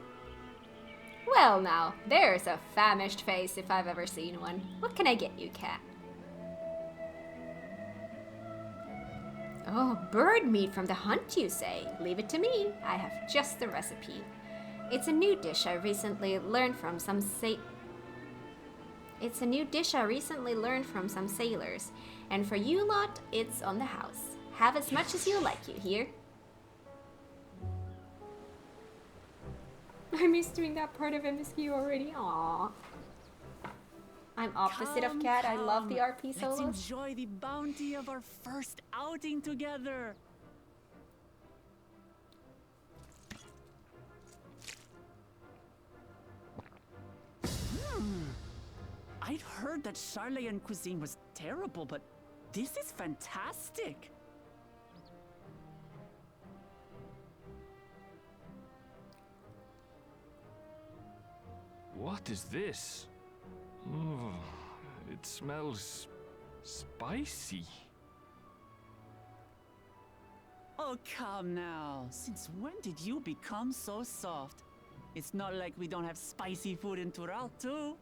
Well now, there's a famished face if I've ever seen one. What can I get you, cat? Oh, bird meat from the hunt, you say? Leave it to me. I have just the recipe. It's a new dish I recently learned from some sailors, and for you lot, it's on the house. Have as much as you like, you hear? I miss doing that part of MSQ already. Aww. I'm opposite of Cat. I love the RP solos. Let's enjoy the bounty of our first outing together. I'd heard that Charlian cuisine was terrible, but this is fantastic. What is this? Oh, it smells spicy. Oh, come now. Since when did you become so soft? It's not like we don't have spicy food in Tural, too.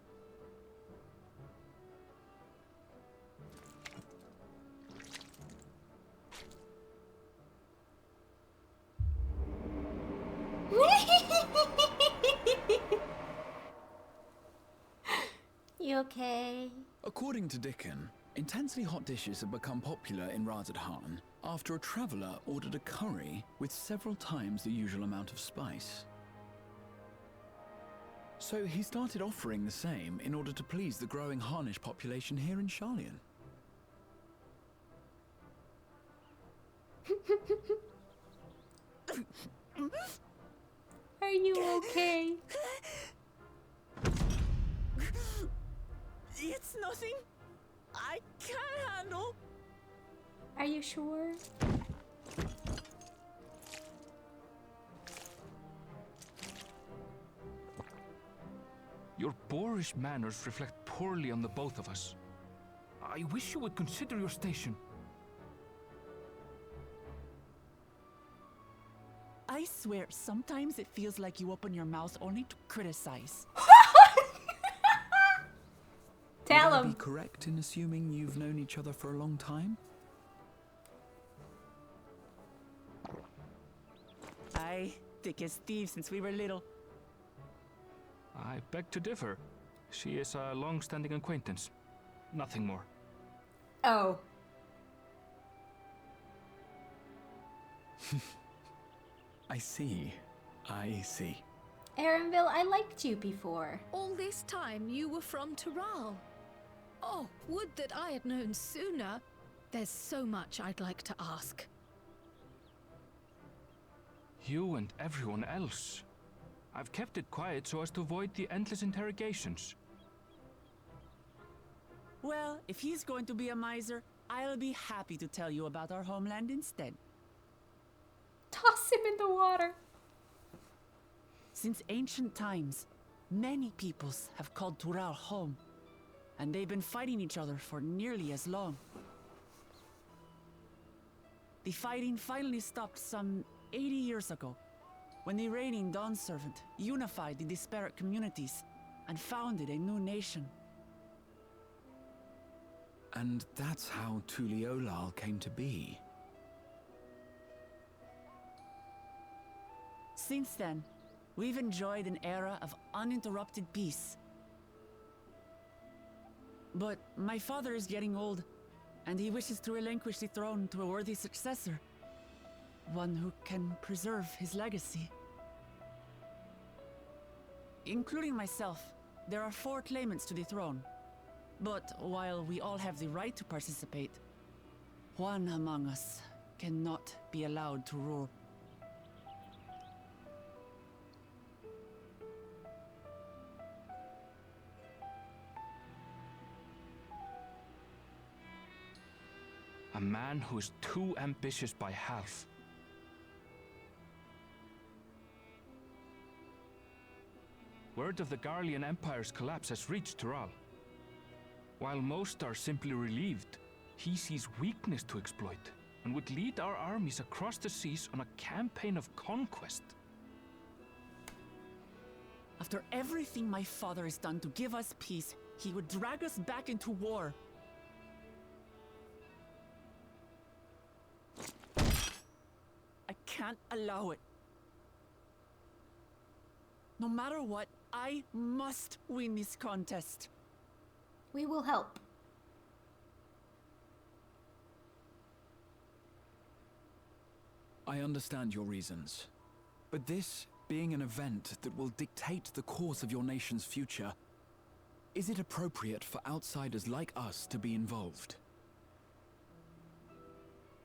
You okay? According to Dickon, intensely hot dishes have become popular in Razadhan after a traveller ordered a curry with several times the usual amount of spice. So he started offering the same in order to please the growing Harnish population here in Charlian. Are you okay? It's nothing I can't handle. Are you sure? Your boorish manners reflect poorly on the both of us. I wish you would consider your station. I swear, sometimes it feels like you open your mouth only to criticize. Tell Would I him. be correct in assuming you've known each other for a long time? Aye, thick as thieves since we were little. I beg to differ. She is a long-standing acquaintance. Nothing more. Oh. I see. I see. Erenville, I liked you before. All this time you were from Tural. Oh, would that I had known sooner. There's so much I'd like to ask. You and everyone else. I've kept it quiet so as to avoid the endless interrogations. Well, if he's going to be a miser, I'll be happy to tell you about our homeland instead. Toss him in the water. Since ancient times, many peoples have called Tural home, and they've been fighting each other for nearly as long. The fighting finally stopped some 80 years ago, when the reigning Dawn Servant unified the disparate communities and founded a new nation. And that's how Tuliolal came to be. Since then, we've enjoyed an era of uninterrupted peace. But my father is getting old, and he wishes to relinquish the throne to a worthy successor. One who can preserve his legacy. Including myself, there are 4 claimants to the throne. But while we all have the right to participate, one among us cannot be allowed to rule. A man who is too ambitious by half. Word of the Garlean Empire's collapse has reached Tural. While most are simply relieved, he sees weakness to exploit and would lead our armies across the seas on a campaign of conquest. After everything my father has done to give us peace, he would drag us back into war. I can't allow it. No matter what, I must win this contest. We will help. I understand your reasons. But this being an event that will dictate the course of your nation's future, is it appropriate for outsiders like us to be involved?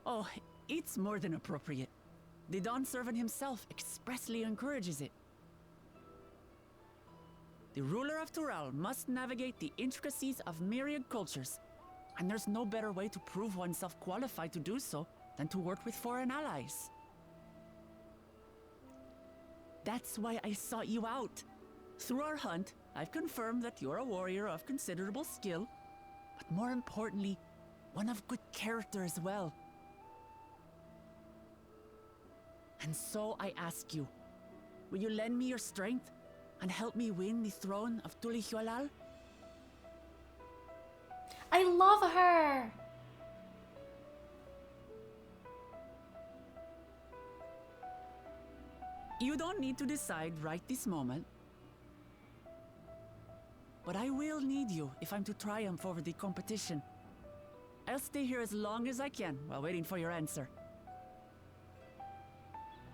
Oh, it's more than appropriate. The Dawn Servant himself expressly encourages it. The ruler of Tural must navigate the intricacies of myriad cultures, and there's no better way to prove oneself qualified to do so than to work with foreign allies. That's why I sought you out. Through our hunt, I've confirmed that you're a warrior of considerable skill, but more importantly, one of good character as well. And so I ask you, will you lend me your strength and help me win the throne of Tuliolal? I love her! You don't need to decide right this moment. But I will need you if I'm to triumph over the competition. I'll stay here as long as I can while waiting for your answer.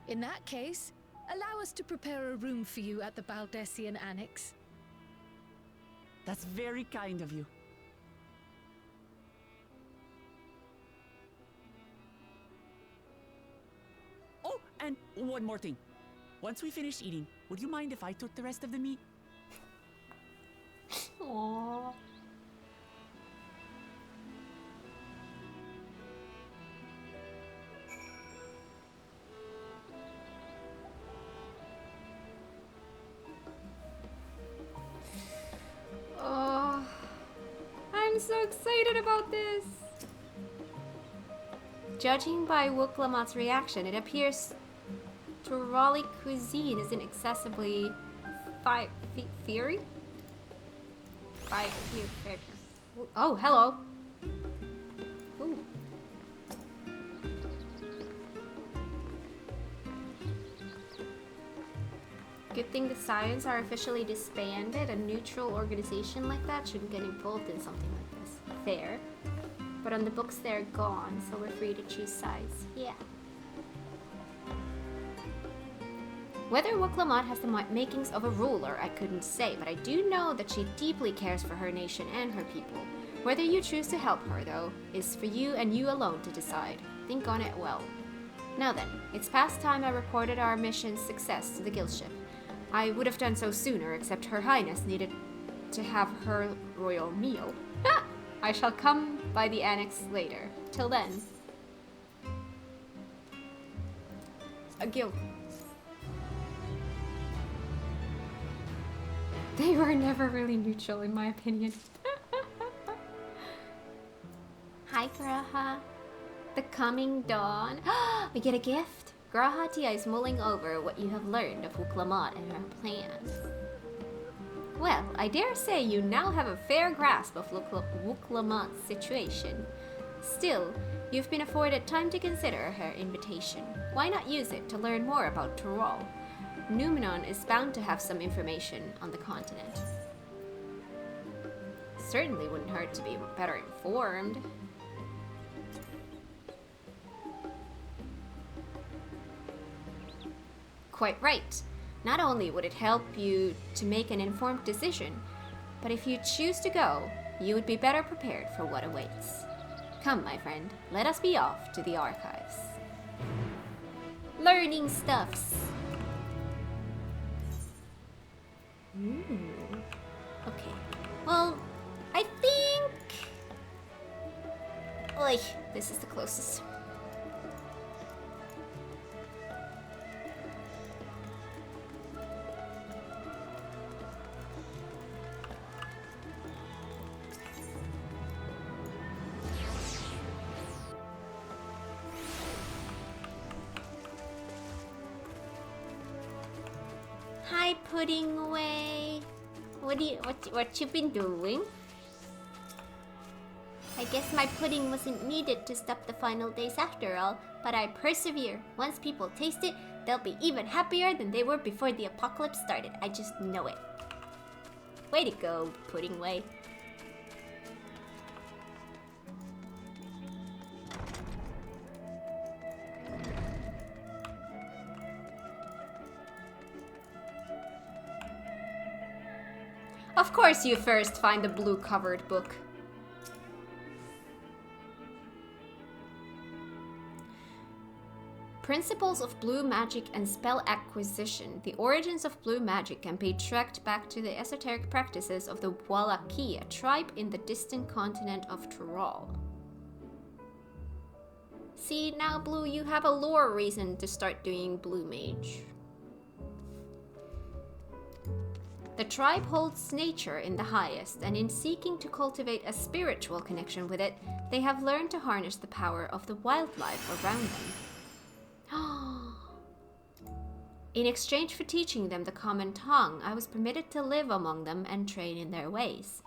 In that case, allow us to prepare a room for you at the Baldessian Annex. That's very kind of you. Oh, and one more thing. Once we finish eating, would you mind if I took the rest of the meat? Aww. Oh, I'm so excited about this. Judging by Wuk Lamat's reaction, it appears Turali cuisine isn't accessibly fiery? Oh, hello. Ooh. Good thing the Scions are officially disbanded. A neutral organization like that shouldn't get involved in something like this. Fair. But on the books they're gone, so we're free to choose sides. Yeah. Whether Wuk Lamat has the makings of a ruler, I couldn't say, but I do know that she deeply cares for her nation and her people. Whether you choose to help her, though, is for you and you alone to decide. Think on it well. Now then, it's past time I reported our mission's success to the guild ship. I would have done so sooner, except Her Highness needed to have her royal meal. Ha! I shall come by the annex later. Till then. A guild. They were never really neutral, in my opinion. Hi, Graha. The coming dawn. We get a gift. Graha Tia is mulling over what you have learned of Wuk Lamat and her plan. Well, I dare say you now have a fair grasp of Wuk Lamat's situation. Still, you've been afforded time to consider her invitation. Why not use it to learn more about Tural? Numenon is bound to have some information on the continent. Certainly wouldn't hurt to be better informed. Quite right. Not only would it help you to make an informed decision, but if you choose to go, you would be better prepared for what awaits. Come, my friend, let us be off to the archives. Learning stuffs. Okay. Well, I think... Oy, this is the closest. Hi, Pudding Away. What you been doing? I guess my pudding wasn't needed to stop the final days after all, but I persevere. Once people taste it, they'll be even happier than they were before the apocalypse started. I just know it. Way to go, Pudding Way. Of course you first find the blue-covered book. Principles of Blue Magic and Spell Acquisition. The origins of blue magic can be tracked back to the esoteric practices of the Wallaki, a tribe in the distant continent of Tural. See, now Blue, you have a lore reason to start doing Blue Mage. The tribe holds nature in the highest, and in seeking to cultivate a spiritual connection with it, they have learned to harness the power of the wildlife around them. In exchange for teaching them the common tongue, I was permitted to live among them and train in their ways.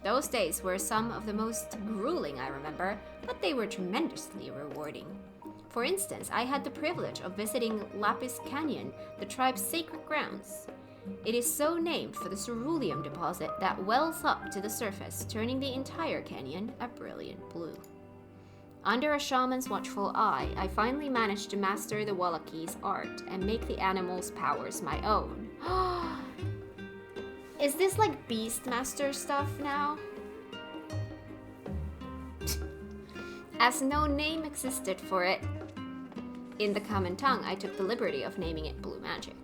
Those days were some of the most grueling I remember, but they were tremendously rewarding. For instance, I had the privilege of visiting Lapis Canyon, the tribe's sacred grounds. It is so named for the ceruleum deposit that wells up to the surface, turning the entire canyon a brilliant blue. Under a shaman's watchful eye, I finally managed to master the Wallaki's art and make the animal's powers my own. Is this like Beastmaster stuff now? As no name existed for it in the common tongue, I took the liberty of naming it Blue Magic.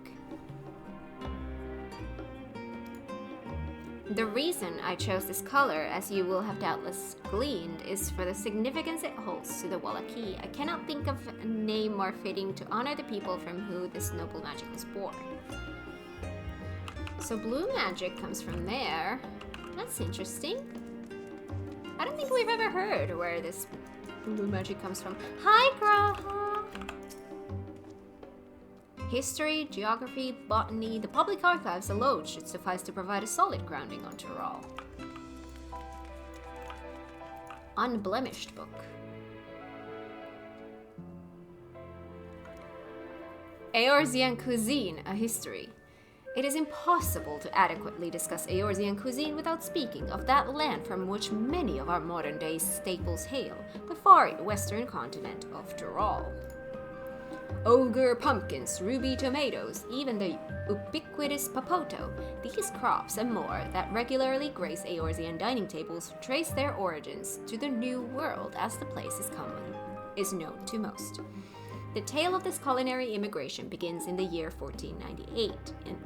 The reason I chose this color, as you will have doubtless gleaned, is for the significance it holds to the Wallaki. I cannot think of a name more fitting to honor the people from whom this noble magic was born. So blue magic comes from there. That's interesting. I don't think we've ever heard where this blue magic comes from. Hi, Graha! History, geography, botany, the public archives alone should suffice to provide a solid grounding on Tural. Unblemished book. Eorzean cuisine, a history. It is impossible to adequately discuss Eorzean cuisine without speaking of that land from which many of our modern-day staples hail, the far western continent of Tural. Ogre pumpkins, ruby tomatoes, even the ubiquitous papoto, these crops and more that regularly grace Eorzean dining tables trace their origins to the New World, as the place is known to most. The tale of this culinary immigration begins in the year 1498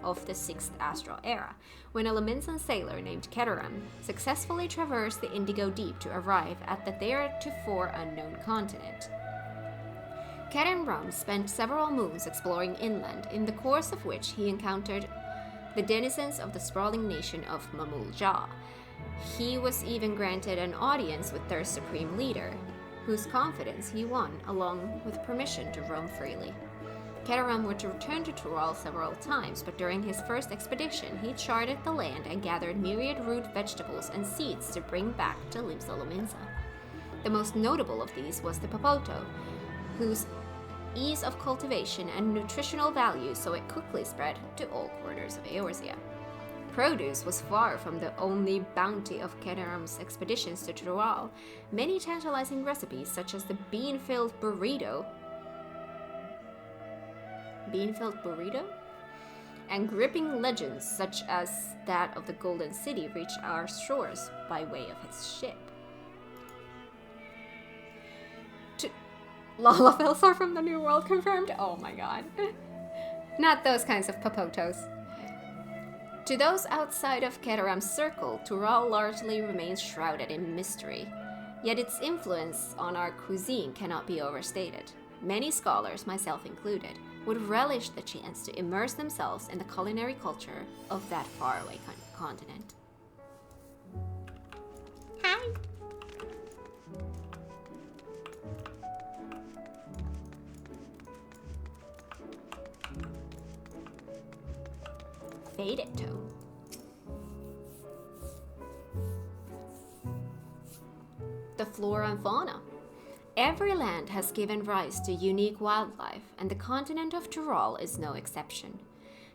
of the 6th Astral Era, when a Laminsan sailor named Keteran successfully traversed the Indigo Deep to arrive at the theretofore unknown continent. Keteran Rum spent several moons exploring inland, in the course of which he encountered the denizens of the sprawling nation of Mamulja. He was even granted an audience with their supreme leader, whose confidence he won, along with permission to roam freely. Keteram would return to Tural several times, but during his first expedition, he charted the land and gathered myriad root vegetables and seeds to bring back to Limsa. The most notable of these was the Popoto, whose ease of cultivation and nutritional value so it quickly spread to all quarters of Eorzea. Produce was far from the only bounty of Keteram's expeditions to Tural. Many tantalizing recipes, such as the bean-filled burrito, and gripping legends such as that of the Golden City reached our shores by way of his ship. Lalafels are from the New World confirmed? Oh my god. Not those kinds of popotos. To those outside of Keteram's circle, Tural largely remains shrouded in mystery. Yet its influence on our cuisine cannot be overstated. Many scholars, myself included, would relish the chance to immerse themselves in the culinary culture of that faraway continent. Hi! Faded tone. The flora and fauna. Every land has given rise to unique wildlife, and the continent of Tural is no exception.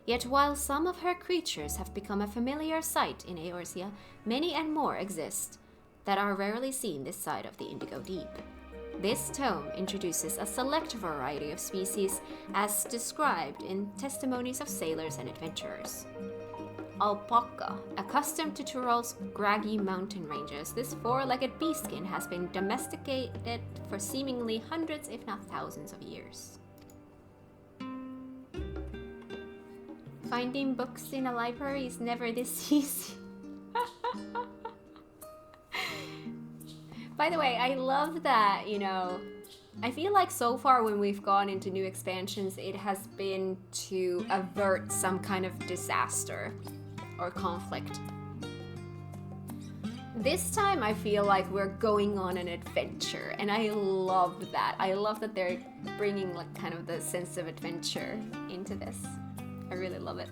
Yet while some of her creatures have become a familiar sight in Eorzea, many and more exist that are rarely seen this side of the Indigo Deep. This tome introduces a select variety of species as described in testimonies of sailors and adventurers. Alpaca. Accustomed to Tural's craggy mountain ranges, this four-legged beastskin has been domesticated for seemingly hundreds, if not thousands of years. Finding books in a library is never this easy. By the way, I love that, I feel like so far when we've gone into new expansions, it has been to avert some kind of disaster or conflict. This time I feel like we're going on an adventure, and I love that. I love that they're bringing like kind of the sense of adventure into this. I really love it.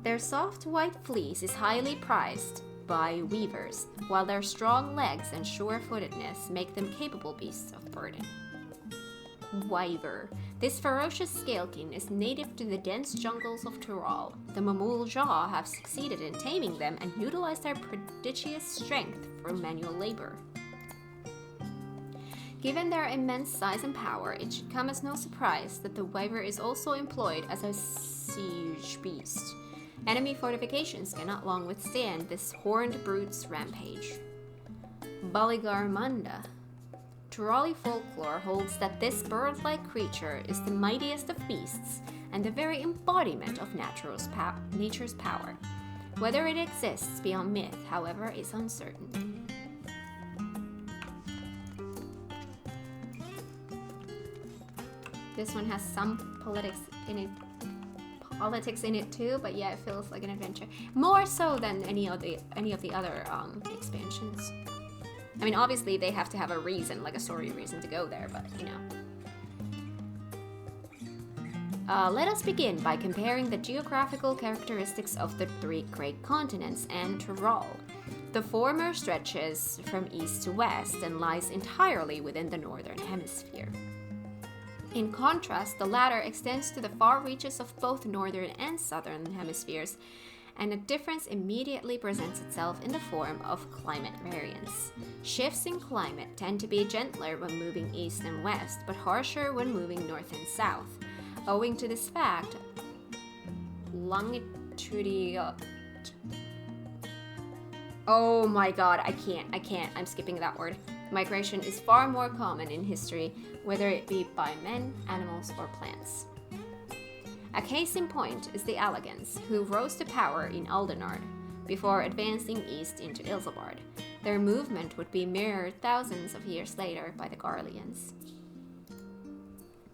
Their soft white fleece is highly prized by weavers, while their strong legs and sure-footedness make them capable beasts of burden. Wyver. This ferocious scalekin is native to the dense jungles of Tural. The Mamul Jaw have succeeded in taming them and utilize their prodigious strength for manual labor. Given their immense size and power, it should come as no surprise that the Wyver is also employed as a siege beast. Enemy fortifications cannot long withstand this horned brute's rampage. Baligarmanda. Turali folklore holds that this bird-like creature is the mightiest of beasts and the very embodiment of nature's power. Whether it exists beyond myth, however, is uncertain. This one has some politics in it too, but yeah, it feels like an adventure. More so than any of the other expansions. I mean, obviously they have to have a reason, like a story reason to go there, but let us begin by comparing the geographical characteristics of the three great continents and Tural. The former stretches from east to west and lies entirely within the northern hemisphere. In contrast, the latter extends to the far reaches of both northern and southern hemispheres, and a difference immediately presents itself in the form of climate variance. Shifts in climate tend to be gentler when moving east and west, but harsher when moving north and south. Owing to this fact, longitudinal... Oh my god, I can't, I'm skipping that word. Migration is far more common in history, whether it be by men, animals, or plants. A case in point is the Allegans, who rose to power in Aldenard before advancing east into Ilsabard. Their movement would be mirrored thousands of years later by the Garleans.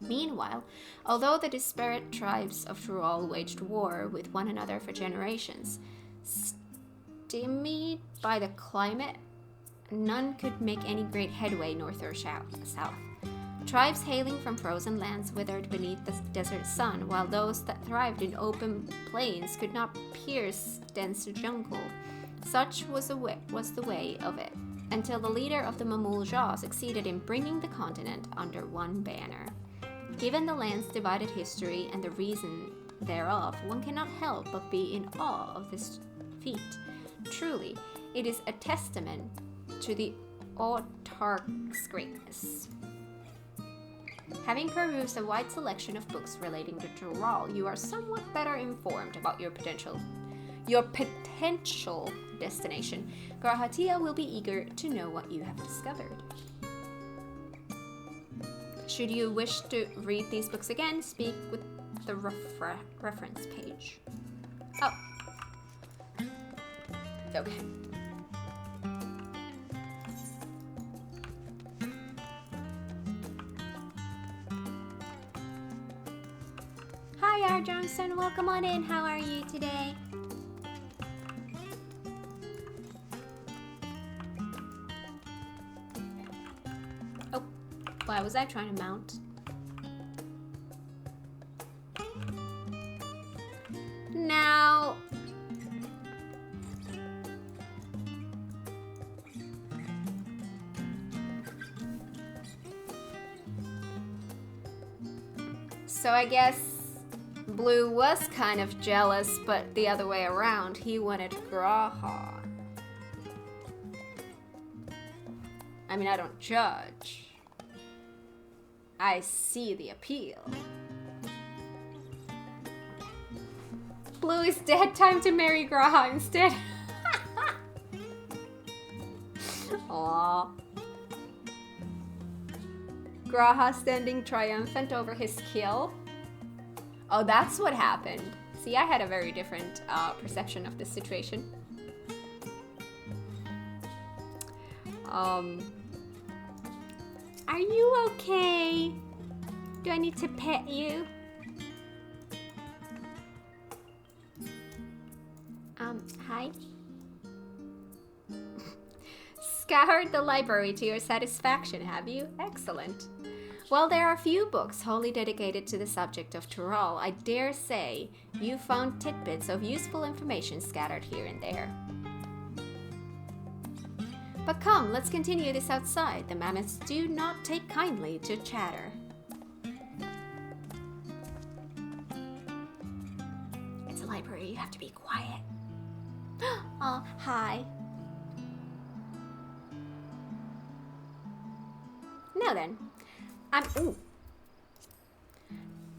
Meanwhile, although the disparate tribes of Tural waged war with one another for generations, stymied by the climate, none could make any great headway north or south. Tribes hailing from frozen lands withered beneath the desert sun, while those that thrived in open plains could not pierce dense jungle. Such was the way of it, until the leader of the Mamul succeeded in bringing the continent under one banner. Given the land's divided history and the reason thereof, one cannot help but be in awe of this feat. Truly, it is a testament to the autarch's greatness. Having perused a wide selection of books relating to Tural, you are somewhat better informed about your potential destination. Grahatia will be eager to know what you have discovered. Should you wish to read these books again, speak with the reference page. Oh. Okay. Hi, R. Johnson. Welcome on in. How are you today? Oh, why was I trying to mount? Now... So I guess Blue was kind of jealous, but the other way around. He wanted Graha. I mean, I don't judge. I see the appeal. Blue is dead. Time to marry Graha instead. Aww. Graha standing triumphant over his kill. Oh, that's what happened. See, I had a very different perception of this situation. Are you okay? Do I need to pet you? Hi? Scoured the library to your satisfaction, have you? Excellent. While there are few books wholly dedicated to the subject of Tural, I dare say you found tidbits of useful information scattered here and there. But come, let's continue this outside. The mammoths do not take kindly to chatter. It's a library, you have to be quiet. Oh, hi. Now then,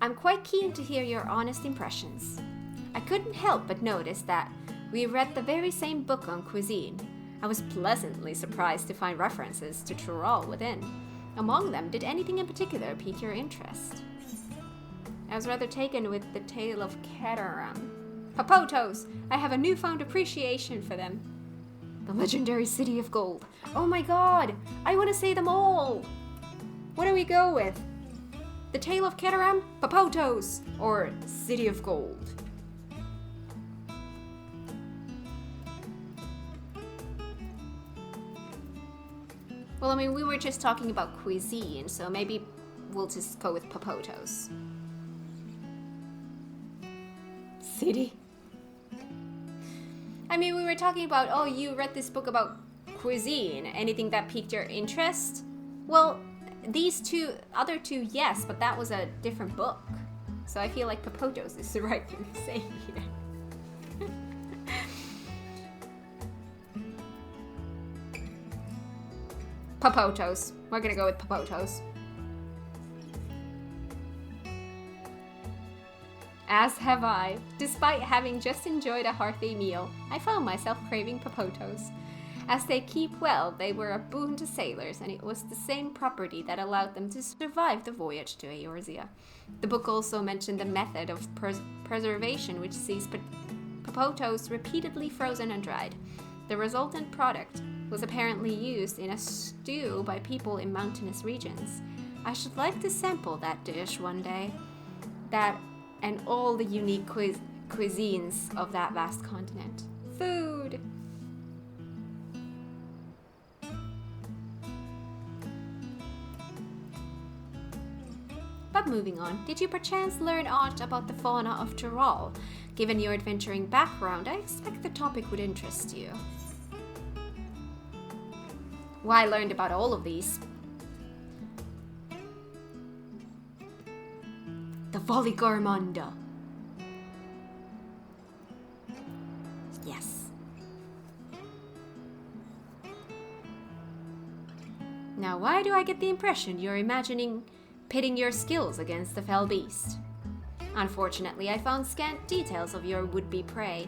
I'm quite keen to hear your honest impressions. I couldn't help but notice that we read the very same book on cuisine. I was pleasantly surprised to find references to Tural within. Among them, did anything in particular pique your interest? I was rather taken with the tale of Keteram. Papotos! I have a newfound appreciation for them. The legendary city of gold. Oh my god! I want to say them all! What do we go with? The Tale of Keteram, Papotos, or City of Gold? Well, I mean, we were just talking about cuisine, so maybe we'll just go with Papotos. City? I mean, we were talking about, oh, you read this book about cuisine. Anything that piqued your interest? Well, these other two, yes, but that was a different book. So I feel like Papotos is the right thing to say here. Papotos. We're gonna go with Papotos. As have I. Despite having just enjoyed a hearty meal, I found myself craving Papotos. As they keep well, they were a boon to sailors, and it was the same property that allowed them to survive the voyage to Eorzea. The book also mentioned the method of preservation, which sees Papotos repeatedly frozen and dried. The resultant product was apparently used in a stew by people in mountainous regions. I should like to sample that dish one day. That and all the unique cuisines of that vast continent. Food! But moving on, did you perchance learn aught about the fauna of Tyrol? Given your adventuring background, I expect the topic would interest you. Well, I learned about all of these. The Voligarmanda. Yes. Now, why do I get the impression you're imagining pitting your skills against the fell beast? Unfortunately, I found scant details of your would-be prey.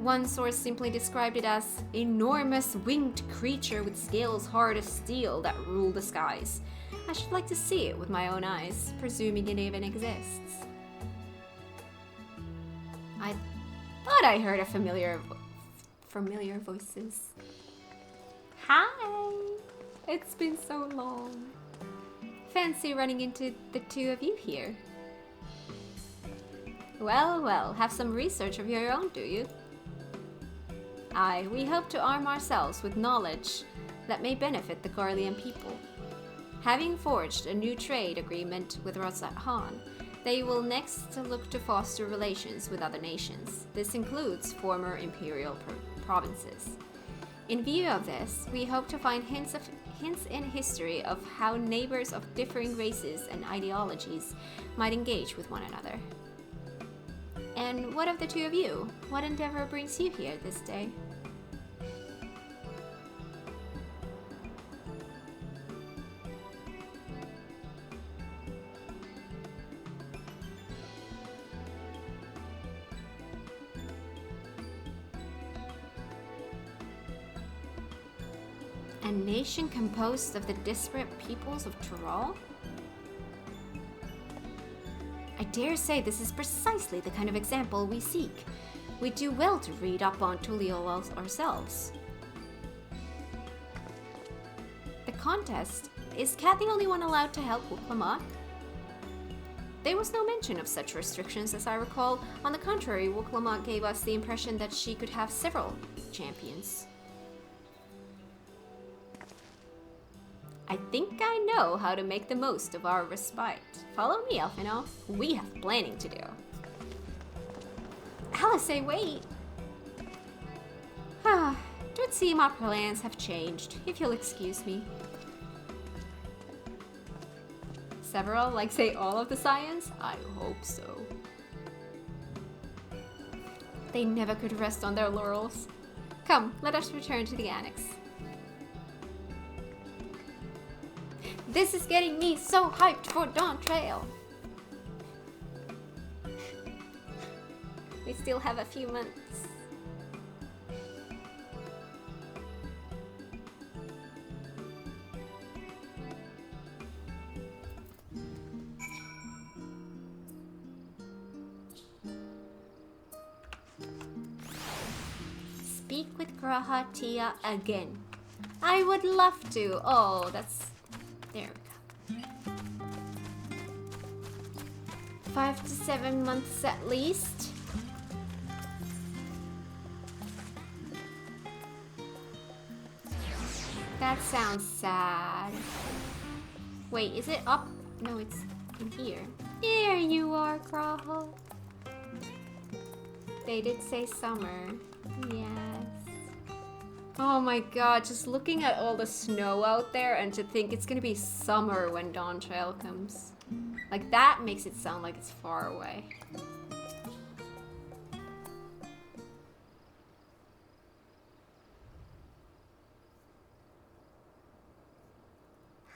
One source simply described it as enormous winged creature with scales hard as steel that rule the skies. I should like to see it with my own eyes, presuming it even exists. I thought I heard a familiar voices. Hi! It's been so long. Fancy running into the two of you here. Well, well, have some research of your own, do you? Aye, we hope to arm ourselves with knowledge that may benefit the Garlean people. Having forged a new trade agreement with Rosat Han, they will next look to foster relations with other nations. This includes former imperial provinces. In view of this, we hope to find hints in history of how neighbors of differing races and ideologies might engage with one another. And what of the two of you? What endeavor brings you here this day? A nation composed of the disparate peoples of Tyrol? I dare say this is precisely the kind of example we seek. We do well to read up on Tuliol ourselves. The contest? Is Kat the only one allowed to help Wuk Lamat? There was no mention of such restrictions as I recall. On the contrary, Wuk Lamat gave us the impression that she could have several champions. I think I know how to make the most of our respite. Follow me, Elfino. We have planning to do. Alice, wait! Don't see my plans have changed, if you'll excuse me. Several, like say all of the science? I hope so. They never could rest on their laurels. Come, let us return to the annex. This is getting me so hyped for Dawn Trail. We still have a few months. Speak with Graha Tia again. I would love to. Oh, that's... There we go. 5 to 7 months at least. That sounds sad. Wait, is it up? No, it's in here. Here you are, Graha. They did say summer. Yes. Oh my god, just looking at all the snow out there and to think it's gonna be summer when Dawn Trail comes. Like, that makes it sound like it's far away.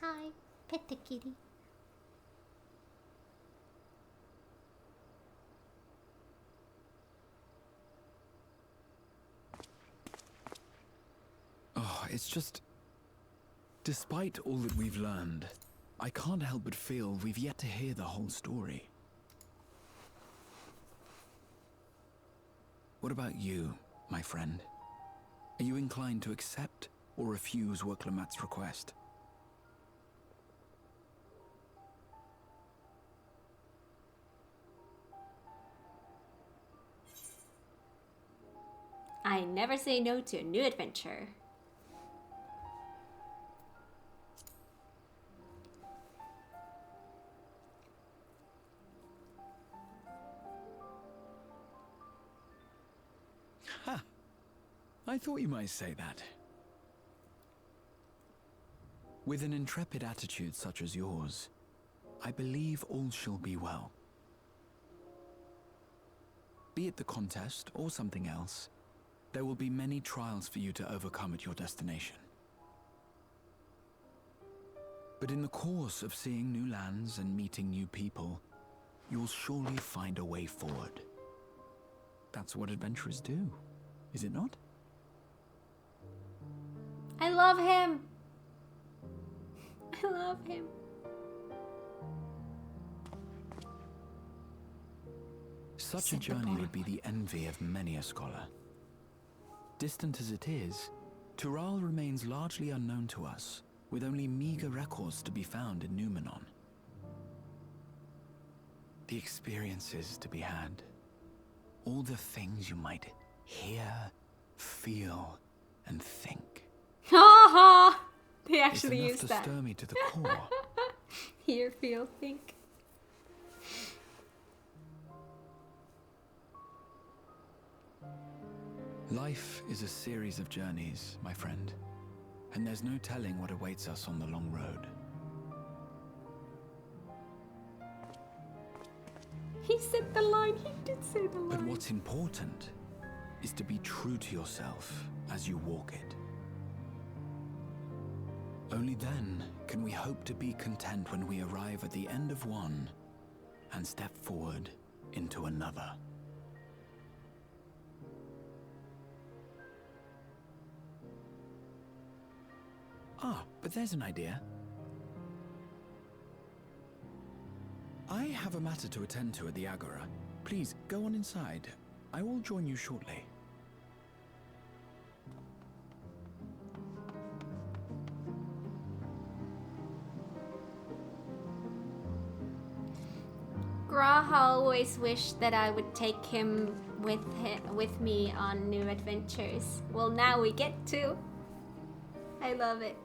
Hi, pet the kitty. Oh, it's just... Despite all that we've learned, I can't help but feel we've yet to hear the whole story. What about you, my friend? Are you inclined to accept or refuse Wuk Lamat's request? I never say no to a new adventure. I thought you might say that. With an intrepid attitude such as yours, I believe all shall be well. Be it the contest or something else, there will be many trials for you to overcome at your destination. But in the course of seeing new lands and meeting new people, you'll surely find a way forward. That's what adventurers do, is it not? I love him. I love him. Such a journey would be the envy of many a scholar. Distant as it is, Tural remains largely unknown to us, with only meager records to be found in Numenon. The experiences to be had, all the things you might hear, feel, and think. Ha ha! They It's actually enough used to that. stir me to the core. Hear, feel, think. Life is a series of journeys, my friend, and there's no telling what awaits us on the long road. He said the line. He did say the line. But what's important is to be true to yourself as you walk it. Only then can we hope to be content when we arrive at the end of one and step forward into another. Ah, but there's an idea. I have a matter to attend to at the Agora. Please, go on inside. I will join you shortly. Graha always wished that I would take him with me on new adventures. Well, now we get to. I love it.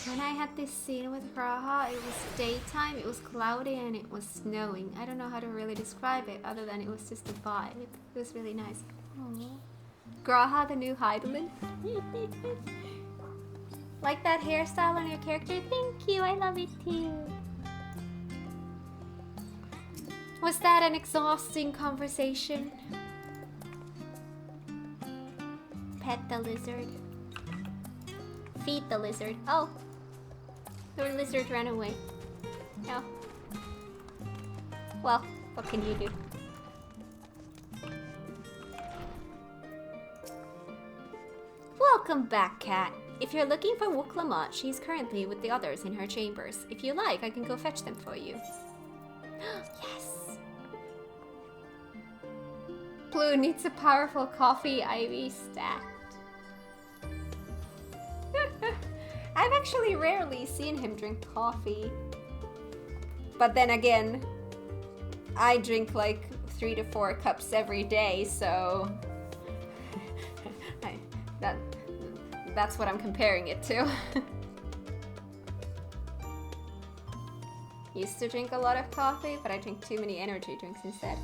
When I had this scene with Graha, it was daytime, it was cloudy, and it was snowing. I don't know how to really describe it other than it was just a vibe. It was really nice. Aww. Graha, the new Heidelin. Like that hairstyle on your character? Thank you, I love it too. Was that an exhausting conversation? Pet the lizard. Feed the lizard. Oh. The lizard ran away. No. Well, what can you do? Welcome back, Cat. If you're looking for Wuk Lamat, she's currently with the others in her chambers. If you like, I can go fetch them for you. Yes! Blue needs a powerful coffee IV stacked. I've actually rarely seen him drink coffee. But then again, I drink like 3 to 4 cups every day, so that's what I'm comparing it to. Used to drink a lot of coffee, but I drink too many energy drinks instead.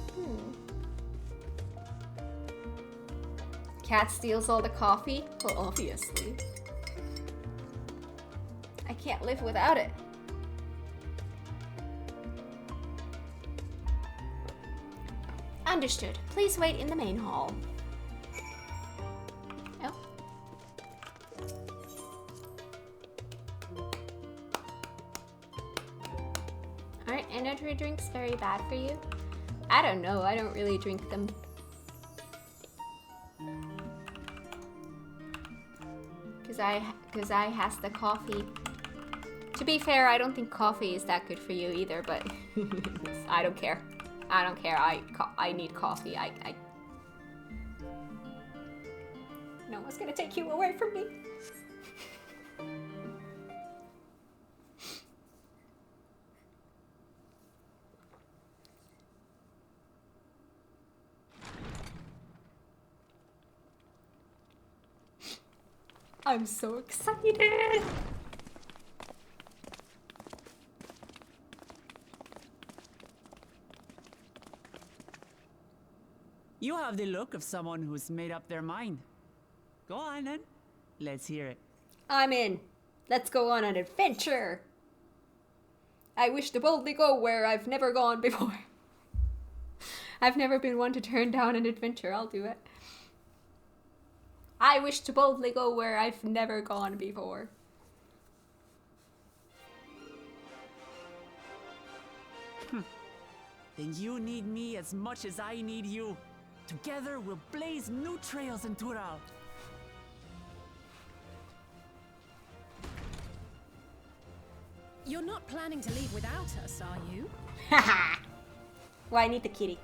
Cat steals all the coffee? Well, obviously. I can't live without it. Understood. Please wait in the main hall. Oh. Aren't energy drinks very bad for you? I don't know. I don't really drink them. Because I has the coffee. To be fair, I don't think coffee is that good for you either, but I don't care. I don't care. I need coffee. No one's gonna take you away from me. I'm so excited. You have the look of someone who's made up their mind. Go on then. Let's hear it. I'm in. Let's go on an adventure. I wish to boldly go where I've never gone before. I've never been one to turn down an adventure. I'll do it. I wish to boldly go where I've never gone before. Then you need me as much as I need you. Together we'll blaze new trails in Tural. You're not planning to leave without us, are you? Haha. Well, I need the kitty.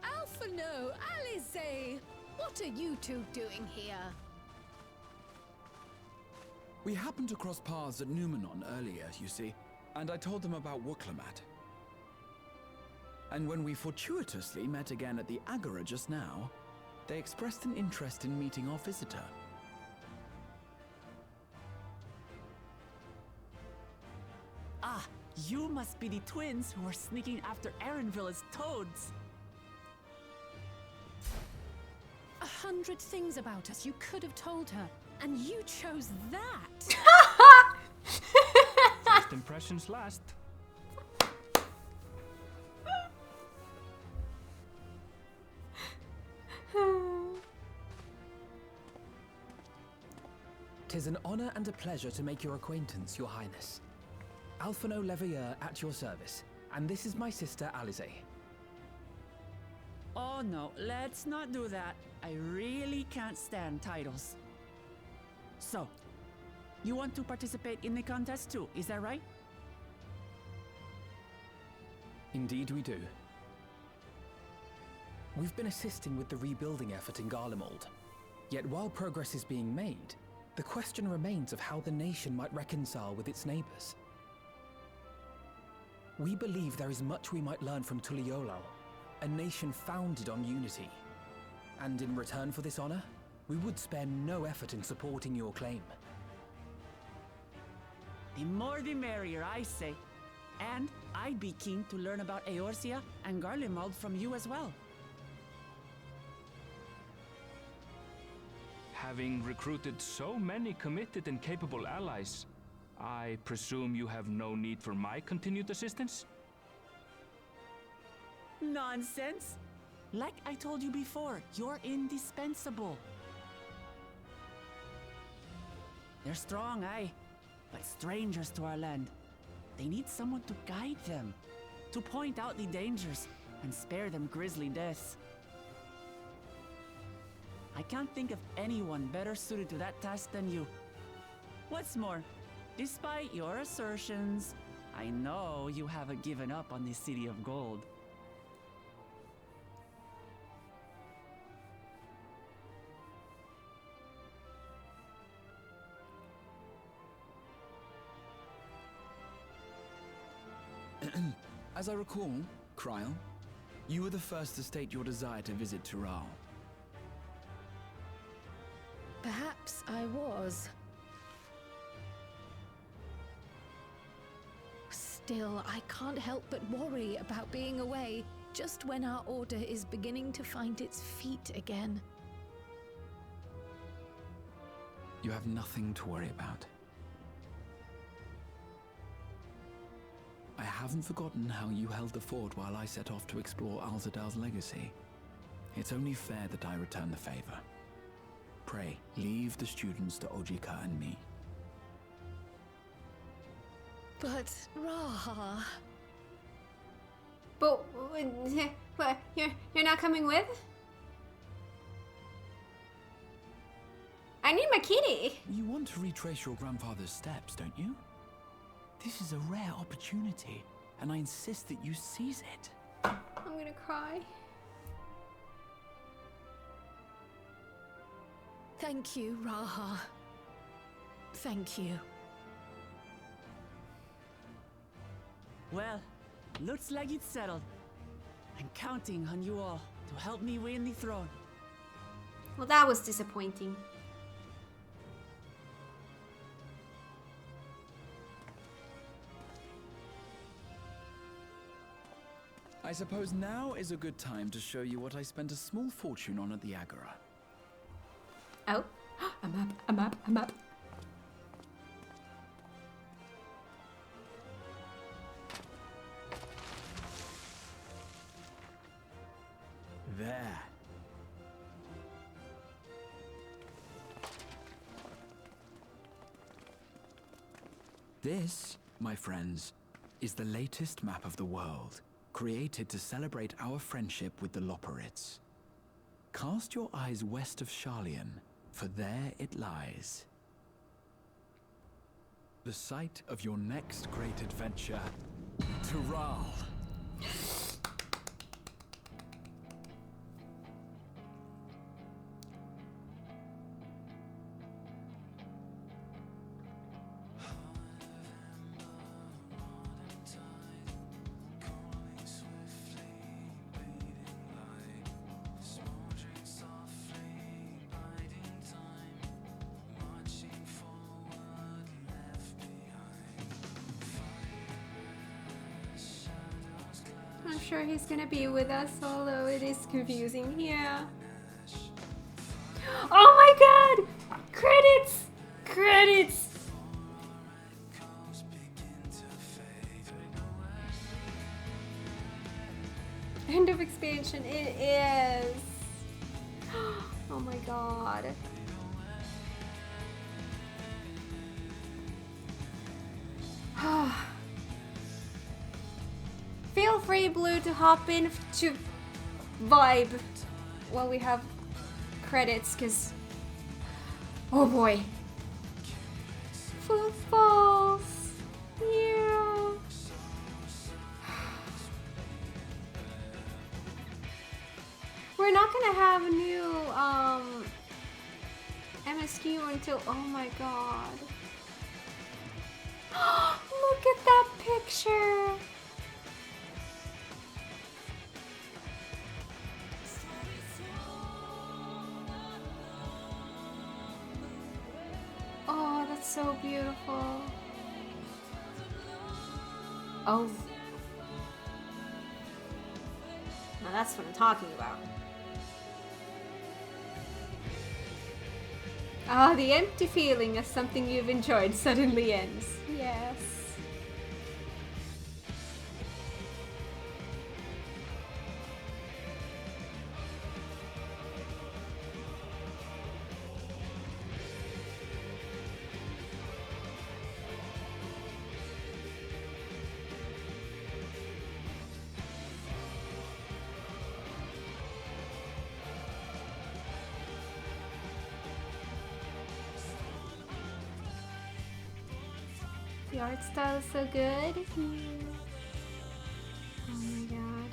Alphino, Alize, what are you two doing here? We happened to cross paths at Numenon earlier, you see, and I told them about Wuk Lamat. And when we fortuitously met again at the Agora just now, they expressed an interest in meeting our visitor. Ah, you must be the twins who are sneaking after Erenville as toads. 100 things about us you could have told her, and you chose that. First impressions last. Tis an honor and a pleasure to make your acquaintance, Your Highness. Alphino Leveilleur at your service, and this is my sister Alize. Oh no, let's not do that. I really can't stand titles. So, you want to participate in the contest too, is that right? Indeed we do. We've been assisting with the rebuilding effort in Garlemald. Yet while progress is being made, the question remains of how the nation might reconcile with its neighbors. We believe there is much we might learn from Tuliolal, a nation founded on unity. And in return for this honor, we would spare no effort in supporting your claim. The more the merrier, I say. And I'd be keen to learn about Eorzea and Garlemald from you as well. Having recruited so many committed and capable allies, I presume you have no need for my continued assistance? Nonsense! Like I told you before, you're indispensable. They're strong, aye, but strangers to our land. They need someone to guide them, to point out the dangers, and spare them grisly deaths. I can't think of anyone better suited to that task than you. What's more, despite your assertions, I know you haven't given up on the City of Gold. As I recall, Kryl, you were the first to state your desire to visit Tural. Perhaps I was. Still, I can't help but worry about being away just when our order is beginning to find its feet again. You have nothing to worry about. I haven't forgotten how you held the fort while I set off to explore Alzadal's legacy. It's only fair that I return the favor. Pray, leave the students to Ojika and me. But, Raha... But what? You're not coming with? I need my kitty. You want to retrace your grandfather's steps, don't you? This is a rare opportunity, and I insist that you seize it. I'm gonna cry. Thank you, Raha. Thank you. Well, looks like it's settled. I'm counting on you all. to help me win the throne. Well, that was disappointing. I suppose now is a good time to show you what I spent a small fortune on at the Agora. Oh, a map, a map, a map. There. This, my friends, is the latest map of the world, created to celebrate our friendship with the Loporrits. Cast your eyes west of Sharlayan, for there it lies. The site of your next great adventure, Tural. I'm sure he's gonna be with us, although it is confusing. Yeah. Oh my god! Credits! Credits! End of expansion. It is. Oh my god. Feel free, Blue, to hop in to vibe while we have credits, because oh boy. Footballs. Yeah. We're not gonna have a new MSQ until, oh my god. Look at that picture. Oh, that's so beautiful. Oh. Now that's what I'm talking about. Ah, the empty feeling of something you've enjoyed suddenly ends. Yes. The art style is so good. Oh my god.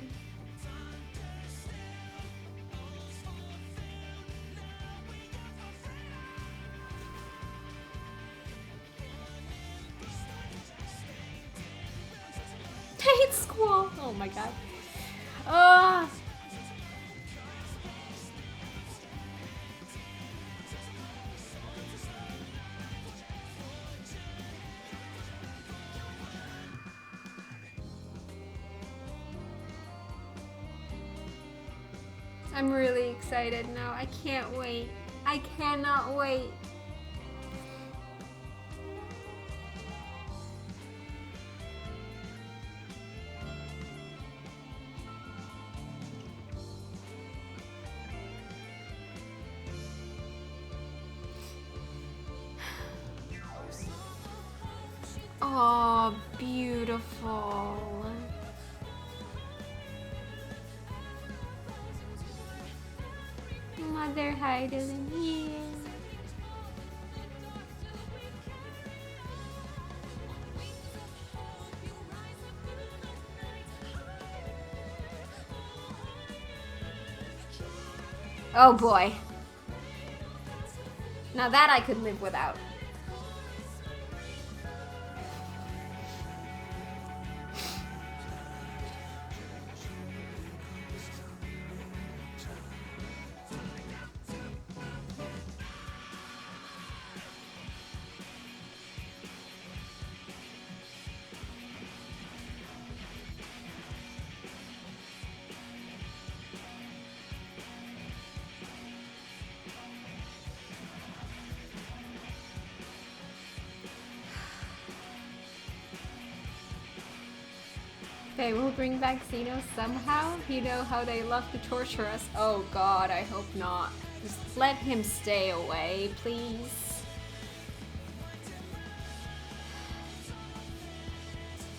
Hate Squall! Oh my god. Ah! I'm really excited now. I can't wait. I cannot wait. Oh, beautiful. Mother Heidelin here. Oh boy. Now that I could live without. They will bring back Xenos somehow? You know how they love to torture us. Oh god, I hope not. Just let him stay away, please.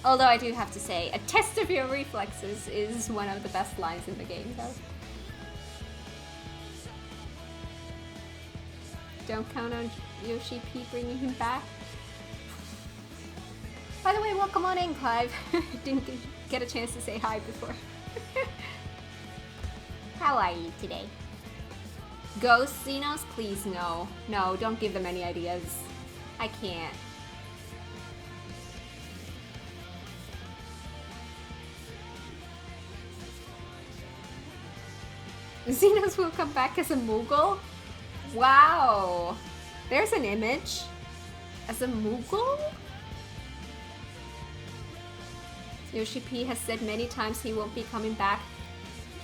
Although I do have to say, a test of your reflexes is one of the best lines in the game, though. Don't count on Yoshi P bringing him back. By the way, welcome on in, Clive. Didn't get a chance to say hi before. How are you today? Ghost Xenos? Please, no. No, don't give them any ideas. I can't. Xenos will come back as a Moogle? Wow. There's an image. As a Moogle? Yoshi P has said many times he won't be coming back. Yes.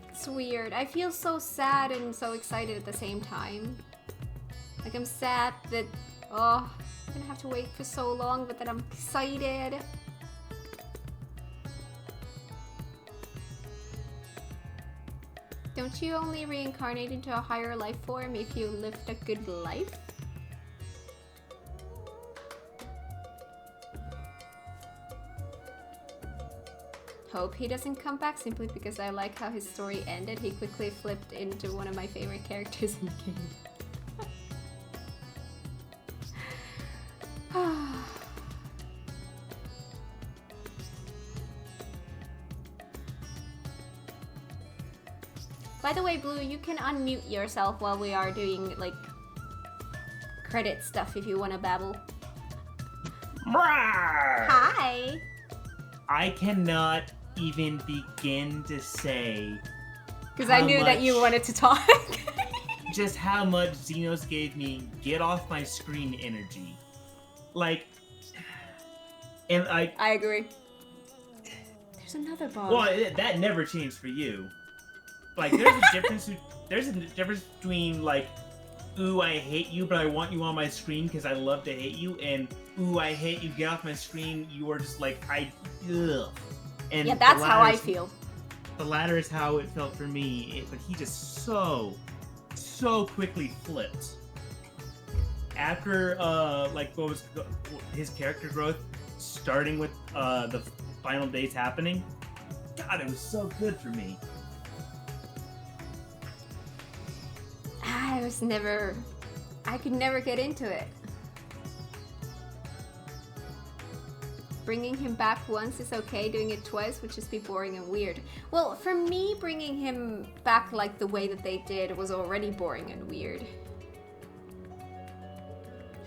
It's weird. I feel so sad and so excited at the same time. Like, I'm sad that, oh, I'm gonna have to wait for so long, but then I'm excited. Don't you only reincarnate into a higher life form if you lived a good life? Hope he doesn't come back simply because I like how his story ended. He quickly flipped into one of my favorite characters in the game. By the way, Blue, you can unmute yourself while we are doing, like, credit stuff if you want to babble. Hi! I cannot even begin to say... Because I knew that you wanted to talk. Just how much Xenos gave me get off my screen energy. Like... And I agree. There's another bug. Well, that never changed for you. Like, there's a difference. There's a difference between, like, ooh, I hate you, but I want you on my screen because I love to hate you, and ooh, I hate you, get off my screen. You are just like, ugh. And yeah, that's how I feel. The latter is how it felt for me, but he just so quickly flipped. After, like, what was his character growth, starting with the final days happening. God, it was so good for me. I could never get into it. Bringing him back once is okay, doing it twice would just be boring and weird. Well, for me, bringing him back like the way that they did was already boring and weird.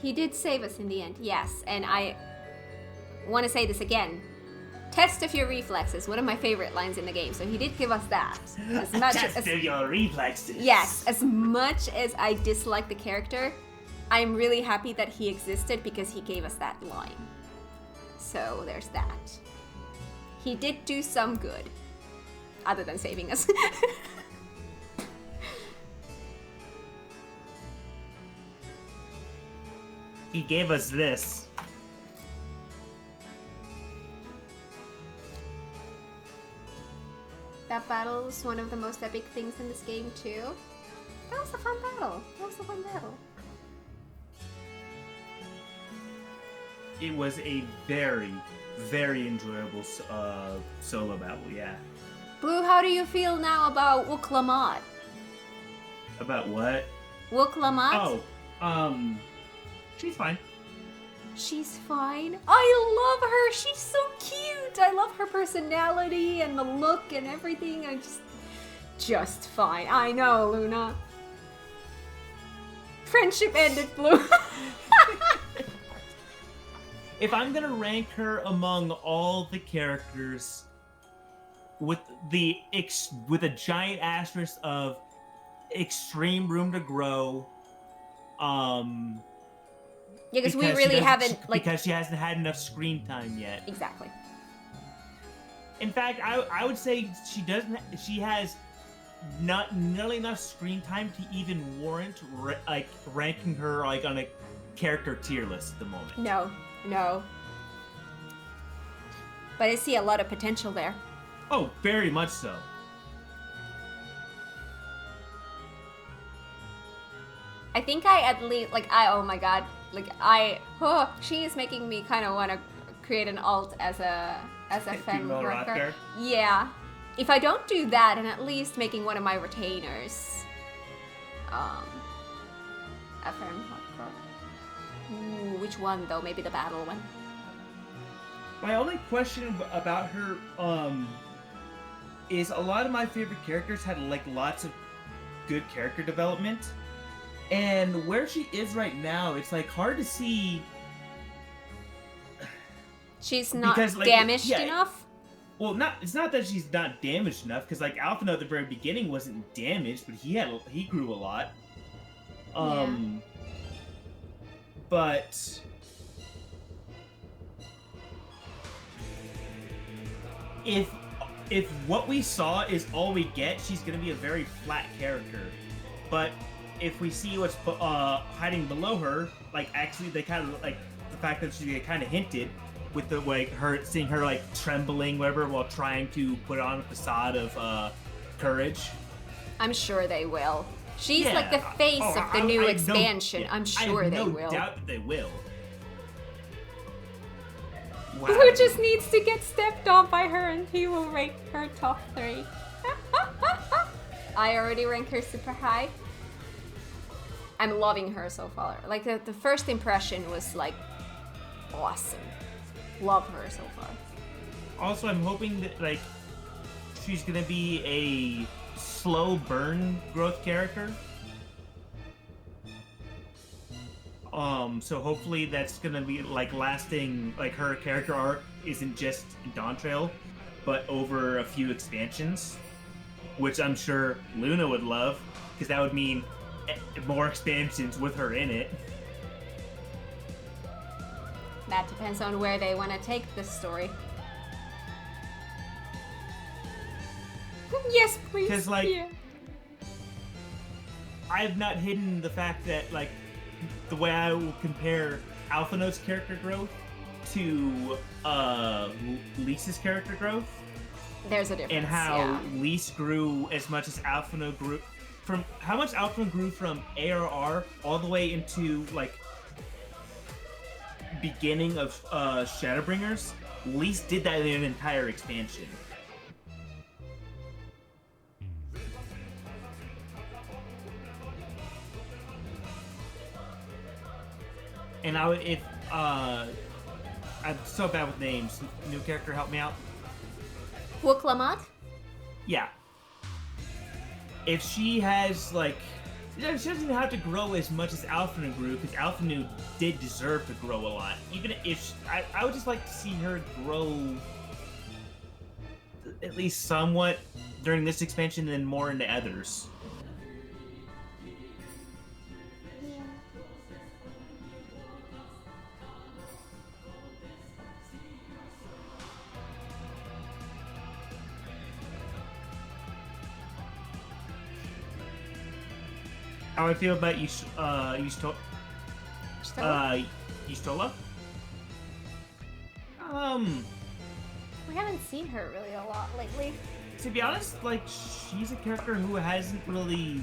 He did save us in the end, yes, and I want to say this again. Test of your reflexes, one of my favorite lines in the game, so he did give us that. As much Test of your reflexes. Yes, as much as I dislike the character, I'm really happy that he existed because he gave us that line. So there's that. He did do some good, other than saving us. He gave us this. That battle was one of the most epic things in this game too. That was a fun battle. It was a very, very enjoyable solo battle, yeah. Blue, how do you feel now about Wuk Lamat? About what? Wuk Lamat? Oh, she's fine. She's fine. I love her. She's so cute. I love her personality and the look and everything. I just fine. I know, Luna. Friendship ended, Blue. If I'm gonna rank her among all the characters, with with a giant asterisk of extreme room to grow. Yeah, because we she really doesn't- haven't like because she hasn't had enough screen time yet. exactly. In fact, I would say she has not nearly enough screen time to even warrant ranking her like on a character tier list at the moment. No. But I see a lot of potential there. Oh, very much so. I think I at least oh my god, she is making me kind of want to create an alt as a Female worker. rocker. Yeah, if I don't do that, and at least making one of my retainers, a femme worker. Ooh, which one though? Maybe the battle one. My only question about her is a lot of my favorite characters had like lots of good character development. And where she is right now, it's like hard to see. She's not Because, like, damaged yeah, enough. Well, it's not that she's not damaged enough, because like Alphino at the very beginning wasn't damaged, but he grew a lot. But if what we saw is all we get, she's gonna be a very flat character. But if we see what's hiding below her, like actually they kind of like the fact that she kind of hinted with the like seeing her like trembling whatever while trying to put on a facade of courage. I'm sure they will. She's Yeah. like the face of the new expansion. I'm I sure have they no will. doubt that they will. Wow. Who just needs to get stepped on by her and he will rank her top 3. I already rank her super high. I'm loving her so far. Like the first impression was like awesome. Love her so far. Also, I'm hoping that like she's gonna be a slow burn growth character. So hopefully that's gonna be like lasting. Like her character arc isn't just in Dawn Trail, but over a few expansions, which I'm sure Luna would love, because that would mean more expansions with her in it. That depends on where they want to take this story. Yes, please. Because like, yeah. I have not hidden the fact that like the way I will compare Alphino's character growth to Lisa's character growth, There's a difference. and how yeah. Lise grew as much as Alphino grew from how much Alphino grew from ARR all the way into like beginning of Shadowbringers. Lise did that in an entire expansion. And I'm so bad with names. New character, help me out. Wuk Lamat? Yeah. If she has like, she doesn't even have to grow as much as Alphino grew, because Alphino did deserve to grow a lot. Even if I would just like to see her grow at least somewhat during this expansion, and then more into others. How I feel about Yustola? We haven't seen her really a lot lately. To be honest, like, she's a character who hasn't really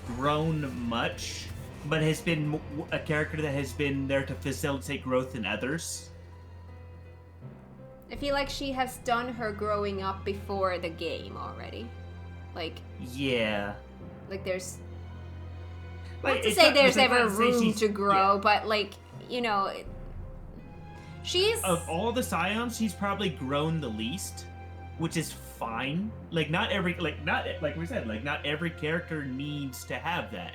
grown much, but has been a character that has been there to facilitate growth in others. I feel like she has done her growing up before the game already. Like, Yeah. like there's Like, not to it's say not- there's it's not ever to say room she's- to grow, yeah. but like, you know, she's Of all the Scions, she's probably grown the least, which is fine. Like, not every we said, like, not every character needs to have that.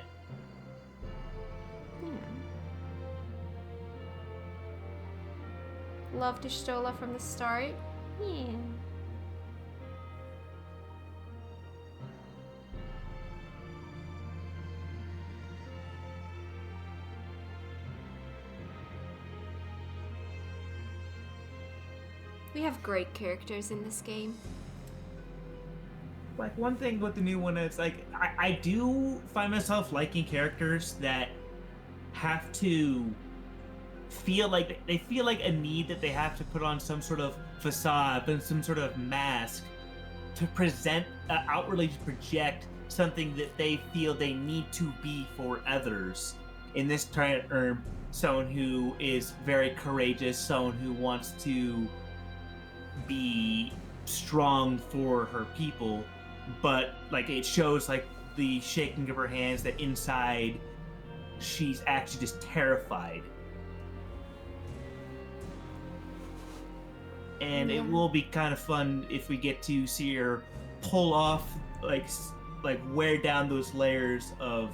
loved Y'shtola from the start. Yeah. We have great characters in this game. Like, one thing with the new one is, like, I do find myself liking characters that have to feel like they feel like a need that they have to put on some sort of facade and some sort of mask to present, outwardly to project something that they feel they need to be for others. In this term, someone who is very courageous, someone who wants to be strong for her people, but like it shows like the shaking of her hands that inside she's actually just terrified. And it will be kind of fun if we get to see her pull off like wear down those layers of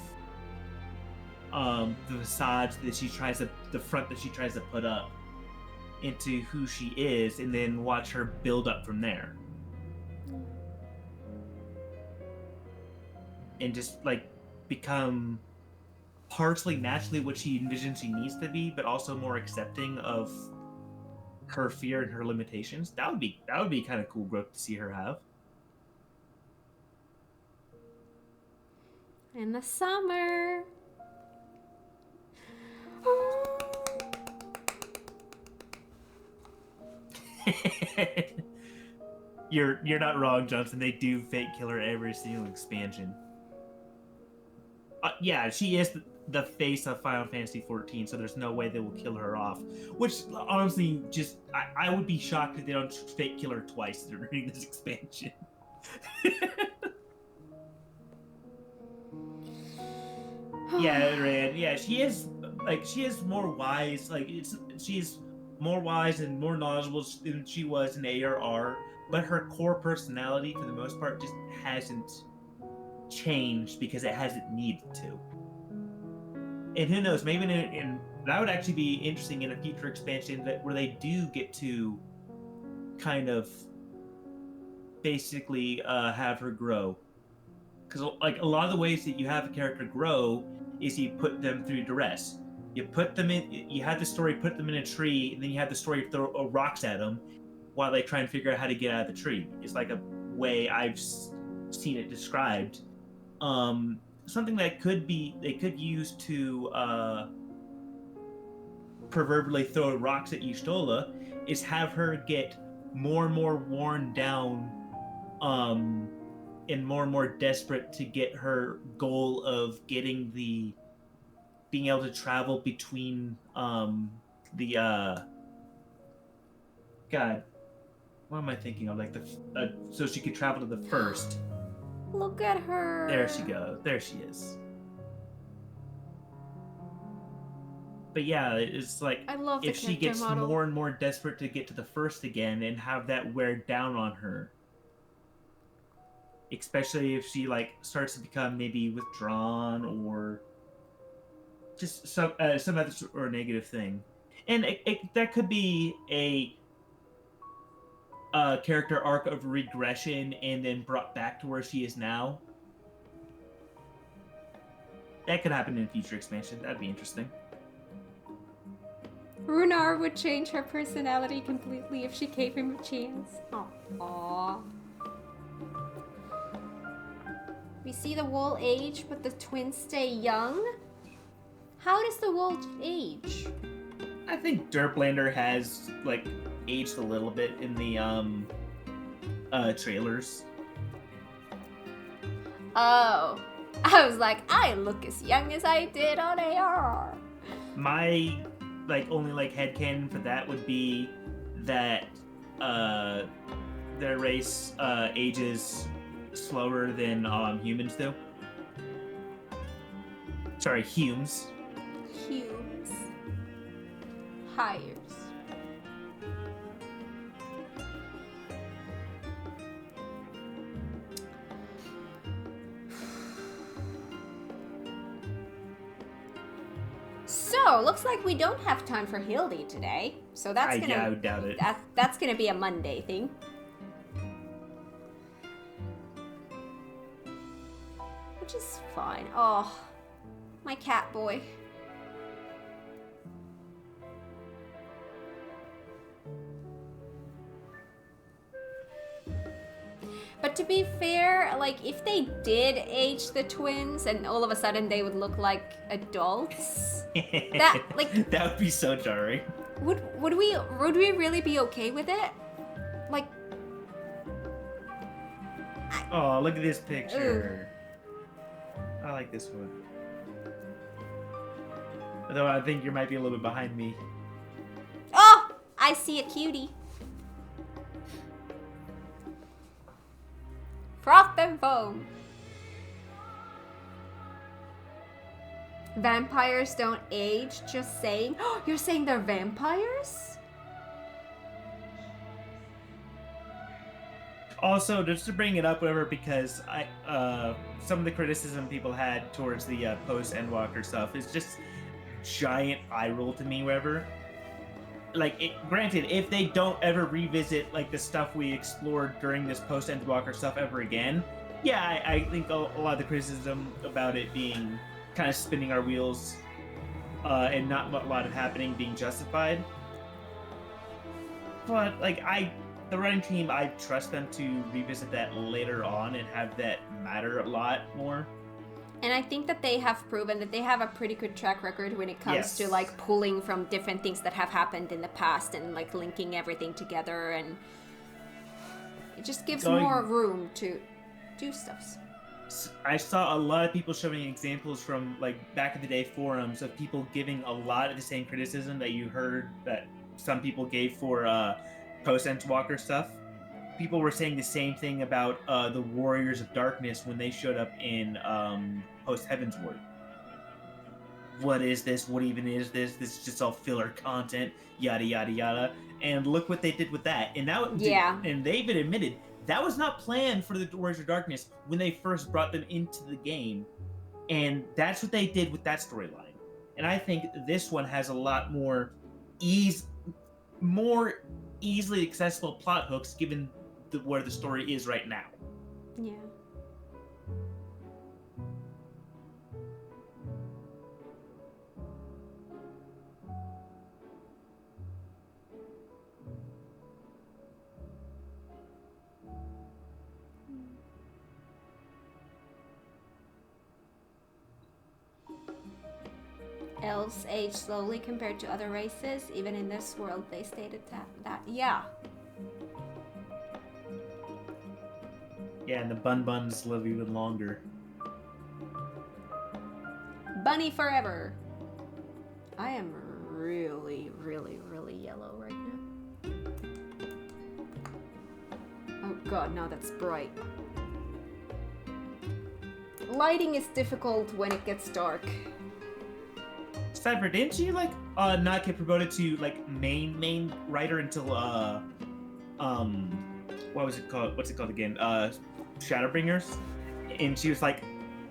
the facades that she tries to, the front that she tries to put up into who she is, and then watch her build up from there. And just like become partially naturally what she envisions she needs to be, but also more accepting of her fear and her limitations. That would be kind of cool growth to see her have. In the summer. You're not wrong, Johnson. They do fake kill her every single expansion. Yeah, she is the face of Final Fantasy XIV, so there's no way they will kill her off. Which, honestly, just I would be shocked if they don't fake kill her twice during this expansion. Yeah, Rand. Yeah, she is more wise. Like she's more wise and more knowledgeable than she was in ARR, but her core personality, for the most part, just hasn't changed because it hasn't needed to. And who knows? Maybe in that would actually be interesting in a future expansion where they do get to kind of basically have her grow. Because like a lot of the ways that you have a character grow is you put them through duress. You put them in. You have the story put them in a tree, and then you have the story throw rocks at them while they try and figure out how to get out of the tree. It's like a way I've seen it described. Something that they could use to proverbially throw rocks at Y'shtola is have her get more and more worn down, and more desperate to get her goal of being able to travel between God, what am I thinking of? Like so she could travel to the first. Look at her. There she goes. There she is. But yeah, it's like I love if the she character gets model. more and more desperate to get to the first again and have that wear down on her, especially if she like starts to become maybe withdrawn or just some other or negative thing, and that could be a character arc of regression and then brought back to where she is now. That could happen in a future expansion. That'd be interesting. Runar would change her personality completely if she gave him a chance. Aww. We see the wool age, but the twins stay young? How does the wool age? I think Derplander has like aged a little bit in the trailers. Oh. I was like, I look as young as I did on AR. My only headcanon for that would be that their race ages slower than humans do. Sorry, Humes. Humes. Hires. So, looks like we don't have time for Hildy today. So that's gonna... I would doubt it. That's gonna be a Monday thing. Which is fine. Oh, my cat boy. But to be fair, like, if they did age the twins and all of a sudden they would look like adults, that, like... that would be so jarring. Would we really be okay with it? Like... Oh, look at this picture. I like this one. Although I think you might be a little bit behind me. Oh! I see a cutie. Froth and foam. Vampires don't age, just saying. You're saying they're vampires? Also, just to bring it up, whatever, because some of the criticism people had towards the post Endwalker stuff is just giant eye roll to me, whatever. Like, granted, if they don't ever revisit like the stuff we explored during this post Endwalker stuff ever again, yeah, I think a lot of the criticism about it being kind of spinning our wheels and not a lot of happening being justified. But like, the running team, I trust them to revisit that later on and have that matter a lot more. And I think that they have proven that they have a pretty good track record when it comes to like pulling from different things that have happened in the past and like linking everything together, and it just gives more room to do stuff. I saw a lot of people showing examples from like back in the day forums of people giving a lot of the same criticism that you heard that some people gave for post Endwalker stuff. People were saying the same thing about the Warriors of Darkness when they showed up in post Heavensward. What is this? What even is this? This is just all filler content, yada yada yada. And look what they did with that. And now, and they even admitted that was not planned for the Warriors of Darkness when they first brought them into the game. And that's what they did with that storyline. And I think this one has a lot more more easily accessible plot hooks given where the story is right now. Yeah. Elves age slowly compared to other races. Even in this world, they stated that yeah. Yeah, and the Buns live even longer. Bunny forever. I am really, really, really yellow right now. Oh god, now that's bright. Lighting is difficult when it gets dark. Cypher, didn't you like not get promoted to like main writer until what was it called? What's it called again? Shadowbringers, and she was like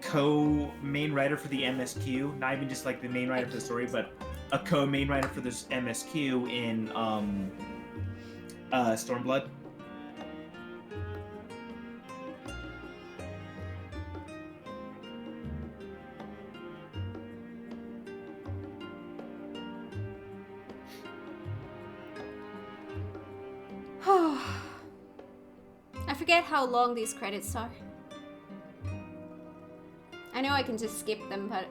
co-main writer for the MSQ, not even just like the main writer for the story, but a co-main writer for this MSQ in Stormblood. I forget how long these credits are. I know I can just skip them, but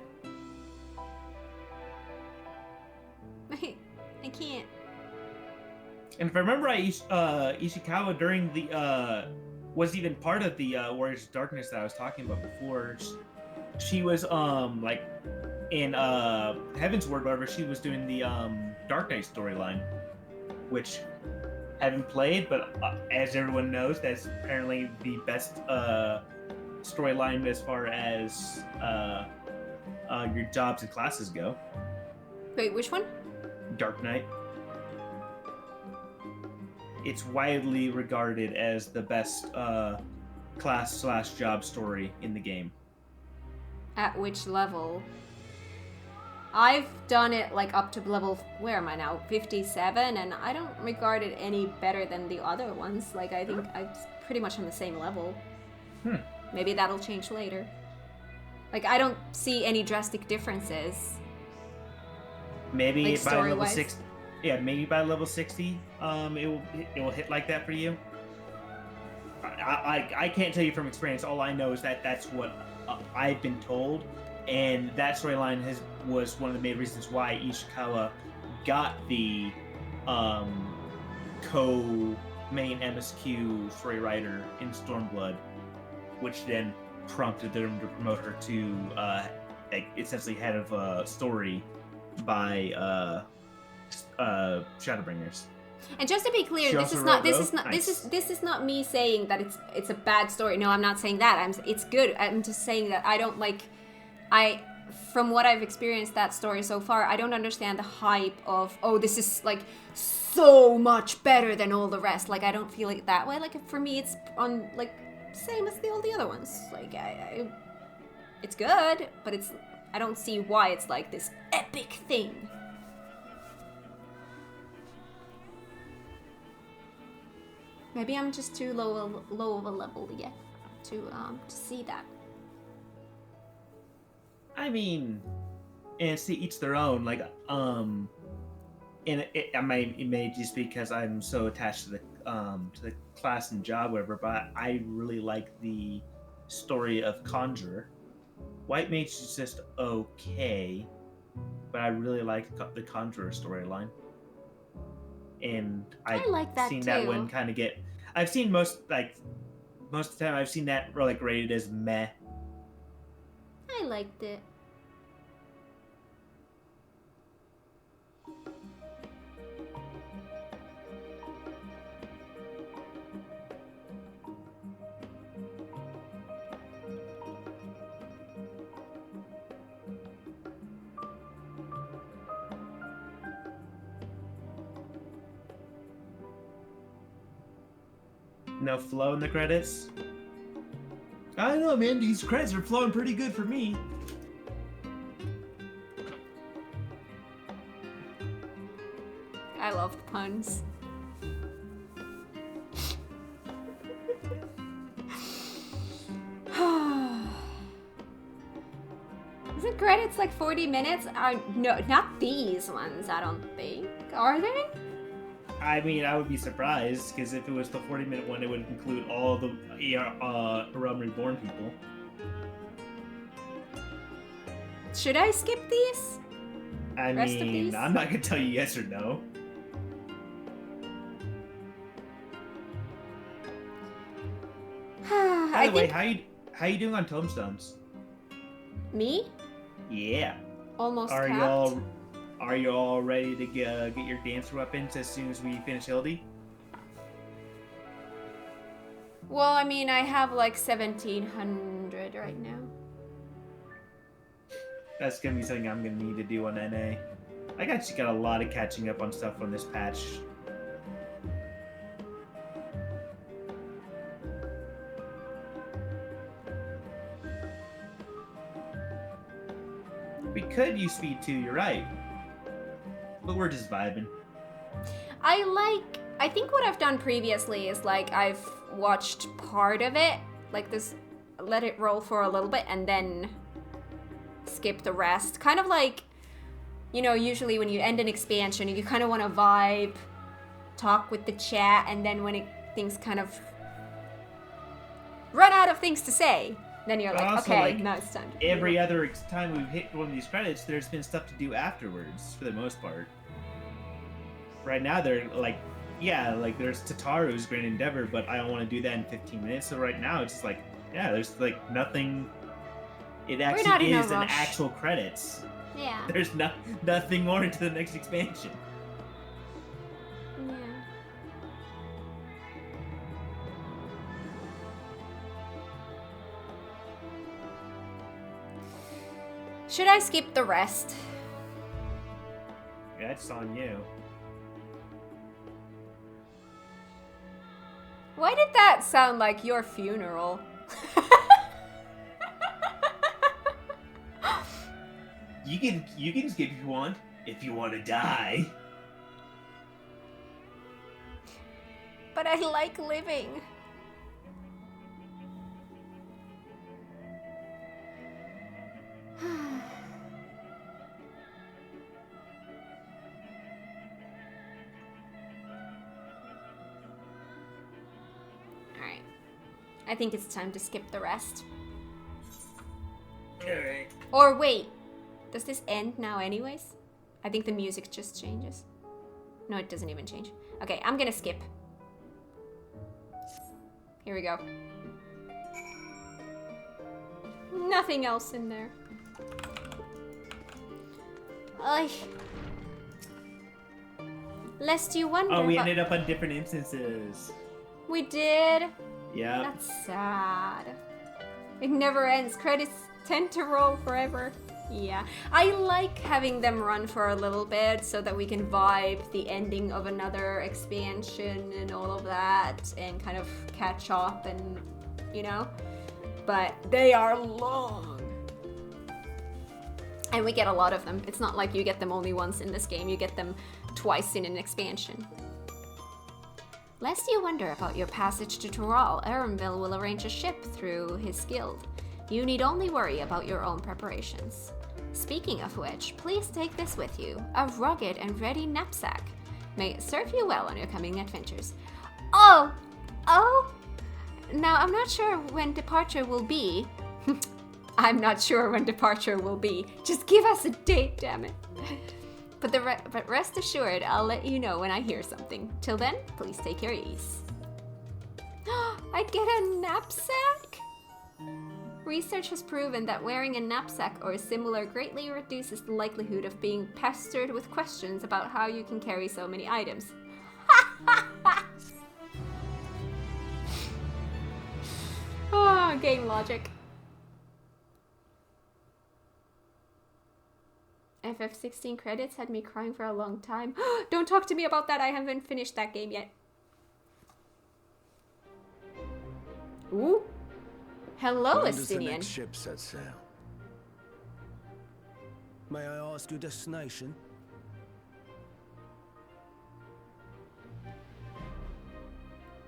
I can't. And if I remember right, Ishikawa during the was even part of the Warriors of Darkness that I was talking about before. She was like in Heavensward, whatever. She was doing the Dark Knight storyline, which I haven't played, but as everyone knows, that's apparently the best storyline as far as your jobs and classes go. Wait, which one? Dark Knight. It's widely regarded as the best class/job story in the game. At which level? I've done it like up to level, where am I now? 57, and I don't regard it any better than the other ones. Like, I think I'm pretty much on the same level. Maybe that'll change later. Like, I don't see any drastic differences. Maybe like, by level 60. Yeah, maybe by level 60, it will hit like that for you. I can't tell you from experience. All I know is that that's what I've been told, and that storyline was one of the main reasons why Ishikawa got the co-main MSQ story writer in Stormblood, which then prompted them to promote her to essentially head of story by Shadowbringers. And just to be clear, She this also is not wrote this Rogue? is not Nice. this is not me saying that it's a bad story. No, I'm not saying that. It's good. I'm just saying that I don't like from what I've experienced that story so far, I don't understand the hype of, oh, this is like so much better than all the rest. Like I don't feel it that way. Like for me it's on like same as all the other ones. Like it's good, but I don't see why it's like this epic thing. Maybe I'm just too low of a level yet to see that. I mean, and to each their own. Like, and it may just be because I'm so attached to the class and job, whatever. But I really like the story of Conjurer. White Mage is just okay, but I really like the Conjurer storyline. And I like that seen too. that one kind of get. I've seen most of the time. I've seen that like rated as meh. I liked it. No flow in the credits. I don't know, man. These credits are flowing pretty good for me. I love the puns. Isn't credits like 40 minutes? No, not these ones, I don't think. Are they? I mean, I would be surprised, because if it was the 40-minute one, it would include all the Realm Reborn people. Should I skip these? I Rest of mean, these? I'm not gonna tell you yes or no. By the way, how you doing on tombstones? Me? Yeah. Almost Are capped. you all ready to get your dancer weapons as soon as we finish Hildy? Well, I mean, I have like 1,700 right now. That's gonna be something I'm gonna need to do on NA. I got a lot of catching up on stuff on this patch. We could use speed 2, you're right. But we're just vibing. I think what I've done previously is like I've watched part of it, like this, let it roll for a little bit and then skip the rest. Kind of like, you know, usually when you end an expansion, you kind of want to vibe, talk with the chat, and then when things kind of run out of things to say, then you're But like, also, okay, like, now it's time to Every other time we've hit one of these credits, there's been stuff to do afterwards, for the most part. Right now, they're like, yeah, like there's Tataru's Grand Endeavor, but I don't want to do that in 15 minutes. So right now, it's just like, yeah, there's like nothing. It not actually in a is an rush. actual credits. Yeah. There's nothing more into the next expansion. Yeah. Should I skip the rest? Yeah, it's on you. Why did that sound like your funeral? You can skip if you want to die. But I like living. Alright. I think it's time to skip the rest. Alright. Or wait, does this end now anyways? I think the music just changes. No, it doesn't even change. Okay, I'm gonna skip. Here we go. Nothing else in there. Ay. Lest you wonder. Oh, we ended up on different instances. We did. Yeah. That's sad. It never ends. Credits tend to roll forever. Yeah. I like having them run for a little bit so that we can vibe the ending of another expansion and all of that and kind of catch up and, you know. But they are long. And we get a lot of them. It's not like you get them only once in this game. You get them twice in an expansion. Lest you wonder about your passage to Tural, Aramville will arrange a ship through his guild. You need only worry about your own preparations. Speaking of which, please take this with you, a rugged and ready knapsack. May it serve you well on your coming adventures. Oh! Now, I'm not sure when departure will be. I'm not sure when departure will be. Just give us a date, damn it. But rest assured, I'll let you know when I hear something. Till then, please take your ease. I get a knapsack? Research has proven that wearing a knapsack or similar greatly reduces the likelihood of being pestered with questions about how you can carry so many items. Oh, game logic. FF16 credits had me crying for a long time. Don't talk to me about that, I haven't finished that game yet. Ooh. Hello, When does the Estinian. next ship set sail? May I ask your destination?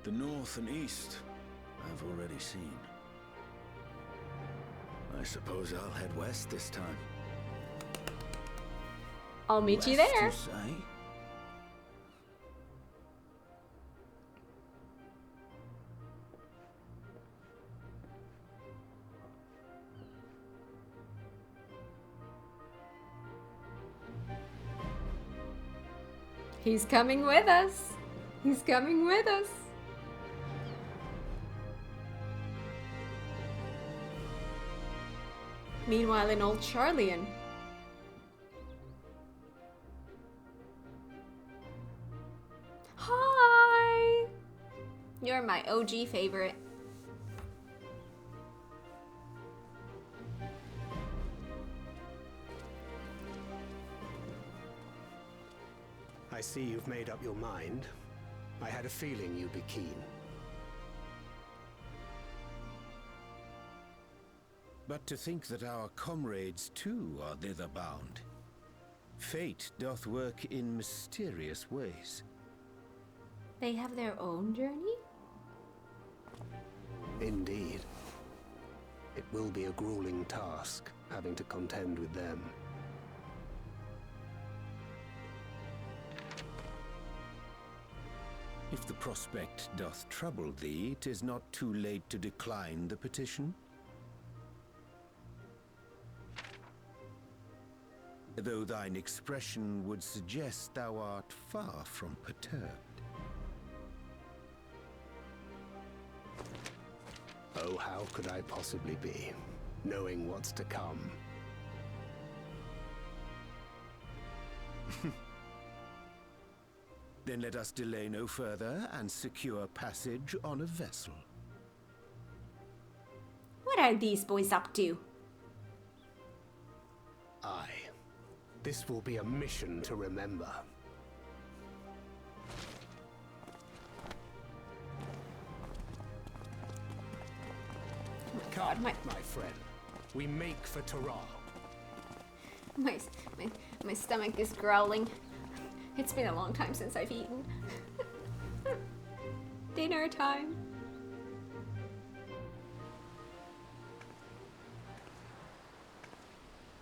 The north and east, I've already seen. I suppose I'll head west this time. I'll meet you West, there. you say? He's coming with us. He's coming with us. Meanwhile, in old Charlian. Hi! You're my OG favorite. I see you've made up your mind. I had a feeling you'd be keen. But to think that our comrades too are thither bound. Fate doth work in mysterious ways. They have their own journey? Indeed. It will be a grueling task, having to contend with them. If the prospect doth trouble thee, 'tis not too late to decline the petition. Though thine expression would suggest thou art far from perturbed. Oh, how could I possibly be, knowing what's to come? Then let us delay no further and secure passage on a vessel. What are these boys up to? Aye. This will be a mission to remember. God, Come, my friend. We make for Tural. My stomach is growling. It's been a long time since I've eaten. Dinner time.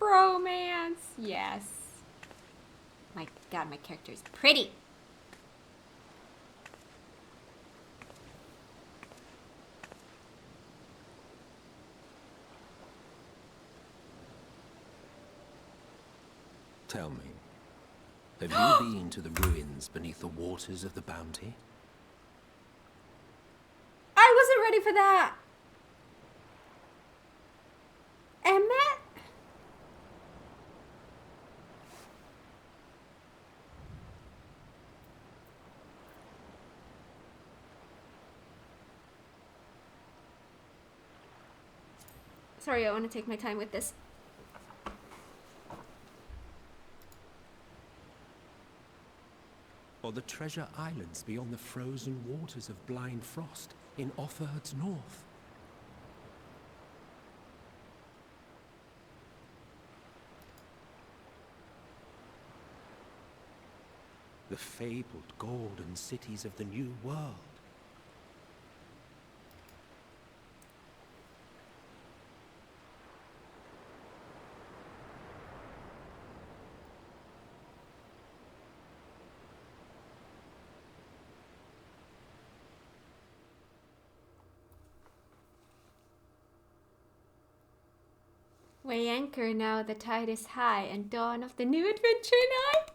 Bromance, yes. My God, my character is pretty. Tell me, have you been to the ruins beneath the waters of the Bounty? I wasn't ready for that. Emmett? Sorry, I want to take my time with this. Or the treasure islands beyond the frozen waters of Blind Frost in Offerd's north? The fabled golden cities of the New World. Weigh anchor now, the tide is high, and dawn of the new adventure night.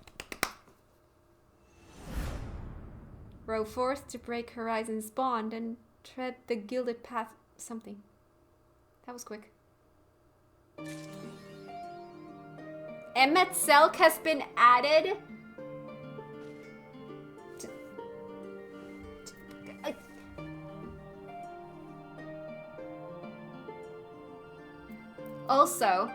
Row forth to break horizon's bond and tread the gilded path. Something. That was quick. Emmet Selk has been added. Also,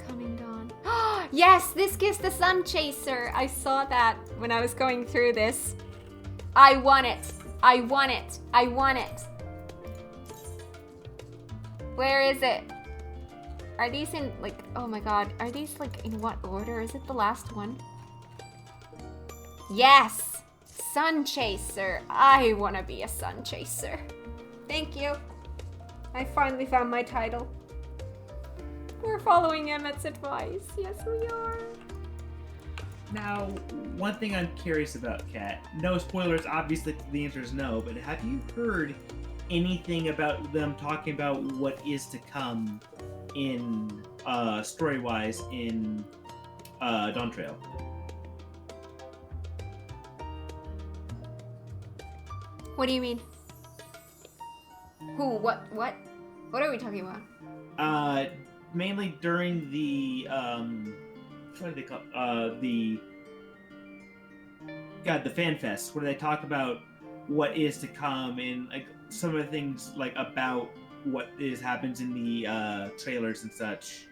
coming dawn. Yes, this gives the Sun Chaser. I saw that when I was going through this. I want it. I want it. I want it. Where is it? Are these in, like, oh my god. Are these, like, in what order? Is it the last one? Yes! Sun Chaser. I want to be a Sun Chaser. Thank you. I finally found my title. We're following Emmett's advice. Yes, we are. Now, one thing I'm curious about, Kat. No spoilers, obviously the answer is no, but have you heard anything about them talking about what is to come in, story-wise in, Dawn Trail? What do you mean? Who? What? What? What are we talking about? Mainly during the, what do they call the fan fest, where they talk about what is to come and, like, some of the things, like, about what happens in the, trailers and such.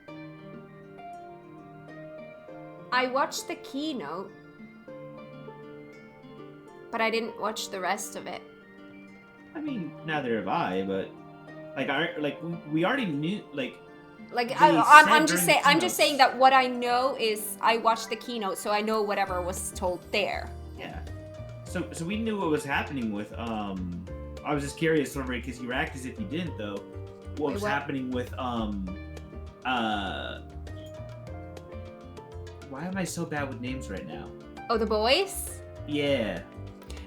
I watched the keynote, but I didn't watch the rest of it. I mean, neither have I, but we already knew, I'm just saying that what I know is I watched the keynote, so I know whatever was told there. Yeah. So we knew what was happening with I was just curious over it because you act as if you didn't though. What was happening with why am I so bad with names right now? Oh, the boys? Yeah.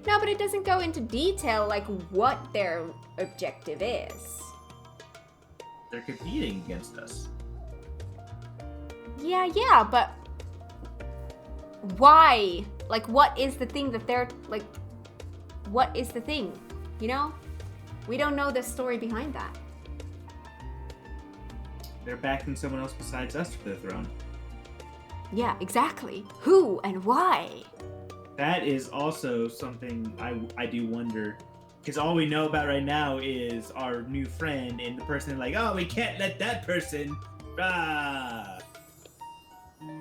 No, but it doesn't go into detail like what their objective is. They're competing against us. Yeah, but why? Like, what is the thing that they're, like, what is the thing? You know? We don't know the story behind that. They're backing someone else besides us for the throne. Yeah, exactly. Who and why? That is also something I do wonder. Because all we know about right now is our new friend and the person like, oh, we can't let that person.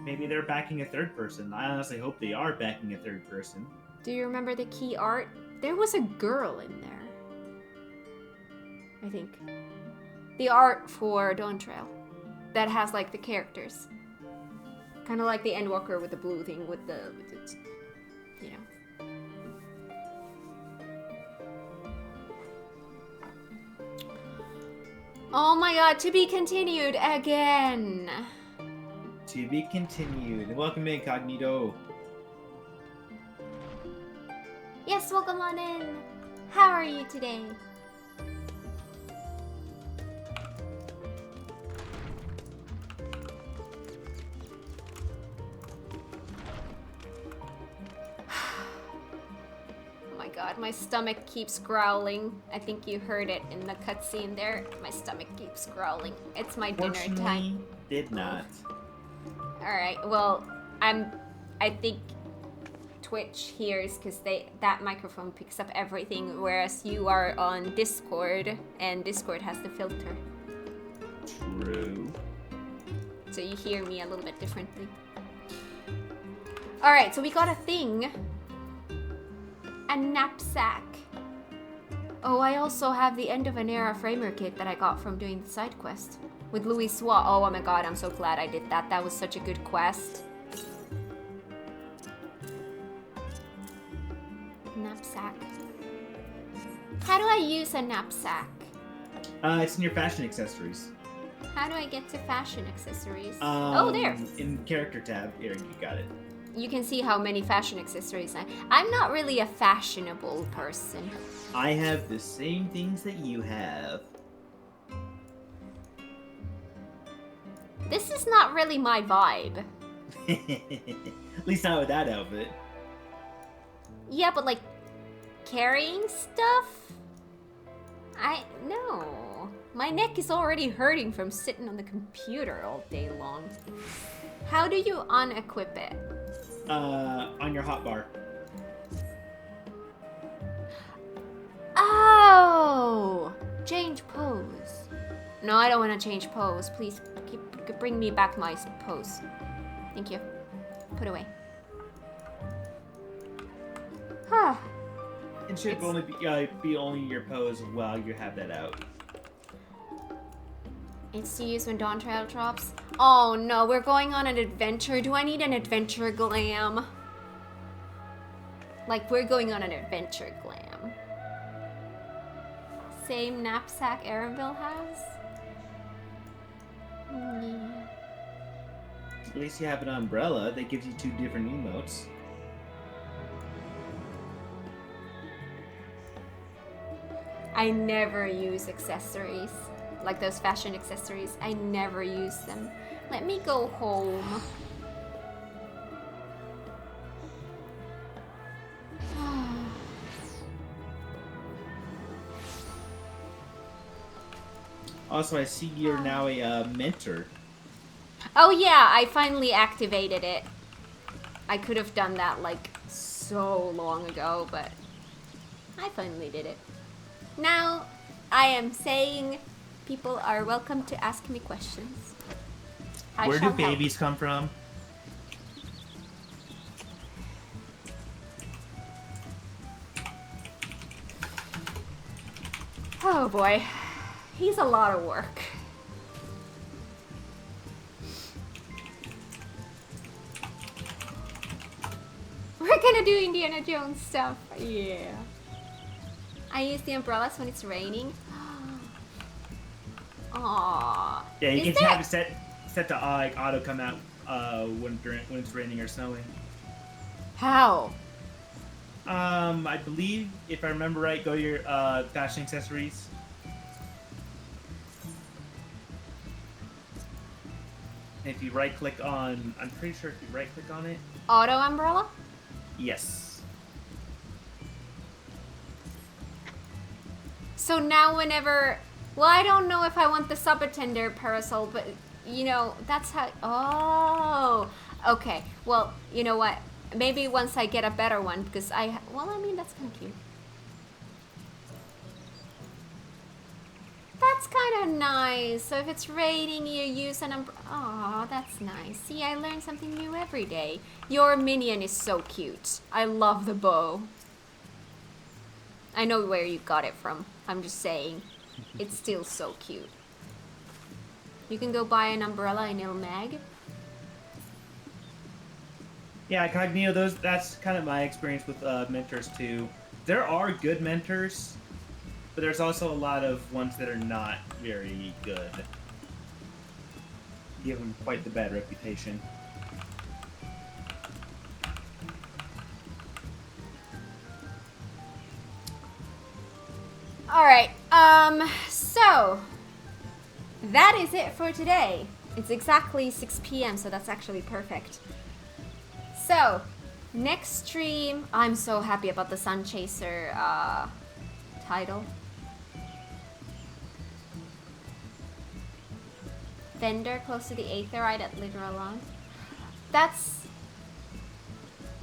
Maybe they're backing a third person. I honestly hope they are backing a third person. Do you remember the key art? There was a girl in there. I think. The art for Dawn Trail. That has, like, the characters. Kind of like the Endwalker with the blue thing with the you know. Oh my god, to be continued again. To be continued. Welcome in, Cognito. Yes, welcome on in. How are you today? god, my stomach keeps growling. I think you heard it in the cutscene there. My stomach keeps growling. It's my dinner time. Fortunately, did not. Alright, well, I think Twitch hears because that microphone picks up everything, whereas you are on Discord, and Discord has the filter. True. So you hear me a little bit differently. Alright, so we got a thing. A knapsack. Oh, I also have the End of an Era Framer kit that I got from doing the side quest. With Louis Swa. Oh my god, I'm so glad I did that. That was such a good quest. Knapsack. How do I use a knapsack? It's in your fashion accessories. How do I get to fashion accessories? Oh, there. In character tab. Here, you got it. You can see how many fashion accessories I'm not really a fashionable person. I have the same things that you have. This is not really my vibe. At least not with that outfit. Yeah, but like carrying stuff? No. My neck is already hurting from sitting on the computer all day long. How do you unequip it? On your hotbar. Oh! Change pose. No, I don't want to change pose. Please bring me back my pose. Thank you. Put away. Huh. It should only be only your pose while you have that out. It's to use when Dawn Trail drops. Oh no, we're going on an adventure. Do I need an adventure glam? Like, we're going on an adventure glam. Same knapsack Erenville has? Yeah. At least you have an umbrella that gives you 2 different emotes. I never use accessories. Like those fashion accessories. I never use them. Let me go home. Also, I see you're now a mentor. Oh yeah, I finally activated it. I could have done that like so long ago, but I finally did it. Now, I am saying people are welcome to ask me questions. Where do babies come from? Oh boy, he's a lot of work. We're gonna do Indiana Jones stuff, yeah. I use the umbrellas when it's raining. Aww. Yeah, you can have it set to like auto come out when it's raining or snowing. How? I believe, if I remember right, go to your fashion accessories. And if you right click on, I'm pretty sure if you right click on it. Auto umbrella? Yes. So now whenever, well, I don't know if I want the subattender parasol, but you know, that's how, oh, okay. Well, you know what? Maybe once I get a better one, because well, I mean, that's kind of cute. That's kind of nice. So if it's raining, you use an umbrella. Aw, that's nice. See, I learn something new every day. Your minion is so cute. I love the bow. I know where you got it from. I'm just saying. It's still so cute. You can go buy an umbrella in Ilmag. Yeah, Cognito, that's kind of my experience with mentors too. There are good mentors, but there's also a lot of ones that are not very good. Give them quite the bad reputation. Alright, so that is it for today. It's exactly 6 p.m., so that's actually perfect. So, Next stream, I'm so happy about the Sun Chaser title. Vendor close to the Aetherite at Literalon.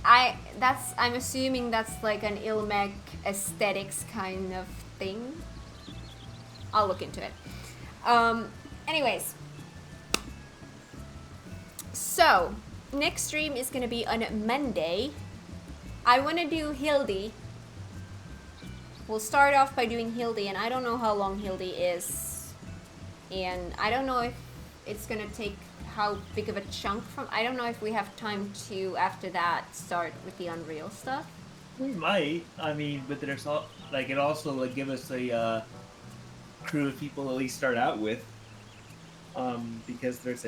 I'm assuming that's like an Ilmec aesthetics kind of thing. I'll look into it. Anyways. So, next stream is gonna be on Monday. I wanna do Hildy. We'll start off by doing Hildy, and I don't know how long Hildy is. And I don't know if it's gonna take how big of a chunk from. I don't know if we have time to, after that, start with the Unreal stuff. We might. I mean, but there's all like it also like give us a crew of people at least start out with. Because there's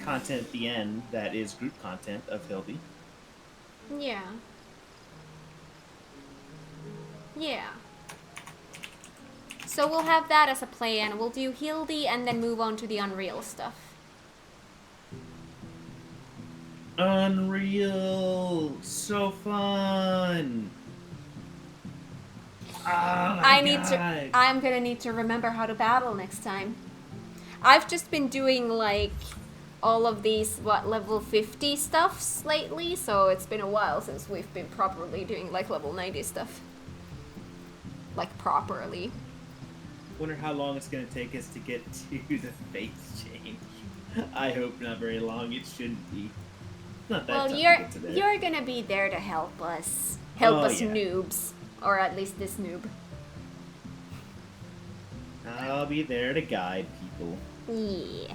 content at the end that is group content of Hildy. Yeah. Yeah. So we'll have that as a plan. We'll do Hildy and then move on to the Unreal stuff. Unreal, so fun. Oh I'm gonna need to remember how to battle next time. I've just been doing like all of these level 50 stuffs lately, so it's been a while since we've been properly doing like level 90 stuff. Like properly. Wonder how long it's gonna take us to get to the face change. I hope not very long. It shouldn't be. Not that well, tough to get to there. you're gonna be there to help us. Help us yeah. noobs. Or at least this noob. I'll be there to guide people. Yeah.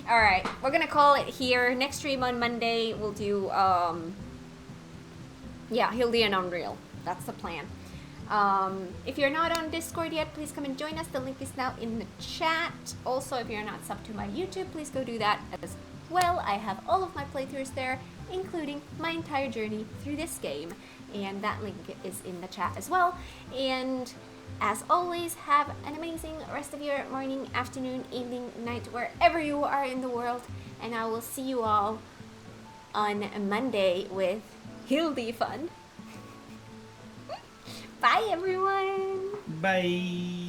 Alright, we're gonna call it here. Next stream on Monday, we'll do, yeah, Hildy and Unreal. That's the plan. If you're not on Discord yet, please come and join us. The link is now in the chat. Also, if you're not subbed to my YouTube, please go do that as well. I have all of my playthroughs there, including my entire journey through this game. And that link is in the chat as well. And as always, have an amazing rest of your morning, afternoon, evening, night, wherever you are in the world. And I will see you all on Monday with Hildy fun. Bye, everyone. Bye.